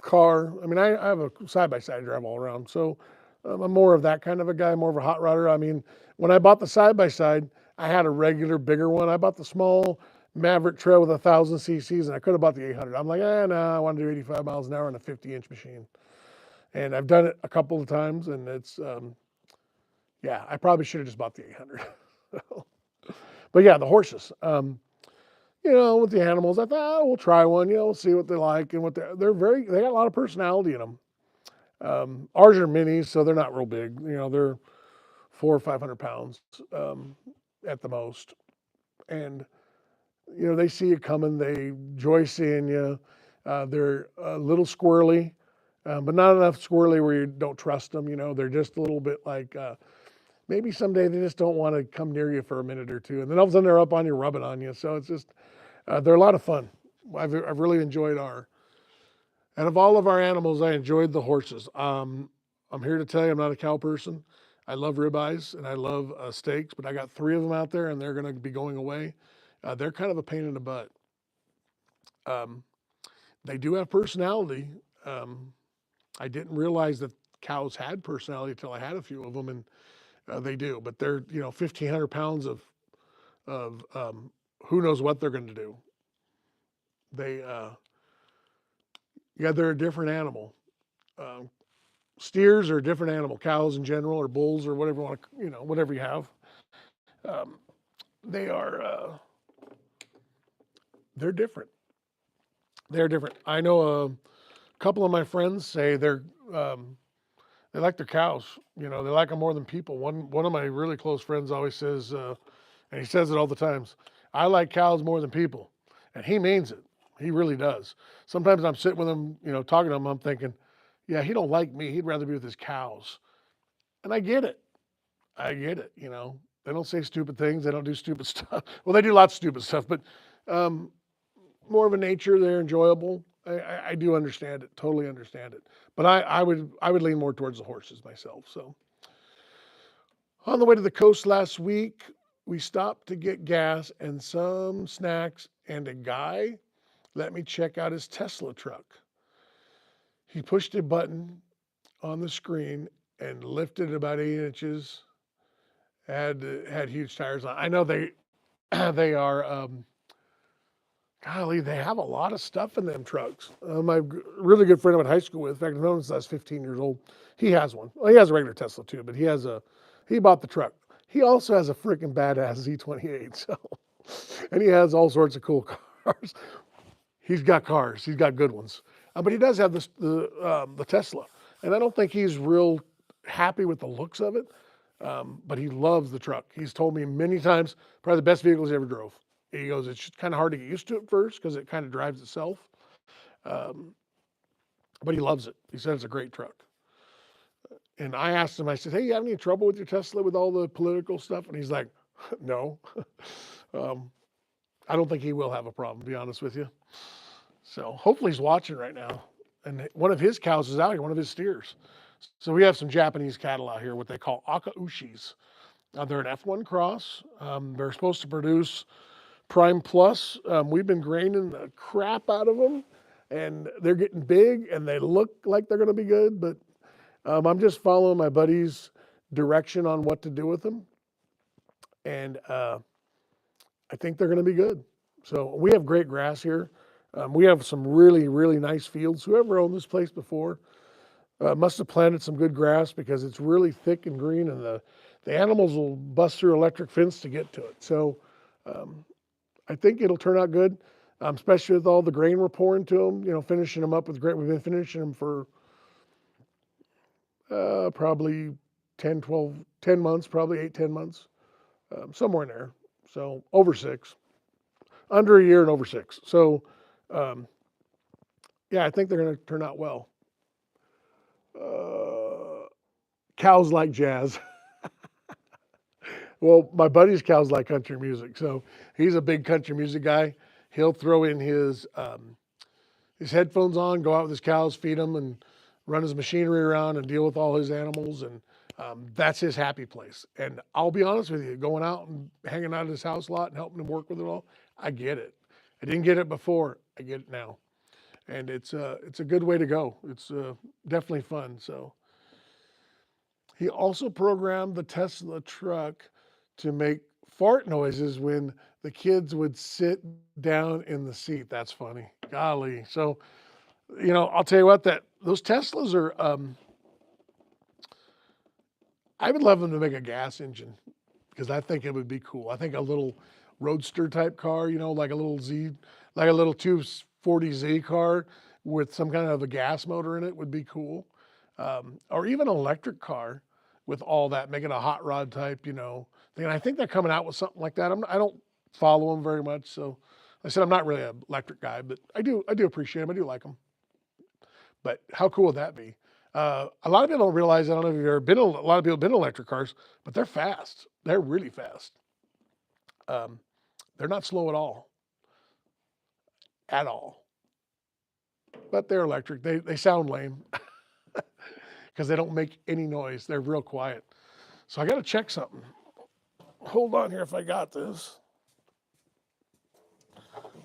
car. I mean, I have a side-by-side drive all around. So I'm more of that kind of a guy, more of a hot rodder. I mean, when I bought the side-by-side, I had a regular bigger one. I bought the small Maverick Trail with 1,000 cc's, and I could have bought the 800. I'm like, no, I want to do 85 miles an hour on a 50-inch machine. And I've done it a couple of times, and it's, yeah, I probably should have just bought the 800. But yeah, the horses. With the animals, I thought, we'll try one. We'll see what they like and what they got a lot of personality in them. Ours are minis, so they're not real big. They're 400 or 500 pounds at the most. And, they see you coming. They enjoy seeing you. They're a little squirrely, but not enough squirrely where you don't trust them. They're just a little bit like, maybe someday they just don't want to come near you for a minute or two. And then all of a sudden they're up on you, rubbing on you. So it's just, they're a lot of fun. I've really enjoyed out of all of our animals, I enjoyed the horses. I'm here to tell you, I'm not a cow person. I love ribeyes and I love steaks, but I got 3 of them out there and they're going to be going away. They're kind of a pain in the butt. Um, they do have personality. I didn't realize that cows had personality until I had a few of them, and they do. But they're 1,500 pounds of who knows what they're going to do. They Yeah, they're a different animal. Um, Steers are a different animal. Cows in general, or bulls, or whatever you want to, whatever you have. Um, they are they're different. They're different. I know a couple of my friends say they like their cows. They like them more than people. One of my really close friends always says, and he says it all the times, I like cows more than people, and he means it. He really does. Sometimes I'm sitting with him, talking to him. I'm thinking, yeah, he don't like me. He'd rather be with his cows, and I get it. I get it. They don't say stupid things. They don't do stupid stuff. Well, they do lots of stupid stuff, but um, more of a nature. They're enjoyable. I do understand it. Totally understand it. But I would lean more towards the horses myself. So on the way to the coast last week, we stopped to get gas and some snacks, and a guy let me check out his Tesla truck. He pushed a button on the screen and lifted about 8 inches. Had huge tires on. I know they they are. Golly, they have a lot of stuff in them trucks. My really good friend I went to high school with, in fact, I've known him since I was 15 years old. He has one. Well, he has a regular Tesla too, but he bought the truck. He also has a freaking badass Z28. So, and he has all sorts of cool cars. He's got cars. He's got good ones. But he does have the Tesla, and I don't think he's real happy with the looks of it. But he loves the truck. He's told me many times, probably the best vehicles he ever drove. He goes, it's kind of hard to get used to it first because it kind of drives itself. Um, but he loves it. He said it's a great truck. And I asked him, I said, hey, you have any trouble with your Tesla with all the political stuff? And he's like, no. um, I don't think he will have a problem, to be honest with you. So hopefully he's watching right now. And one of his cows is out here, one of his steers. So we have some Japanese cattle out here, what they call akaushis. They're an F1 cross. They're supposed to produce Prime Plus. We've been graining the crap out of them, and they're getting big, and they look like they're going to be good, but I'm just following my buddy's direction on what to do with them, and I think they're going to be good. So we have great grass here. We have some really, really nice fields. Whoever owned this place before must have planted some good grass because it's really thick and green, and the animals will bust through electric fence to get to it. So I think it'll turn out good, especially with all the grain we're pouring to them, finishing them up with grain. We've been finishing them for probably 10 months, probably 8-10 months, somewhere in there. So over 6, under a year and over 6. So yeah, I think they're going to turn out well. Cows like jazz. Well, my buddy's cows like country music, so he's a big country music guy. He'll throw in his headphones on, go out with his cows, feed them, and run his machinery around and deal with all his animals, and that's his happy place. And I'll be honest with you, going out and hanging out at his house a lot and helping him work with it all, I get it. I didn't get it before, I get it now, and it's a good way to go. It's definitely fun. So he also programmed the Tesla truck to make fart noises when the kids would sit down in the seat. That's funny. Golly. So, I'll tell you what, those Teslas are I would love them to make a gas engine because I think it would be cool. I think a little roadster type car, you know, like a little Z, like a little 240Z car with some kind of a gas motor in it would be cool. Or even an electric car with all that, making a hot rod type, you know, thing. And I think they're coming out with something like that. I don't follow them very much, so I said I'm not really an electric guy, but I do appreciate them. I do like them. But how cool would that be? A lot of people don't realize. I don't know if you've ever been. A lot of people have been in electric cars, but they're fast. They're really fast. Um, they're not slow at all. But they're electric. They sound lame because they don't make any noise. They're real quiet. So I got to check something. Hold on here if I got this.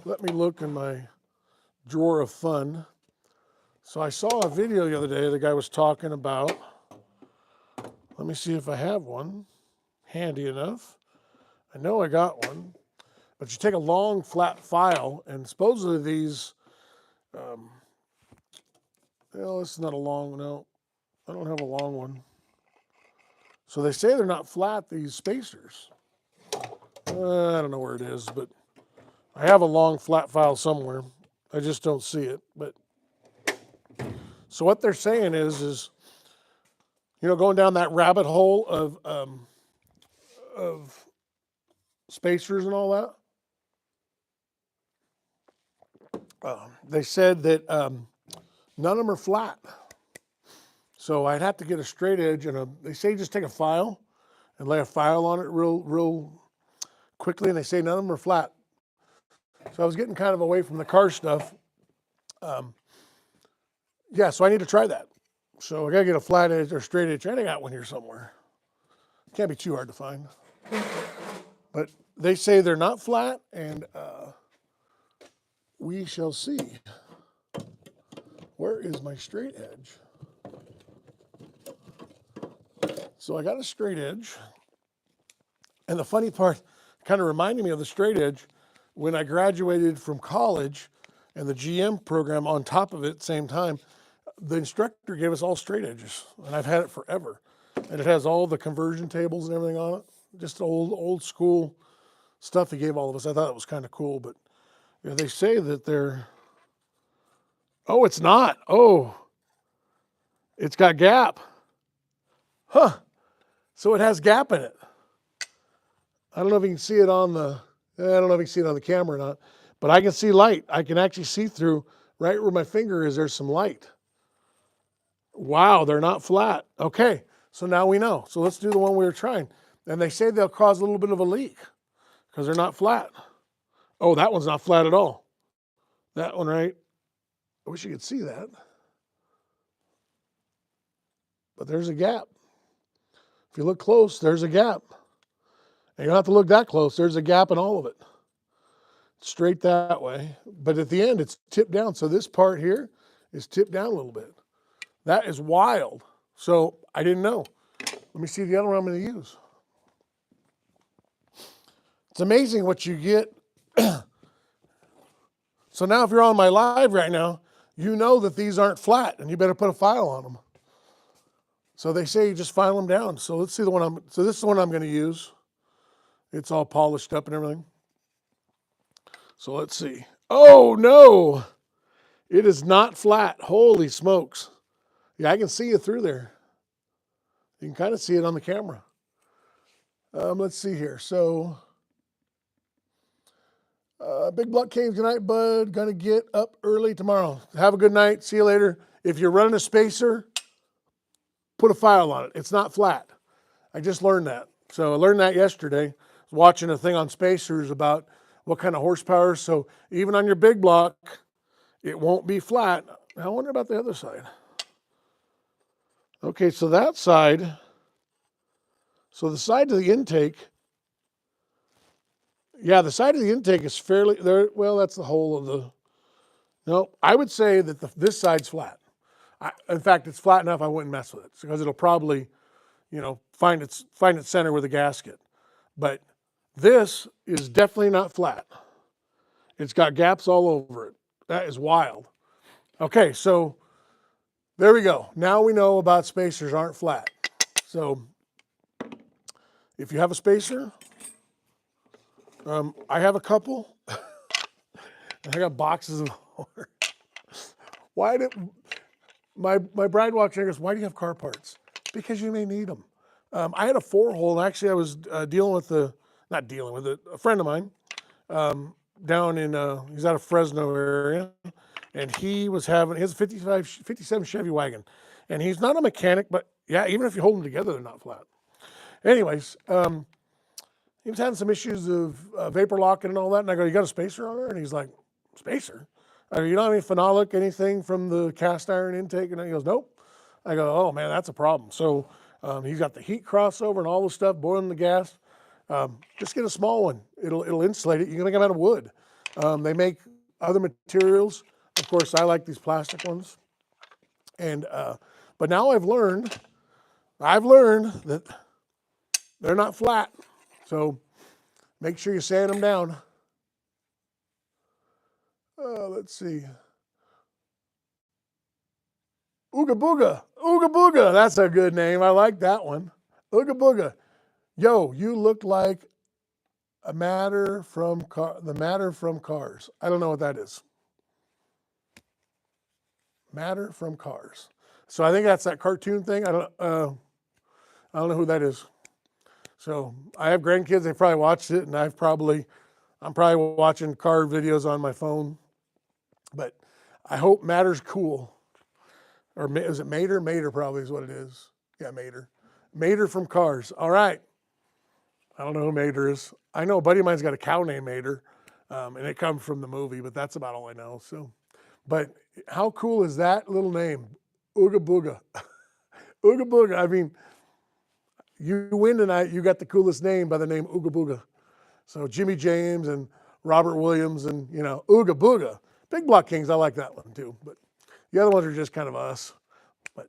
Let me look in my drawer of fun. So I saw a video the other day the guy was talking about. Let me see if I have one handy enough. I know I got one. But you take a long flat file, and supposedly these, well, this is not a long, no, I don't have a long one. So they say they're not flat, these spacers. I don't know where it is, but I have a long flat file somewhere. I just don't see it. But so what they're saying is you know, going down that rabbit hole of spacers and all that. They said that none of them are flat. So I'd have to get a straight edge and they say just take a file and lay a file on it real quickly, and they say none of them are flat. So I was getting kind of away from the car stuff. Yeah, so I need to try that. So I gotta get a flat edge or straight edge. I got one here somewhere. Can't be too hard to find. But they say they're not flat, and we shall see. Where is my straight edge? So I got a straight edge. And the funny part, kind of reminded me of the straight edge, when I graduated from college and the GM program on top of it at the same time, the instructor gave us all straight edges. And I've had it forever. And it has all the conversion tables and everything on it. Just old school stuff he gave all of us. I thought it was kind of cool. But you know, they say that they're, oh, it's not. Oh, it's got gap. Huh. So it has gap in it. I don't know if you can see it on the, I don't know if you can see it on the camera or not, but I can see light. I can actually see through right where my finger is, there's some light. Wow, they're not flat. Okay, so now we know. So let's do the one we were trying. And they say they'll cause a little bit of a leak because they're not flat. Oh, that one's not flat at all. That one, right? I wish you could see that. But there's a gap. If you look close, there's a gap. And you don't have to look that close. There's a gap in all of it. Straight that way. But at the end, it's tipped down. So this part here is tipped down a little bit. That is wild. So I didn't know. Let me see the other one I'm going to use. It's amazing what you get. So now if you're on my live right now, you know that these aren't flat and you better put a file on them. So they say you just file them down. So let's see the one so this is the one I'm going to use. It's all polished up and everything. So let's see. Oh no, it is not flat. Holy smokes. Yeah, I can see you through there. You can kind of see it on the camera. Let's see here. So, Big Block Caves, good night, bud. Gonna get up early tomorrow. Have a good night. See you later. If you're running a spacer, put a file on it. It's not flat. I just learned that. So I learned that yesterday. I was watching a thing on spacers about what kind of horsepower. So even on your big block, it won't be flat. I wonder about the other side. Okay, so that side, so the side of the intake, yeah, the side of the intake is fairly, there. Well, that's the whole of the, no, I would say that this side's flat. In fact, it's flat enough I wouldn't mess with it because it'll probably, you know, find its center with a gasket. But this is definitely not flat. It's got gaps all over it. That is wild. Okay, so there we go. Now we know about spacers aren't flat. So if you have a spacer, I have a couple. I got boxes of more. Why did my bride walks in and goes, why do you have car parts? Because you may need them. I had a 4-hole, and actually I was dealing with a friend of mine down in, he's out of Fresno area, and he has a 57 Chevy wagon, and he's not a mechanic, but yeah, even if you hold them together, they're not flat. Anyways, he was having some issues of vapor locking and all that, and I go, you got a spacer on there? And he's like, spacer? I go, you don't have any phenolic, anything from the cast iron intake? And he goes, nope. I go, oh man, that's a problem. So he's got the heat crossover and all the stuff, boiling the gas. Just get a small one. It'll insulate it. You can make them out of wood. They make other materials. Of course, I like these plastic ones. And but now I've learned that they're not flat. So make sure you sand them down. Let's see. Ooga Booga. Ooga Booga. That's a good name. I like that one. Ooga Booga. Yo, you look like the matter from Cars. I don't know what that is. Matter from Cars. So I think that's that cartoon thing. I don't know who that is. So I have grandkids. They probably watched it, and I'm probably watching car videos on my phone. But I hope Matter's cool. Or is it Mater? Mater probably is what it is. Yeah, Mater. Mater from Cars. All right. I don't know who Mater is. I know a buddy of mine's got a cow named Mater, and it comes from the movie, but that's about all I know. So, but how cool is that little name? Ooga Booga. Ooga Booga. I mean, you win tonight. You got the coolest name by the name Ooga Booga. So Jimmy James and Robert Williams and, Ooga Booga. Big Block Kings, I like that one too. But the other ones are just kind of us. But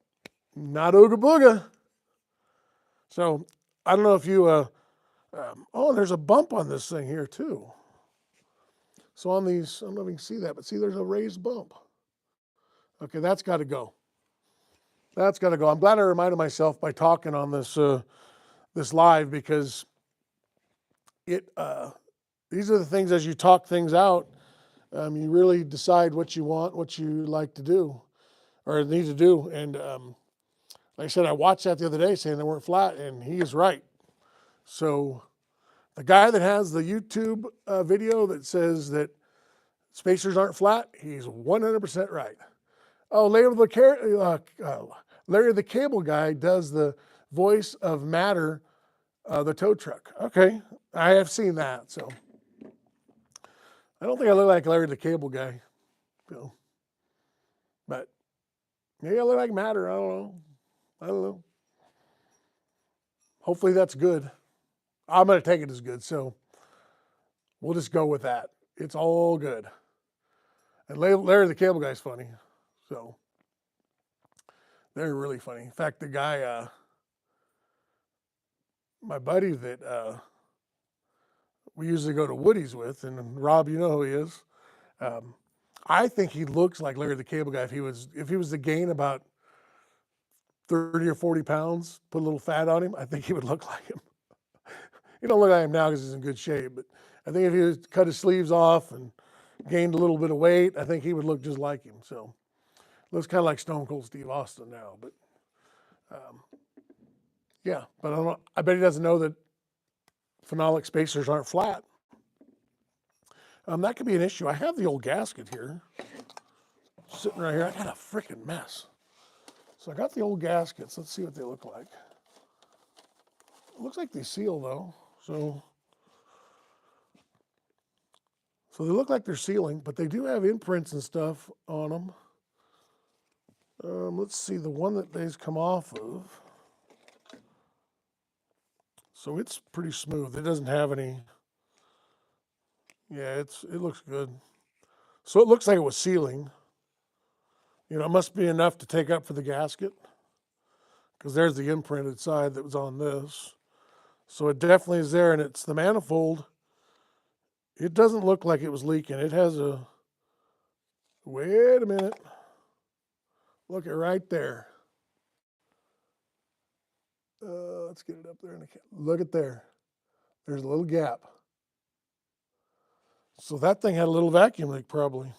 not Ooga Booga. So I don't know if you, there's a bump on this thing here too. So on these, I don't know if you can see that, but see there's a raised bump. Okay, that's got to go. That's got to go. I'm glad I reminded myself by talking on this live, because these are the things, as you talk things out, you really decide what you want, what you like to do, or need to do. And like I said, I watched that the other day saying they weren't flat, and he is right. So the guy that has the YouTube video that says that spacers aren't flat, he's 100% right. Oh, Larry the Cable Guy does the voice of Matter, the tow truck. Okay, I have seen that. So I don't think I look like Larry the Cable Guy. So, but maybe I look like Matter. I don't know. Hopefully that's good. I'm going to take it as good. So we'll just go with that. It's all good. And Larry the Cable Guy's funny. So they're really funny. In fact, the guy, my buddy that we usually go to Woody's with, and Rob, you know who he is. I think he looks like Larry the Cable Guy if he was to gain about 30 or 40 pounds, put a little fat on him. I think he would look like him. He don't look like him now because he's in good shape, but I think if he was cut his sleeves off and gained a little bit of weight, I think he would look just like him. So looks kind of like Stone Cold Steve Austin now, but yeah. But I bet he doesn't know that phenolic spacers aren't flat. That could be an issue. I have the old gasket here, sitting right here. I got a freaking mess. So I got the old gaskets. Let's see what they look like. It looks like they seal though. So they look like they're sealing, but they do have imprints and stuff on them. Let's see, the one that they's come off of. So it's pretty smooth. It doesn't have any. Yeah, it looks good. So it looks like it was sealing. It must be enough to take up for the gasket, because there's the imprinted side that was on this. So it definitely is there, and it's the manifold. It doesn't look like it was leaking. It has wait a minute. Look at right there. Let's get it up there. Look at there. There's a little gap. So that thing had a little vacuum leak probably.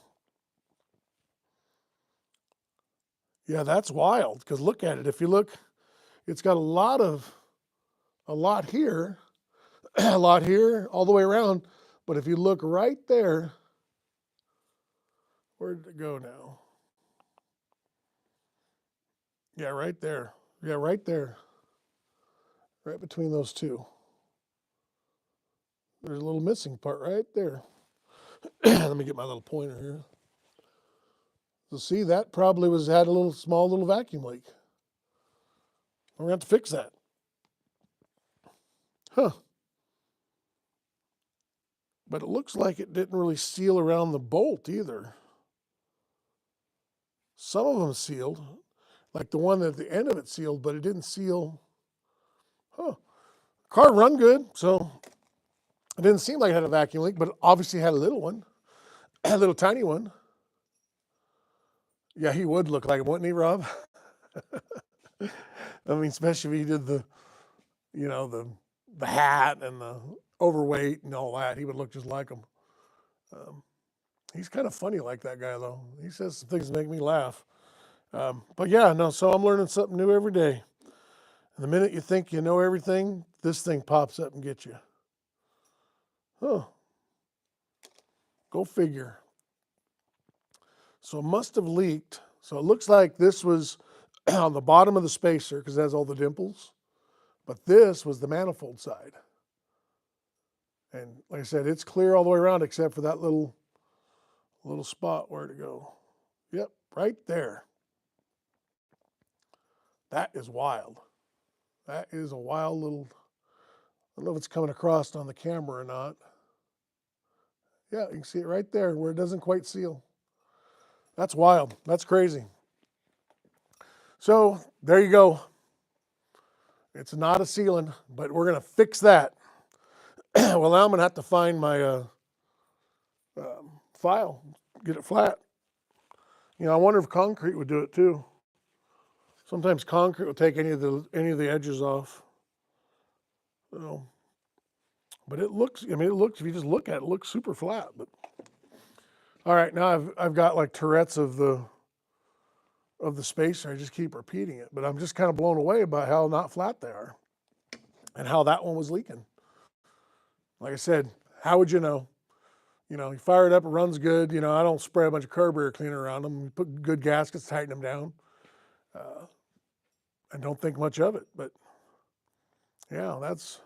Yeah, that's wild because look at it. If you look, it's got a lot here, a lot here, all the way around. But if you look right there, where did it go now? Yeah, right there. Yeah, right there. Right between those two. There's a little missing part right there. Let me get my little pointer here. So see, that probably had a little small little vacuum leak. We're going to have to fix that. Huh. But it looks like it didn't really seal around the bolt either. Some of them sealed, like the one at the end of it sealed, but it didn't seal. Huh. Car run good, so it didn't seem like it had a vacuum leak, but it obviously had a little one, a little tiny one. Yeah, he would look like him, wouldn't he, Rob? I mean, especially if he did the hat and the overweight and all that, he would look just like him. He's kind of funny like that guy, though. He says some things that make me laugh. But yeah, no, so I'm learning something new every day. And the minute you think you know everything, this thing pops up and gets you. Huh. Go figure. So it must have leaked. So it looks like this was on the bottom of the spacer because it has all the dimples. But this was the manifold side. And like I said, it's clear all the way around except for that little spot. Where'd it go? Yep, right there. That is wild. That is a wild little, I don't know if it's coming across on the camera or not. Yeah, you can see it right there where it doesn't quite seal. That's wild. That's crazy. So there you go. It's not a sealing, but we're going to fix that. Well, now I'm going to have to find my file, get it flat. You know, I wonder if concrete would do it too. Sometimes concrete will take any of the edges off. So, but it looks, I mean, it looks, if you just look at it, it looks super flat. But all right, now I've got like Tourette's of the spacer. I just keep repeating it, but I'm just kind of blown away by how not flat they are and how that one was leaking. Like I said, how would you know? You know, you fire it up, it runs good. You know, I don't spray a bunch of carburetor cleaner around them. You put good gaskets, tighten them down. And don't think much of it. But yeah, it's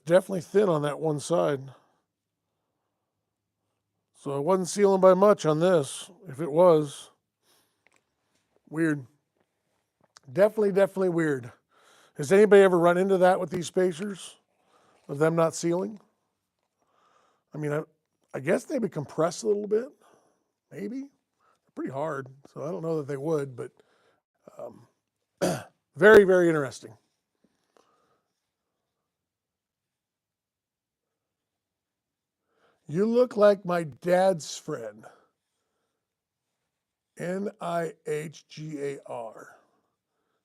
definitely thin on that one side. So it wasn't sealing by much on this. If it was, weird. Definitely weird. Has anybody ever run into that with these spacers? Of them not sealing? I mean, I guess they would compress a little bit. Maybe. They're pretty hard. So I don't know that they would, but very, very interesting. You look like my dad's friend. NIHGAR.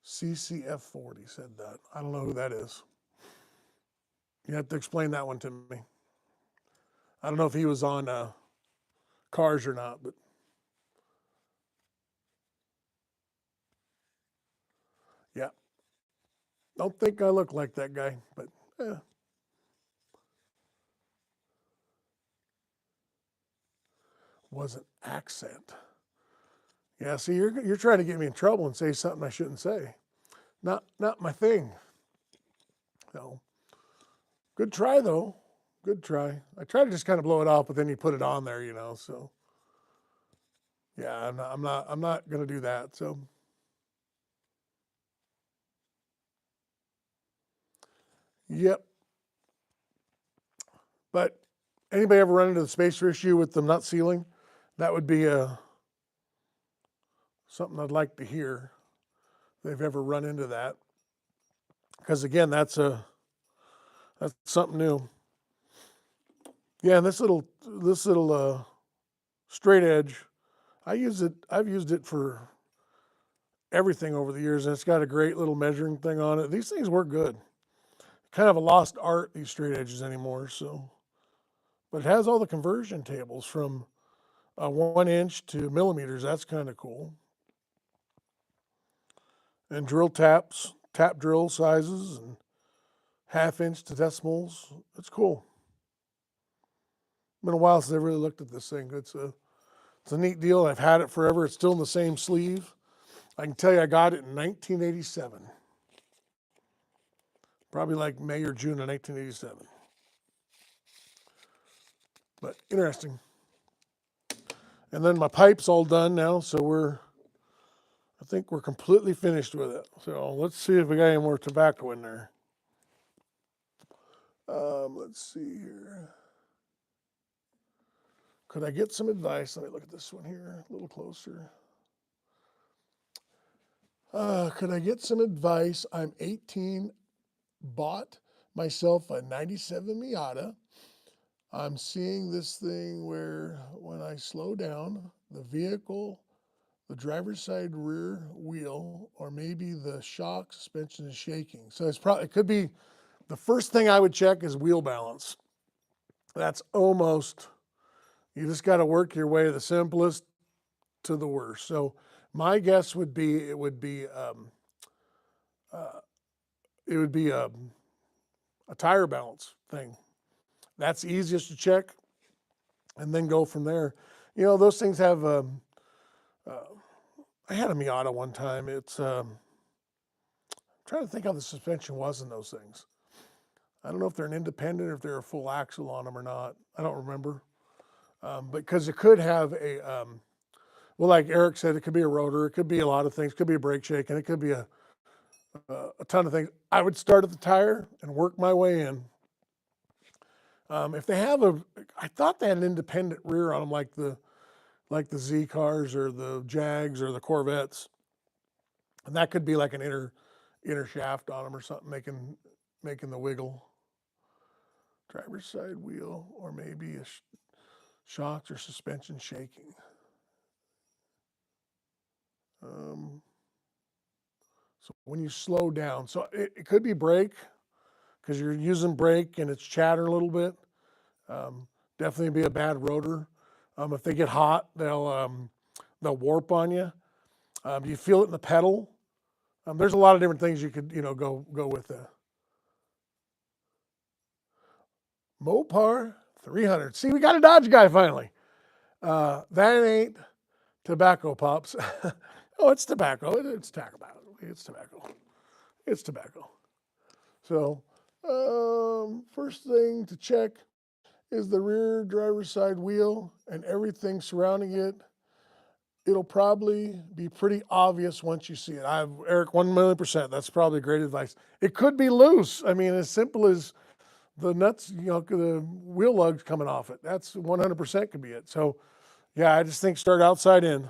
CCF40 said that. I don't know who that is. You have to explain that one to me. I don't know if he was on Cars or not, but yeah. Don't think I look like that guy, but was an accent. Yeah, see, you're trying to get me in trouble and say something I shouldn't say. Not my thing. So, good try though. Good try. I try to just kind of blow it off, but then you put it on there, you know. So, yeah, I'm not gonna do that. So, yep. But anybody ever run into the spacer issue with them not sealing? That would be something I'd like to hear. If they've ever run into that, because again, that's something new. Yeah, and this little straight edge, I've used it for everything over the years, and it's got a great little measuring thing on it. These things work good. Kind of a lost art, these straight edges anymore. So, but it has all the conversion tables from 1 inch to millimeters. That's kind of cool. And drill taps, tap drill sizes, and 1/2 inch to decimals. It's cool. Been a while since I really looked at this thing. It's a neat deal. I've had it forever. It's still in the same sleeve. I can tell you I got it in 1987. Probably like May or June of 1987. But interesting. And then my pipe's all done now, so I think we're completely finished with it. So let's see if we got any more tobacco in there. Let's see here. Could I get some advice? Let me look at this one here a little closer. Could I get some advice? I'm 18, bought myself a 97 Miata. I'm seeing this thing where when I slow down, the vehicle, the driver's side rear wheel, or maybe the shock suspension is shaking. So it could be, the first thing I would check is wheel balance. That's almost, you just got to work your way to the simplest to the worst. So my guess would be it would be a tire balance thing. That's easiest to check, and then go from there. You know, those things have. I had a Miata one time. It's I'm trying to think how the suspension was in those things. I don't know if they're an independent or if they're a full axle on them or not. I don't remember. But because it could have well, like Eric said, it could be a rotor. It could be a lot of things. It could be a brake shake, and it could be a ton of things. I would start at the tire and work my way in. If they have I thought they had an independent rear on them, like the Z cars or the Jags or the Corvettes, and that could be like an inner shaft on them or something, making the wiggle. Driver's side wheel, or maybe a shocks or suspension shaking. So when you slow down, so it could be brake, because you're using brake and it's chatter a little bit. Definitely be a bad rotor. If they get hot, they'll warp on you. You feel it in the pedal. There's a lot of different things you could go with the Mopar 300. See, we got a Dodge guy finally. That ain't tobacco, pops. Oh, it's tobacco. It's tobacco. It's tobacco. It's tobacco. So, first thing to check is the rear driver's side wheel and everything surrounding it. It'll probably be pretty obvious once you see it. Eric, 1,000,000%. That's probably great advice. It could be loose. I mean, as simple as the nuts, the wheel lugs coming off it. That's 100% could be it. So, yeah, I just think start outside in.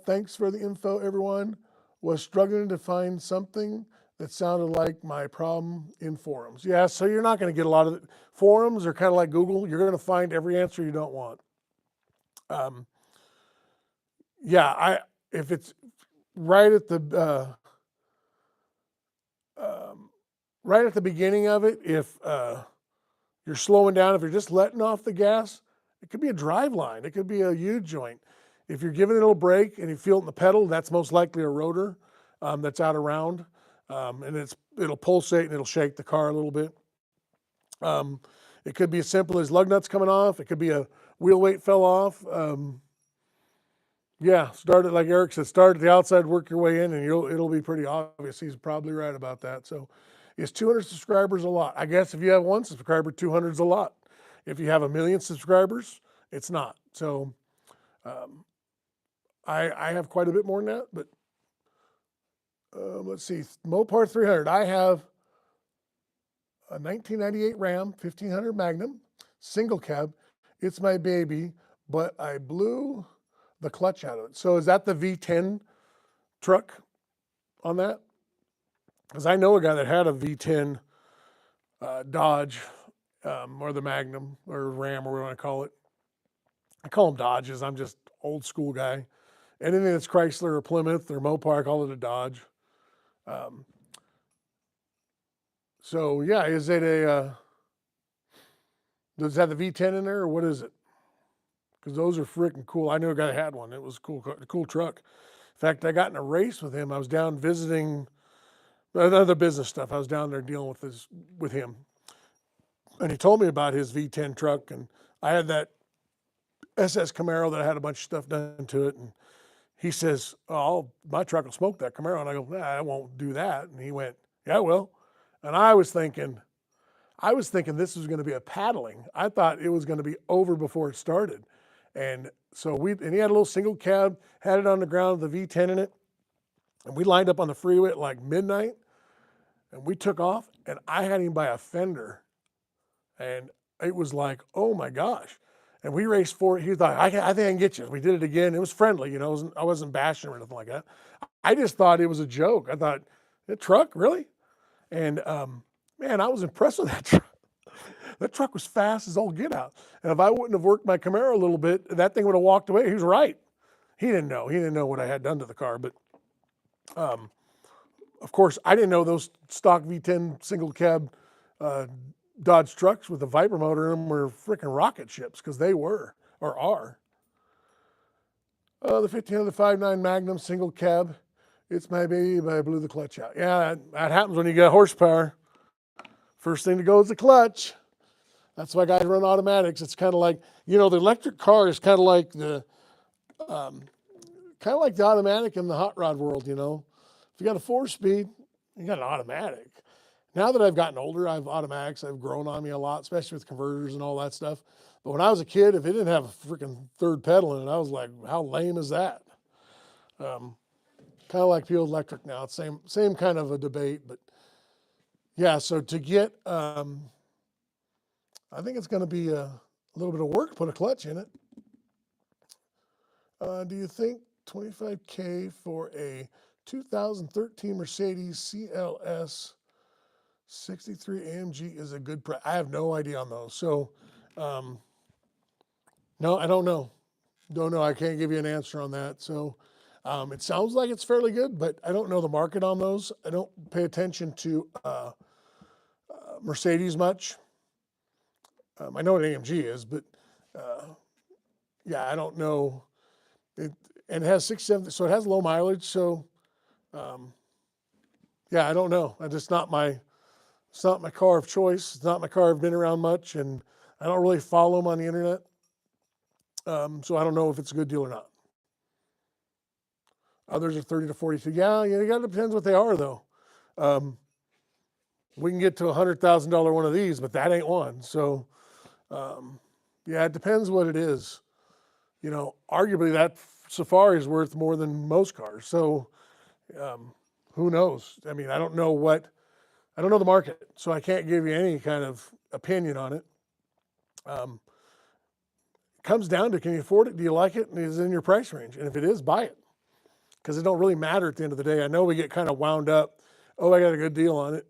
Thanks for the info, everyone. Was struggling to find something that sounded like my problem in forums. Yeah, so you're not going to get a lot of it. Forums are kind of like Google. You're going to find every answer you don't want. If it's right at the beginning of it, if you're slowing down, if you're just letting off the gas, it could be a drive line. It could be a U-joint. If you're giving it a little brake and you feel it in the pedal, that's most likely a rotor that's out of round, and it'll pulsate and it'll shake the car a little bit. It could be as simple as lug nuts coming off. It could be a wheel weight fell off. Start it like Eric said. Start at the outside, work your way in, and it'll be pretty obvious. He's probably right about that. So, is 200 subscribers a lot? I guess if you have 1 subscriber, 200 is a lot. If you have 1,000,000 subscribers, it's not. So, I have quite a bit more than that, but let's see. Mopar 300. I have a 1998 Ram 1500 Magnum, single cab. It's my baby, but I blew the clutch out of it. So is that the V10 truck on that? Because I know a guy that had a V10 Dodge, or the Magnum, or Ram, or what do I call it. I call them Dodges. I'm just old school guy. anything that's Chrysler or Plymouth or Mopar, I call it a Dodge. So yeah, is it a, does it have the V10 in there or what is it? Because those are freaking cool. I knew a guy that had one. It was a cool truck. In fact, I got in a race with him. I was down visiting other business stuff. I was down there dealing with him. And he told me about his V10 truck, and I had that SS Camaro that had a bunch of stuff done to it. And he says, "Oh, my truck will smoke that Camaro." And I go, "Nah, I won't do that." And he went, "Yeah, it will." And I was thinking this was going to be a paddling. I thought it was going to be over before it started. And so and he had a little single cab, had it on the ground with the V10 in it. And we lined up on the freeway at like midnight, and we took off, and I had him by a fender. And it was like, oh my gosh. And we raced for it. He was like, I think I can get you. We did it again. It was friendly, I wasn't bashing or anything like that. I just thought it was a joke. I thought, "A truck, really?" And man, I was impressed with that truck. That truck was fast as all get out. And if I wouldn't have worked my Camaro a little bit, that thing would have walked away. He was right. He didn't know. He didn't know what I had done to the car. But of course, I didn't know those stock V10 single cab Dodge trucks with the Viper motor in them were freaking rocket ships, because they were or are. The 1500 5.9 Magnum single cab. It's my baby, but I blew the clutch out. Yeah, that happens when you get horsepower. First thing to go is the clutch. That's why guys run automatics. It's kind of like, the electric car is kind of like the automatic in the hot rod world. If you got a 4-speed, you got an automatic. Now that I've gotten older, I have automatics. I've grown on me a lot, especially with converters and all that stuff. But when I was a kid, if it didn't have a freaking third pedal in it, I was like, how lame is that? Kind of like the old electric now. It's same kind of a debate. But yeah, so to get, I think it's going to be a little bit of work to put a clutch in it. Do you think $25K for a 2013 Mercedes CLS 63 AMG is a good price? I have no idea on those. So, no, I don't know. Don't know. I can't give you an answer on that. So, it sounds like it's fairly good, but I don't know the market on those. I don't pay attention to Mercedes much. I know what AMG is, but yeah, I don't know. And it has 670, so it has low mileage. So, yeah, I don't know. It's not my car of choice. It's not my car I've been around much, and I don't really follow them on the internet. So I don't know if it's a good deal or not. Others are 30 to 42. Yeah, it kind of depends what they are, though. We can get to $100,000 one of these, but that ain't one. So, yeah, it depends what it is. Arguably that Safari is worth more than most cars. So, who knows? I mean, I don't know the market, so I can't give you any kind of opinion on it. It comes down to, can you afford it? Do you like it? And is it in your price range? And if it is, buy it. Because it don't really matter at the end of the day. I know we get kind of wound up. Oh, I got a good deal on it.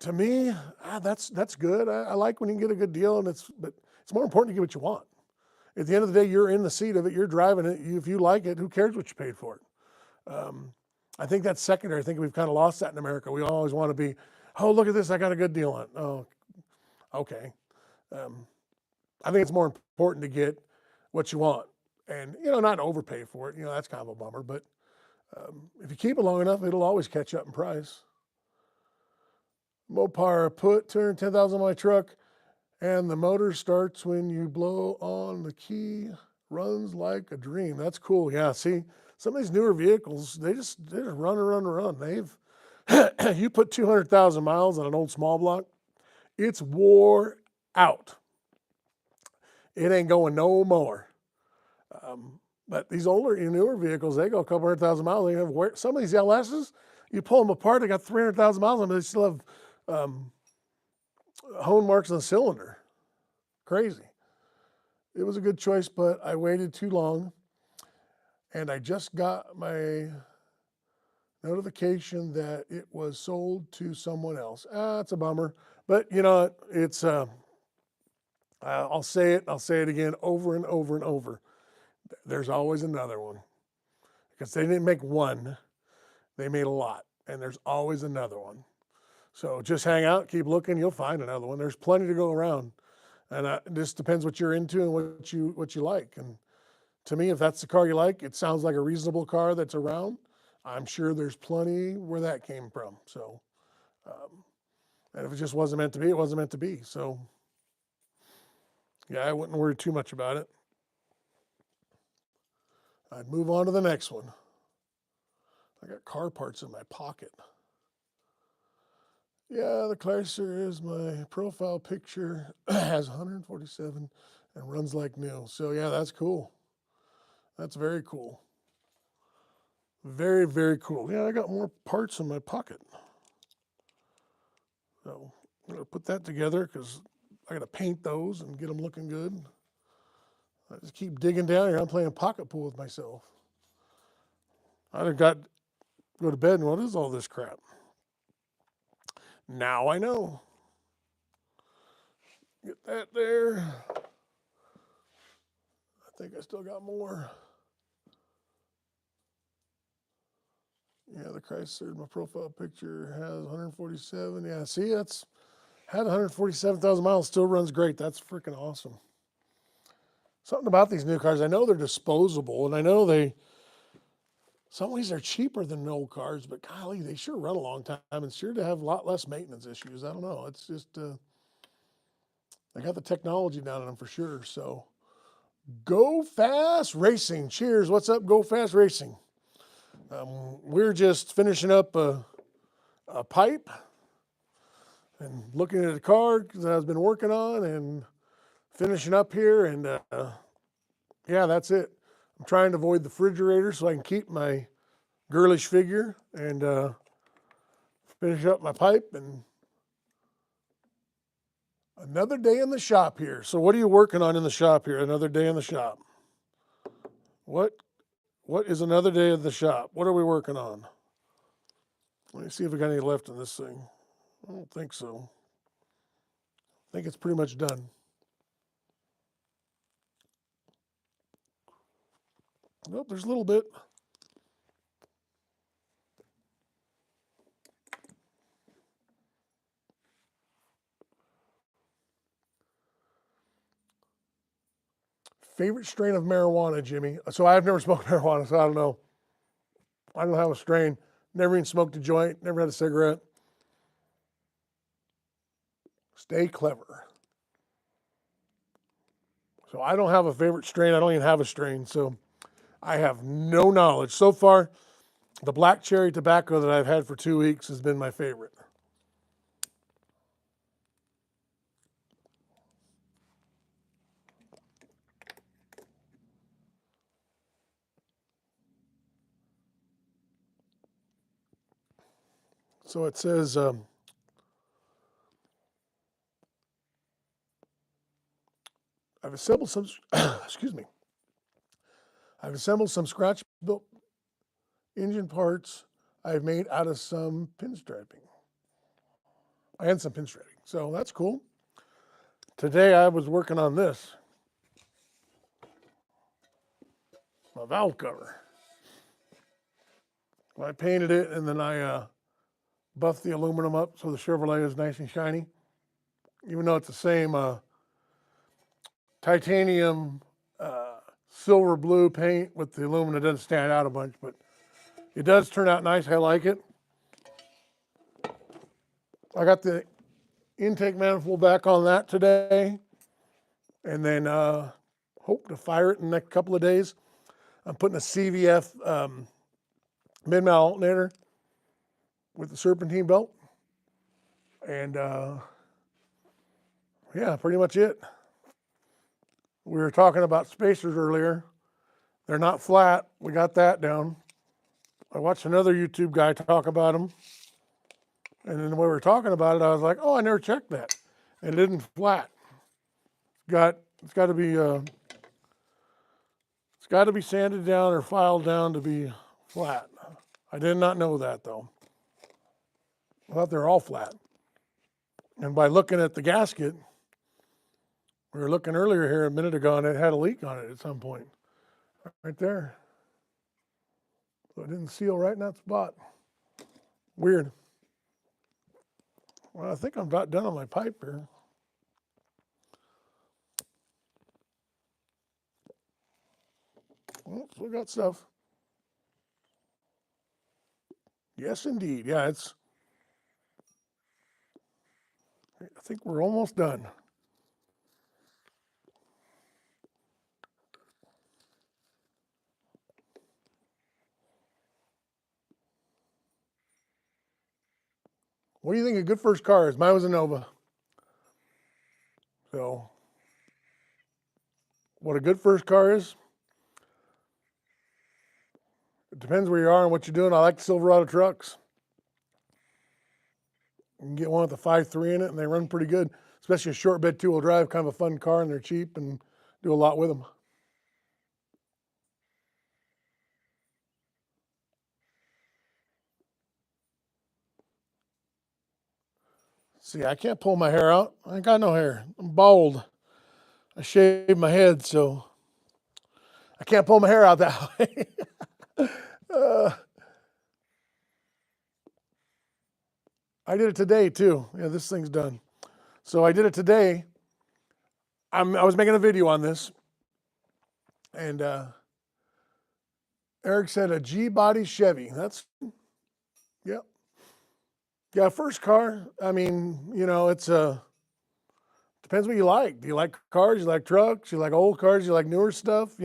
To me, that's good. I like when you can get a good deal, but it's more important to get what you want. At the end of the day, you're in the seat of it. You're driving it. If you like it, who cares what you paid for it? I think that's secondary. I think we've kind of lost that in America. We always want to be, oh, look at this, I got a good deal on it. Oh, okay. I think it's more important to get what you want and, not overpay for it. That's kind of a bummer. But if you keep it long enough, it'll always catch up in price. Mopar, put 210,000 on my truck, and the motor starts when you blow on the key. Runs like a dream. That's cool. Yeah, see, some of these newer vehicles, they just run. You put 200,000 miles on an old small block, it's wore out. It ain't going no more. But these newer vehicles, they go a couple 100,000 miles. They have some of these LSs, you pull them apart, they got 300,000 miles on them, they still have hone marks on the cylinder. Crazy. It was a good choice, but I waited too long, and I just got my notification that it was sold to someone else. It's a bummer, but it's I'll say it again over and over and over. There's always another one. because they didn't make one, they made a lot, and there's always another one. So just hang out, keep looking, you'll find another one. There's plenty to go around, and it just depends what you're into and what you like. And to me, if that's the car you like, it sounds like a reasonable car that's around. I'm sure there's plenty where that came from. So, and if it just wasn't meant to be, it wasn't meant to be. So, yeah, I wouldn't worry too much about it. I'd move on to the next one. I got car parts in my pocket. Yeah, the Chrysler is my profile picture, has 147 and runs like new. So yeah, that's cool. That's very cool. Very, very cool. Yeah, I got more parts in my pocket. So I'm gonna put that together because I gotta paint those and get them looking good. I just keep digging down here. I'm playing pocket pool with myself. I'd got go to bed and what is all this crap? Now I know. Get that there. I think I still got more. Yeah, the Chrysler, my profile picture has 147. Yeah, see, that's had 147,000 miles, still runs great. That's freaking awesome. Something about these new cars, I know they're disposable, and I know some ways they're cheaper than old cars, but golly, they sure run a long time and sure to have a lot less maintenance issues. I don't know. It's just, they got the technology down on them for sure. So, Go Fast Racing. Cheers. What's up, Go Fast Racing? We're just finishing up a pipe and looking at a car that I've been working on and finishing up here. And yeah, that's it. I'm trying to avoid the refrigerator so I can keep my girlish figure and finish up my pipe. And another day in the shop here. So what are you working on in the shop here? Another day in the shop. What is another day of the shop? What are we working on? Let me see if we got any left in this thing. I don't think so. I think it's pretty much done. Nope, there's a little bit. Favorite strain of marijuana, Jimmy? So I've never smoked marijuana, so I don't know. I don't have a strain. Never even smoked a joint. Never had a cigarette. Stay clever. So I don't have a favorite strain. I don't even have a strain. So I have no knowledge. So far, the black cherry tobacco that I've had for 2 weeks has been my favorite. So it says, I've assembled some, excuse me. I've assembled some scratch-built engine parts I've made out of some pinstriping. And some pinstriping. So that's cool. Today I was working on this. My valve cover. Well, I painted it and then I buffed the aluminum up so the Chevrolet is nice and shiny. Even though it's the same titanium silver blue paint with the aluminum, it doesn't stand out a bunch, but it does turn out nice. I like it. I got the intake manifold back on that today, and then hope to fire it in the next couple of days. I'm putting a CVF mid-mount alternator with the serpentine belt, and yeah, pretty much it. We were talking about spacers earlier. They're not flat. We got that down. I watched another YouTube guy talk about them. And then when we were talking about it, I was like, oh, I never checked that. And it isn't flat. It's got to be sanded down or filed down to be flat. I did not know that though. I thought they were all flat. And by looking at the gasket, we were looking earlier here a minute ago and it had a leak on it at some point. Right there. So it didn't seal right in that spot. Weird. Well, I think I'm about done on my pipe here. Oh, still got stuff. Yes, indeed. Yeah, it's. I think we're almost done. What do you think a good first car is? Mine was a Nova. So, what a good first car is? It depends where you are and what you're doing. I like the Silverado trucks. You can get one with a 5.3 in it, and they run pretty good. Especially a short bed two-wheel drive, kind of a fun car, and they're cheap and do a lot with them. See, I can't pull my hair out. I ain't got no hair. I'm bald. I shaved my head, so I can't pull my hair out that way. uh, I did it today too. Yeah, this thing's done. So I did it today. I was making a video on this, and Eric said a G-body Chevy. That's, yeah. Yeah, first car. I mean, it's depends what you like. Do you like cars? You like trucks? You like old cars? You like newer stuff?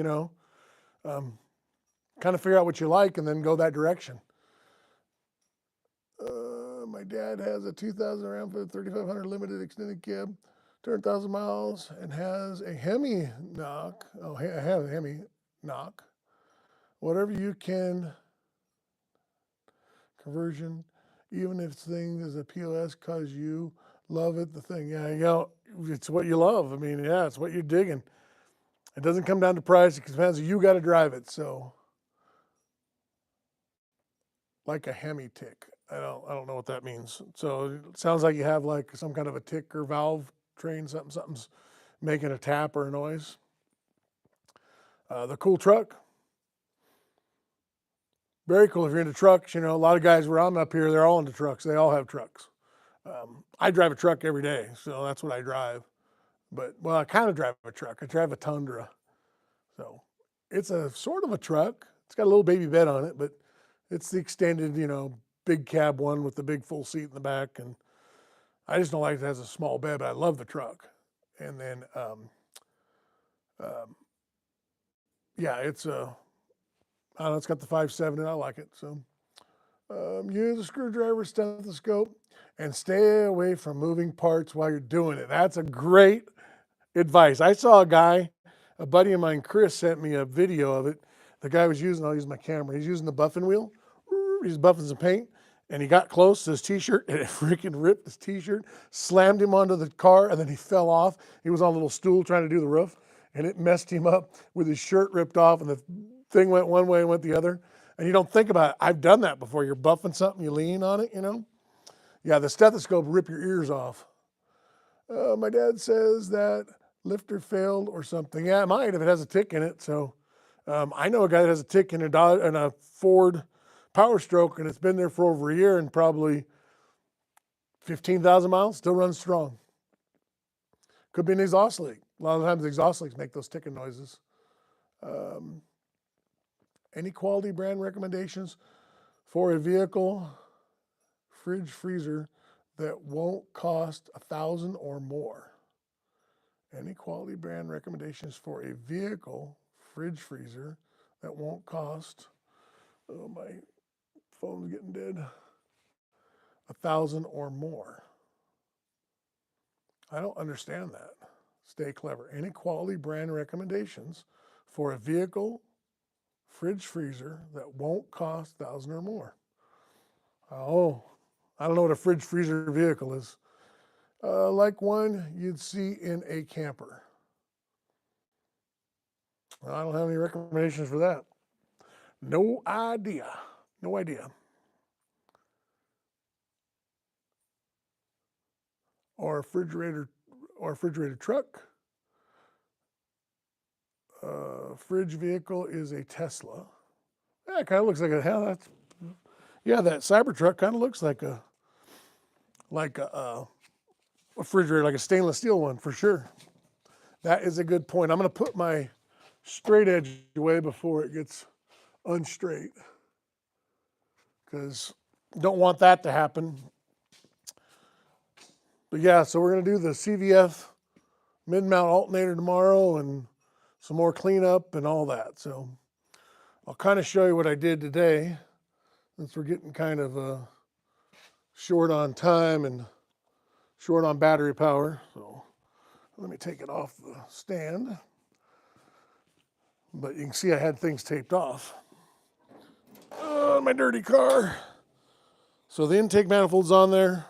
Um, kind of figure out what you like and then go that direction. My dad has a 2000 Ram for 3500 limited extended cab, 200,000 miles, and has a Hemi knock. Oh, I have a Hemi knock. Whatever you can conversion, even if thing is a POS cause you love it, the thing. Yeah, it's what you love. I mean, yeah, it's what you're digging. It doesn't come down to price. It depends. You got to drive it. So, like a Hemi tick. I don't know what that means. So it sounds like you have like some kind of a tick or valve train. Something's making a tap or a noise. The cool truck. Very cool. If you're into trucks, a lot of guys where I'm up here, they're all into trucks. They all have trucks. I drive a truck every day, so that's what I drive. But, well, I kind of drive a truck. I drive a Tundra. So it's a sort of a truck. It's got a little baby bed on it, but it's the extended, big cab one with the big full seat in the back. And I just don't like it has a small bed, but I love the truck. And then, um, yeah, it's I don't know, it's got the 5.7 and I like it. So use a screwdriver, stethoscope, and stay away from moving parts while you're doing it. That's a great advice. I saw a buddy of mine, Chris, sent me a video of it. The guy was I'll use my camera. He's using the buffing wheel. He's buffing some paint, and he got close to his t-shirt, and it freaking ripped his t-shirt, slammed him onto the car, and then he fell off. He was on a little stool trying to do the roof, and it messed him up with his shirt ripped off, and the thing went one way and went the other. And you don't think about it. I've done that before. You're buffing something, you lean on it, Yeah, the stethoscope rip your ears off. My dad says that lifter failed or something. Yeah, it might if it has a tick in it. So I know a guy that has a tick in a Ford Power Stroke, and it's been there for over a year and probably 15,000 miles, still runs strong. Could be an exhaust leak. A lot of times the exhaust leaks make those ticking noises. Any quality brand recommendations for a vehicle, fridge, freezer that won't cost $1,000 or more? Any quality brand recommendations for a vehicle, fridge, freezer that won't cost, oh, my phone's getting dead, $1,000 or more? I don't understand that. Stay clever. Any quality brand recommendations for a vehicle, fridge, freezer that won't cost $1,000 or more? Oh, I don't know what a fridge, freezer vehicle is. Like one you'd see in a camper. I don't have any recommendations for that. No idea. No idea. Or a refrigerator truck. Fridge vehicle is a Tesla. Yeah, it kind of looks like a hell. That's yeah. That Cybertruck kind of looks like a refrigerator, like a stainless steel one for sure. That is a good point. I'm going to put my straight edge away before it gets unstraight because don't want that to happen. But yeah, so we're going to do the CVF mid-mount alternator tomorrow and some more cleanup and all that. So I'll kind of show you what I did today since we're getting kind of short on time and short on battery power. So let me take it off the stand. But you can see I had things taped off. My dirty car. So the intake manifold's on there.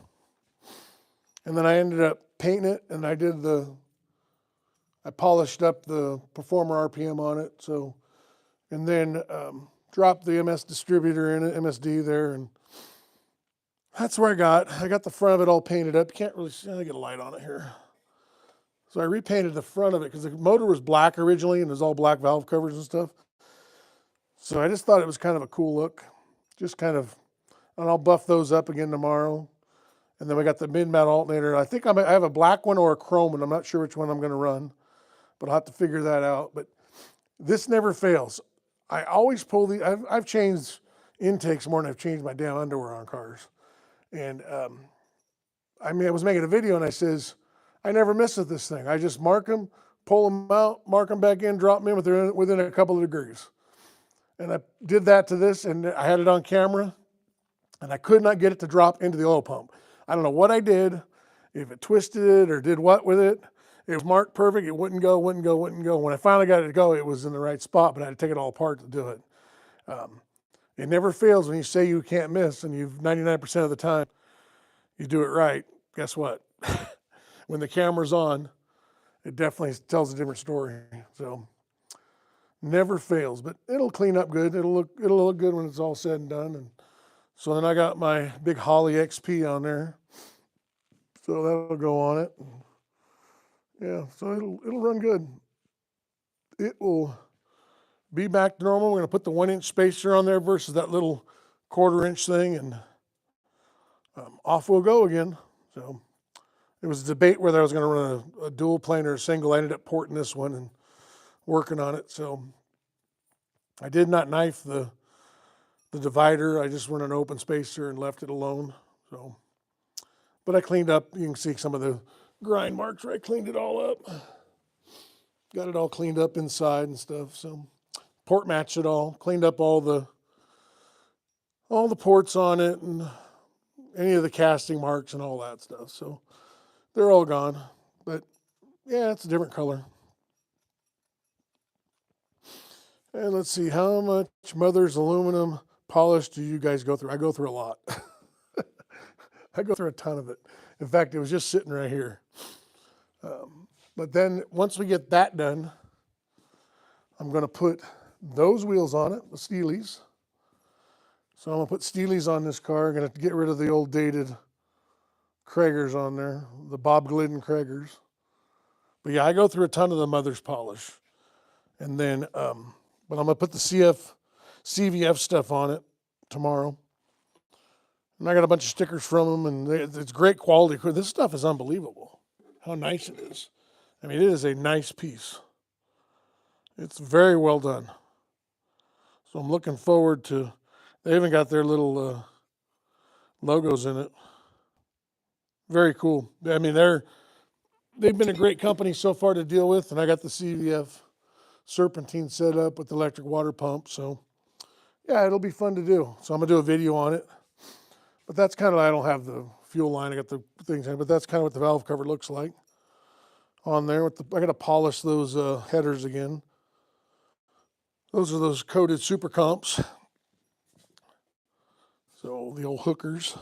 And then I ended up painting it and I polished up the Performer RPM on it. So, and then dropped the MS distributor in it, MSD there. And that's where I got the front of it all painted up. You can't really see, I get a light on it here. So I repainted the front of it because the motor was black originally and it was all black valve covers and stuff. So I just thought it was kind of a cool look. Just kind of, and I'll buff those up again tomorrow. And then we got the mid-mount alternator. I think I have a black one or a chrome one. I'm not sure which one I'm going to run, but I'll have to figure that out. But this never fails. I always pull I've changed intakes more than I've changed my damn underwear on cars. And I was making a video and I says, I never miss with this thing. I just mark them, pull them out, mark them back in, drop them in within a couple of degrees. And I did that to this and I had it on camera and I could not get it to drop into the oil pump. I don't know what I did, if it twisted it or did what with it. It was marked perfect. It wouldn't go. When I finally got it to go, it was in the right spot, but I had to take it all apart to do it. It never fails when you say you can't miss and you've 99% of the time you do it right. Guess what? When the camera's on, it definitely tells a different story. So never fails, but it'll clean up good. It'll look good when it's all said and done. And so then I got my big Holly XP on there. So that'll go on it. Yeah, so it'll run good. It will be back to normal. We're going to put the 1-inch spacer on there versus that little 1/4-inch thing, and off we'll go again. So there was a debate whether I was going to run a dual plane or a single. I ended up porting this one and working on it. So I did not knife the divider. I just run an open spacer and left it alone. So, but I cleaned up. You can see some of the grind marks where I cleaned it all up. Got it all cleaned up inside and stuff. So port matched it all. Cleaned up all the ports on it and any of the casting marks and all that stuff. So they're all gone. But yeah, it's a different color. And let's see, how much Mother's aluminum polish do you guys go through? I go through a lot. I go through a ton of it. In fact, it was just sitting right here. But then once we get that done, I'm going to put those wheels on it, the Steelies. So I'm going to put Steelies on this car. I'm going to get rid of the old dated Kragers on there, the Bob Glidden Kragers. But yeah, I go through a ton of the Mother's polish. And then, but I'm going to put the CVF stuff on it tomorrow. And I got a bunch of stickers from them, and it's great quality. This stuff is unbelievable, how nice it is. I mean, it is a nice piece. It's very well done. So I'm looking forward to, they even got their little logos in it. Very cool. I mean, they've been a great company so far to deal with, and I got the CVF serpentine set up with the electric water pump. So yeah, it'll be fun to do. So I'm going to do a video on it. But that's kind of, I don't have the fuel line. I got the things in, but that's kind of what the valve cover looks like on there. I got to polish those headers again. Those are those coated super comps. So the old hookers.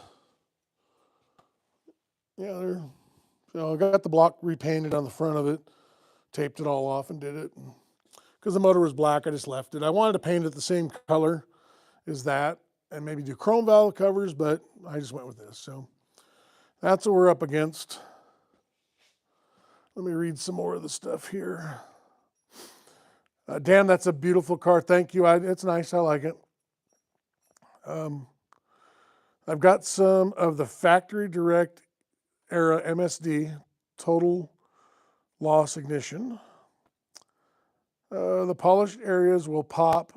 Yeah, so I got the block repainted on the front of it, taped it all off and did it. Because the motor was black, I just left it. I wanted to paint it the same color as that and maybe do chrome valve covers, but I just went with this. So that's what we're up against. Let me read some more of the stuff here. Dan, that's a beautiful car. Thank you. It's nice. I like it. I've got some of the factory direct era MSD total loss ignition. The polished areas will pop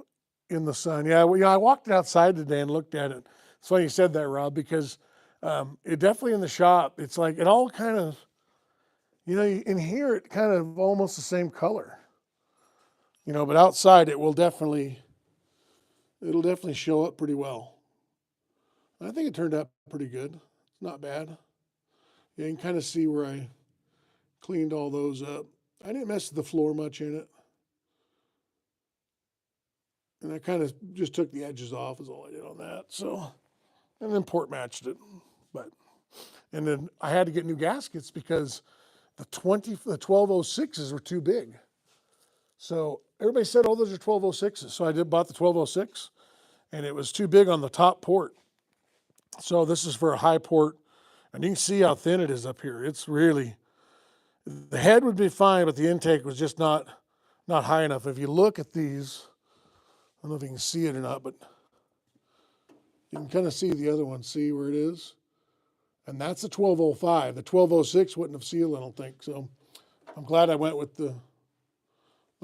in the sun. Yeah, well, I walked outside today and looked at it. It's funny you said that, Rob, because it definitely in the shop, it's like it all kind of, in here it kind of almost the same color. But outside it'll definitely show up pretty well. I think it turned out pretty good. It's not bad. Yeah, you can kind of see where I cleaned all those up. I didn't mess with the floor much in it. And I kind of just took the edges off is all I did on that. So, and then port matched it. And then I had to get new gaskets because the 1206s were too big. So everybody said, oh, those are 1206s. So I bought the 1206 and it was too big on the top port. So this is for a high port. And you can see how thin it is up here. It's really, the head would be fine, but the intake was just not high enough. If you look at these, I don't know if you can see it or not, but you can kind of see the other one. See where it is? And that's the 1205. The 1206 wouldn't have sealed, I don't think. So I'm glad I went with the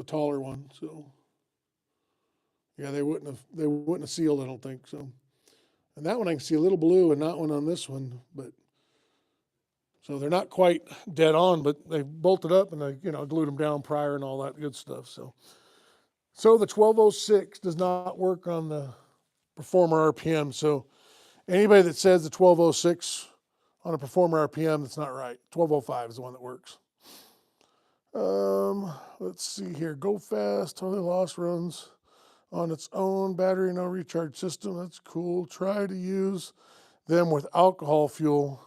taller one. So yeah, they wouldn't have sealed, I don't think. So, and that one I can see a little blue and not one on this one, but so they're not quite dead on, but they bolted up and they glued them down prior and all that good stuff. So the 1206 does not work on the Performer RPM. So anybody that says the 1206 on a Performer RPM, that's not right. 1205 is the one that works. Let's see here. Go fast, totally lost runs on its own battery, no recharge system. That's cool. Try to use them with alcohol fuel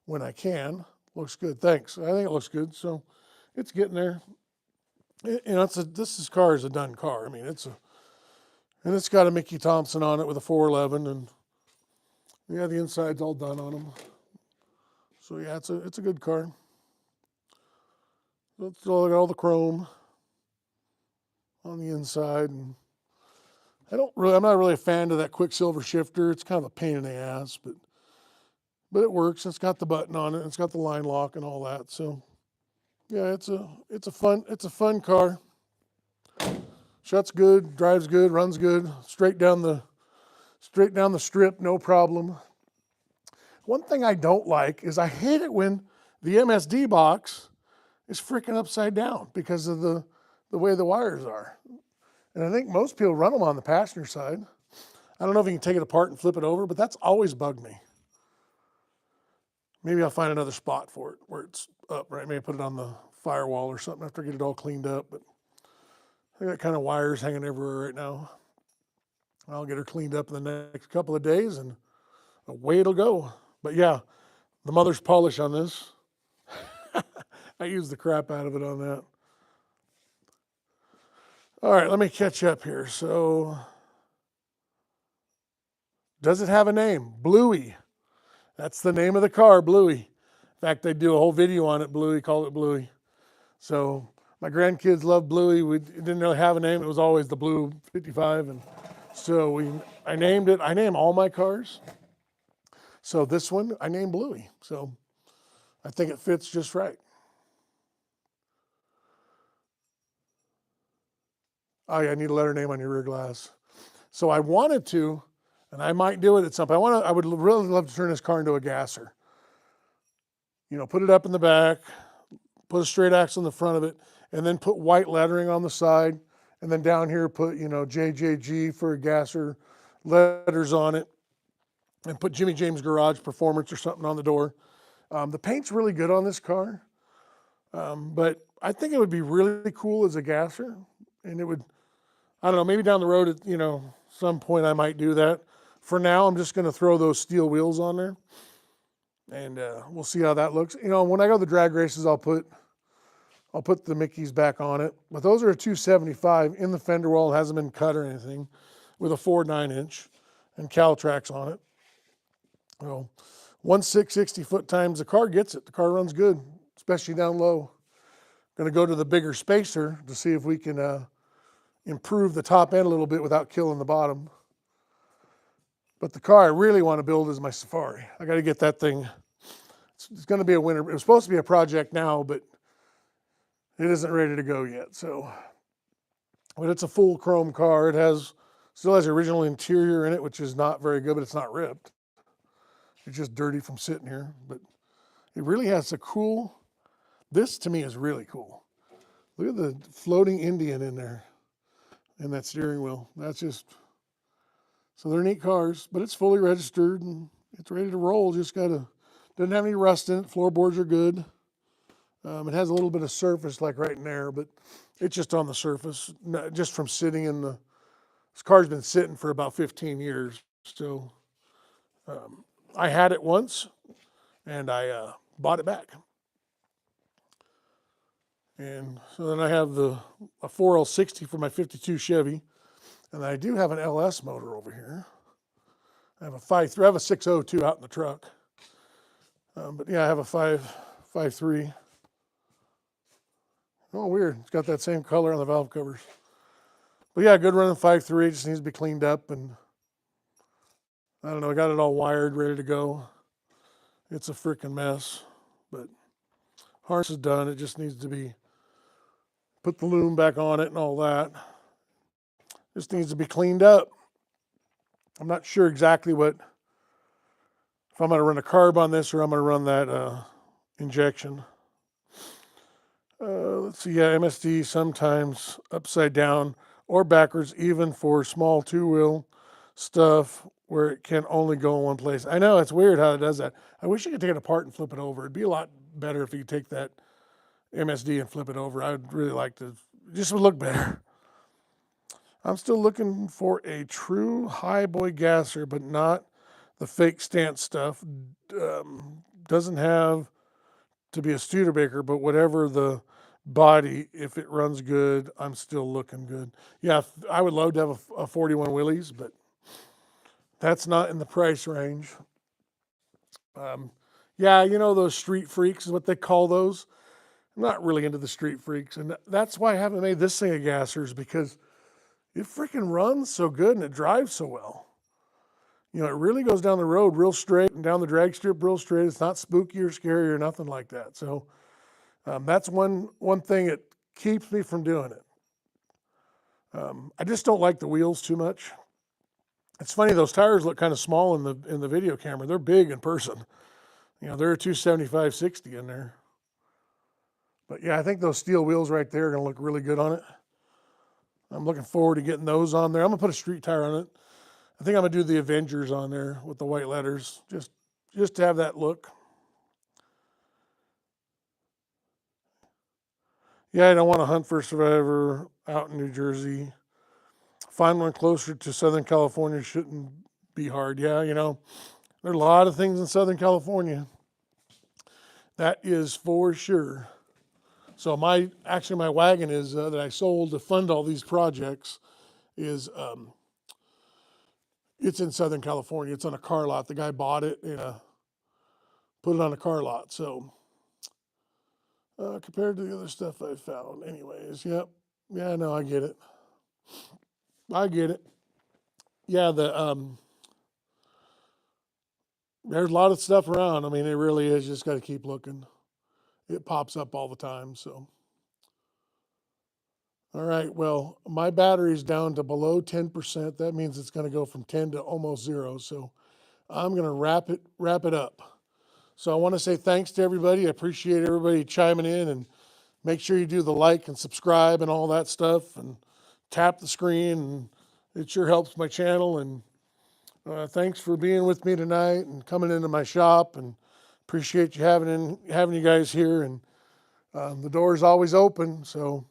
when I can. Looks good. Thanks. I think it looks good. So it's getting there. This car is a done car. I mean, it's got a Mickey Thompson on it with a 411, and yeah, the inside's all done on them. So yeah, it's a good car. It's got all the chrome on the inside, and I'm not really a fan of that quicksilver shifter. It's kind of a pain in the ass, but it works. It's got the button on it. It's got the line lock and all that. So yeah, it's a fun car. Shuts good, drives good, runs good. Straight down the strip, no problem. One thing I don't like is I hate it when the MSD box is freaking upside down because of the way the wires are. And I think most people run them on the passenger side. I don't know if you can take it apart and flip it over, but that's always bugged me. Maybe I'll find another spot for it where it's upright. Maybe put it on the firewall or something after I get it all cleaned up. But I got kind of wires hanging everywhere right now. I'll get her cleaned up in the next couple of days and away it'll go. But yeah, the mother's polish on this. I used the crap out of it on that. All right, let me catch up here. So, does it have a name? Bluey. That's the name of the car, Bluey. In fact, they do a whole video on it, Bluey, call it Bluey. So, my grandkids love Bluey. We didn't really have a name. It was always the Blue 55. And so I named it. I name all my cars. So this one, I named Bluey. So I think it fits just right. Oh yeah, I need a letter name on your rear glass. So I wanted to, and I might do it at some point. I would really love to turn this car into a gasser. Put it up in the back, put a straight axle in the front of it, and then put white lettering on the side. And then down here, put, JJG for a gasser letters on it. And put Jimmy James Garage Performance or something on the door. The paint's really good on this car. But I think it would be really cool as a gasser. And it would, I don't know, maybe down the road, at, some point I might do that. For now, I'm just going to throw those steel wheels on there. And we'll see how that looks. When I go to the drag races, I'll put the Mickeys back on it. But those are a 275 in the fender well. It hasn't been cut or anything, with a 4.9-inch and Caltrax on it. Well, 1.660 foot times, the car gets it. The car runs good, especially down low. Going to go to the bigger spacer to see if we can improve the top end a little bit without killing the bottom. But the car I really want to build is my Safari. I got to get that thing. It's going to be a winter. It was supposed to be a project now, but it isn't ready to go yet. So, but it's a full chrome car. Still has the original interior in it, which is not very good, but it's not ripped. It's just dirty from sitting here. But it really has a cool. This to me is really cool. Look at the floating Indian in there, in that steering wheel. That's just. So they're neat cars, but it's fully registered and it's ready to roll. Doesn't have any rust in it. Floorboards are good. It has a little bit of surface like right in there, but it's just on the surface, just from sitting in the, this car's been sitting for about 15 years. So I had it once and I bought it back. And so then I have a 4L60 for my 52 Chevy. And I do have an LS motor over here. I have a 5.3. I have a 6.02 out in the truck. But yeah, I have a 5.3. Oh, weird. It's got that same color on the valve covers. But yeah, good running 5.3. Just needs to be cleaned up. And I don't know, I got it all wired, ready to go. It's a freaking mess. But harness is done. It just needs to be, put the loom back on it and all that. Just needs to be cleaned up. I'm not sure exactly if I'm going to run a carb on this or I'm going to run that injection. Let's see, yeah, MSD sometimes upside down or backwards, even for small two-wheel stuff where it can only go in one place. I know, it's weird how it does that. I wish you could take it apart and flip it over. It'd be a lot better if you could take that MSD and flip it over. I'd really like to, just would look better. I'm still looking for a true high boy gasser, but not the fake stance stuff. Doesn't have to be a Studebaker, but whatever the body, if it runs good, I'm still looking good. Yeah, I would love to have a 41 Willys, but that's not in the price range. Yeah, you know, those street freaks is what they call those. I'm not really into the street freaks, and that's why I haven't made this thing a gassers, because it freaking runs so good and it drives so well. You know, it really goes down the road real straight and down the drag strip real straight. It's not spooky or scary or nothing like that. So that's one thing that keeps me from doing it. I just don't like the wheels too much. It's funny, those tires look kind of small in the video camera. They're big in person. You know, they're a 275/60 in there. But yeah, I think those steel wheels right there are going to look really good on it. I'm looking forward to getting those on there. I'm going to put a street tire on it. I think I'm going to do the Avengers on there with the white letters, just to have that look. Yeah, I don't want to hunt for a survivor out in New Jersey. Find one closer to Southern California shouldn't be hard. Yeah, you know, there are a lot of things in Southern California. That is for sure. So my wagon is that I sold to fund all these projects is it's in Southern California. It's on a car lot. The guy bought it and put it on a car lot. So compared to the other stuff I found, anyways, yep, yeah, no, I get it. I get it. Yeah, there's a lot of stuff around. I mean, it really is. You just got to keep looking. It pops up all the time. So. All right, well, my battery's down to below 10%. That means it's going to go from 10 to almost 0. So I'm going to wrap it up. So I want to say thanks to everybody. I appreciate everybody chiming in, and make sure you do the like and subscribe and all that stuff, and tap the screen, and it sure helps my channel. And thanks for being with me tonight and coming into my shop, and appreciate you having you guys here. And the door is always open. So.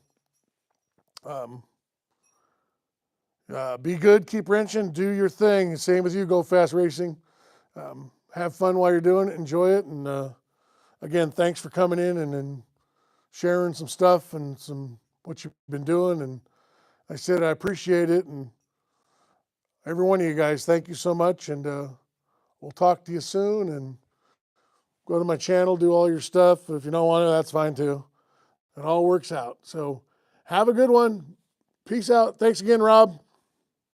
Be good, keep wrenching, do your thing. Same with you, Go Fast Racing. Have fun while you're doing it, enjoy it. And again, thanks for coming in and sharing some stuff and what you've been doing. And I said I appreciate it. And every one of you guys, thank you so much. And we'll talk to you soon. And go to my channel, do all your stuff. If you don't want to, that's fine too. It all works out. So have a good one. Peace out. Thanks again, Rob.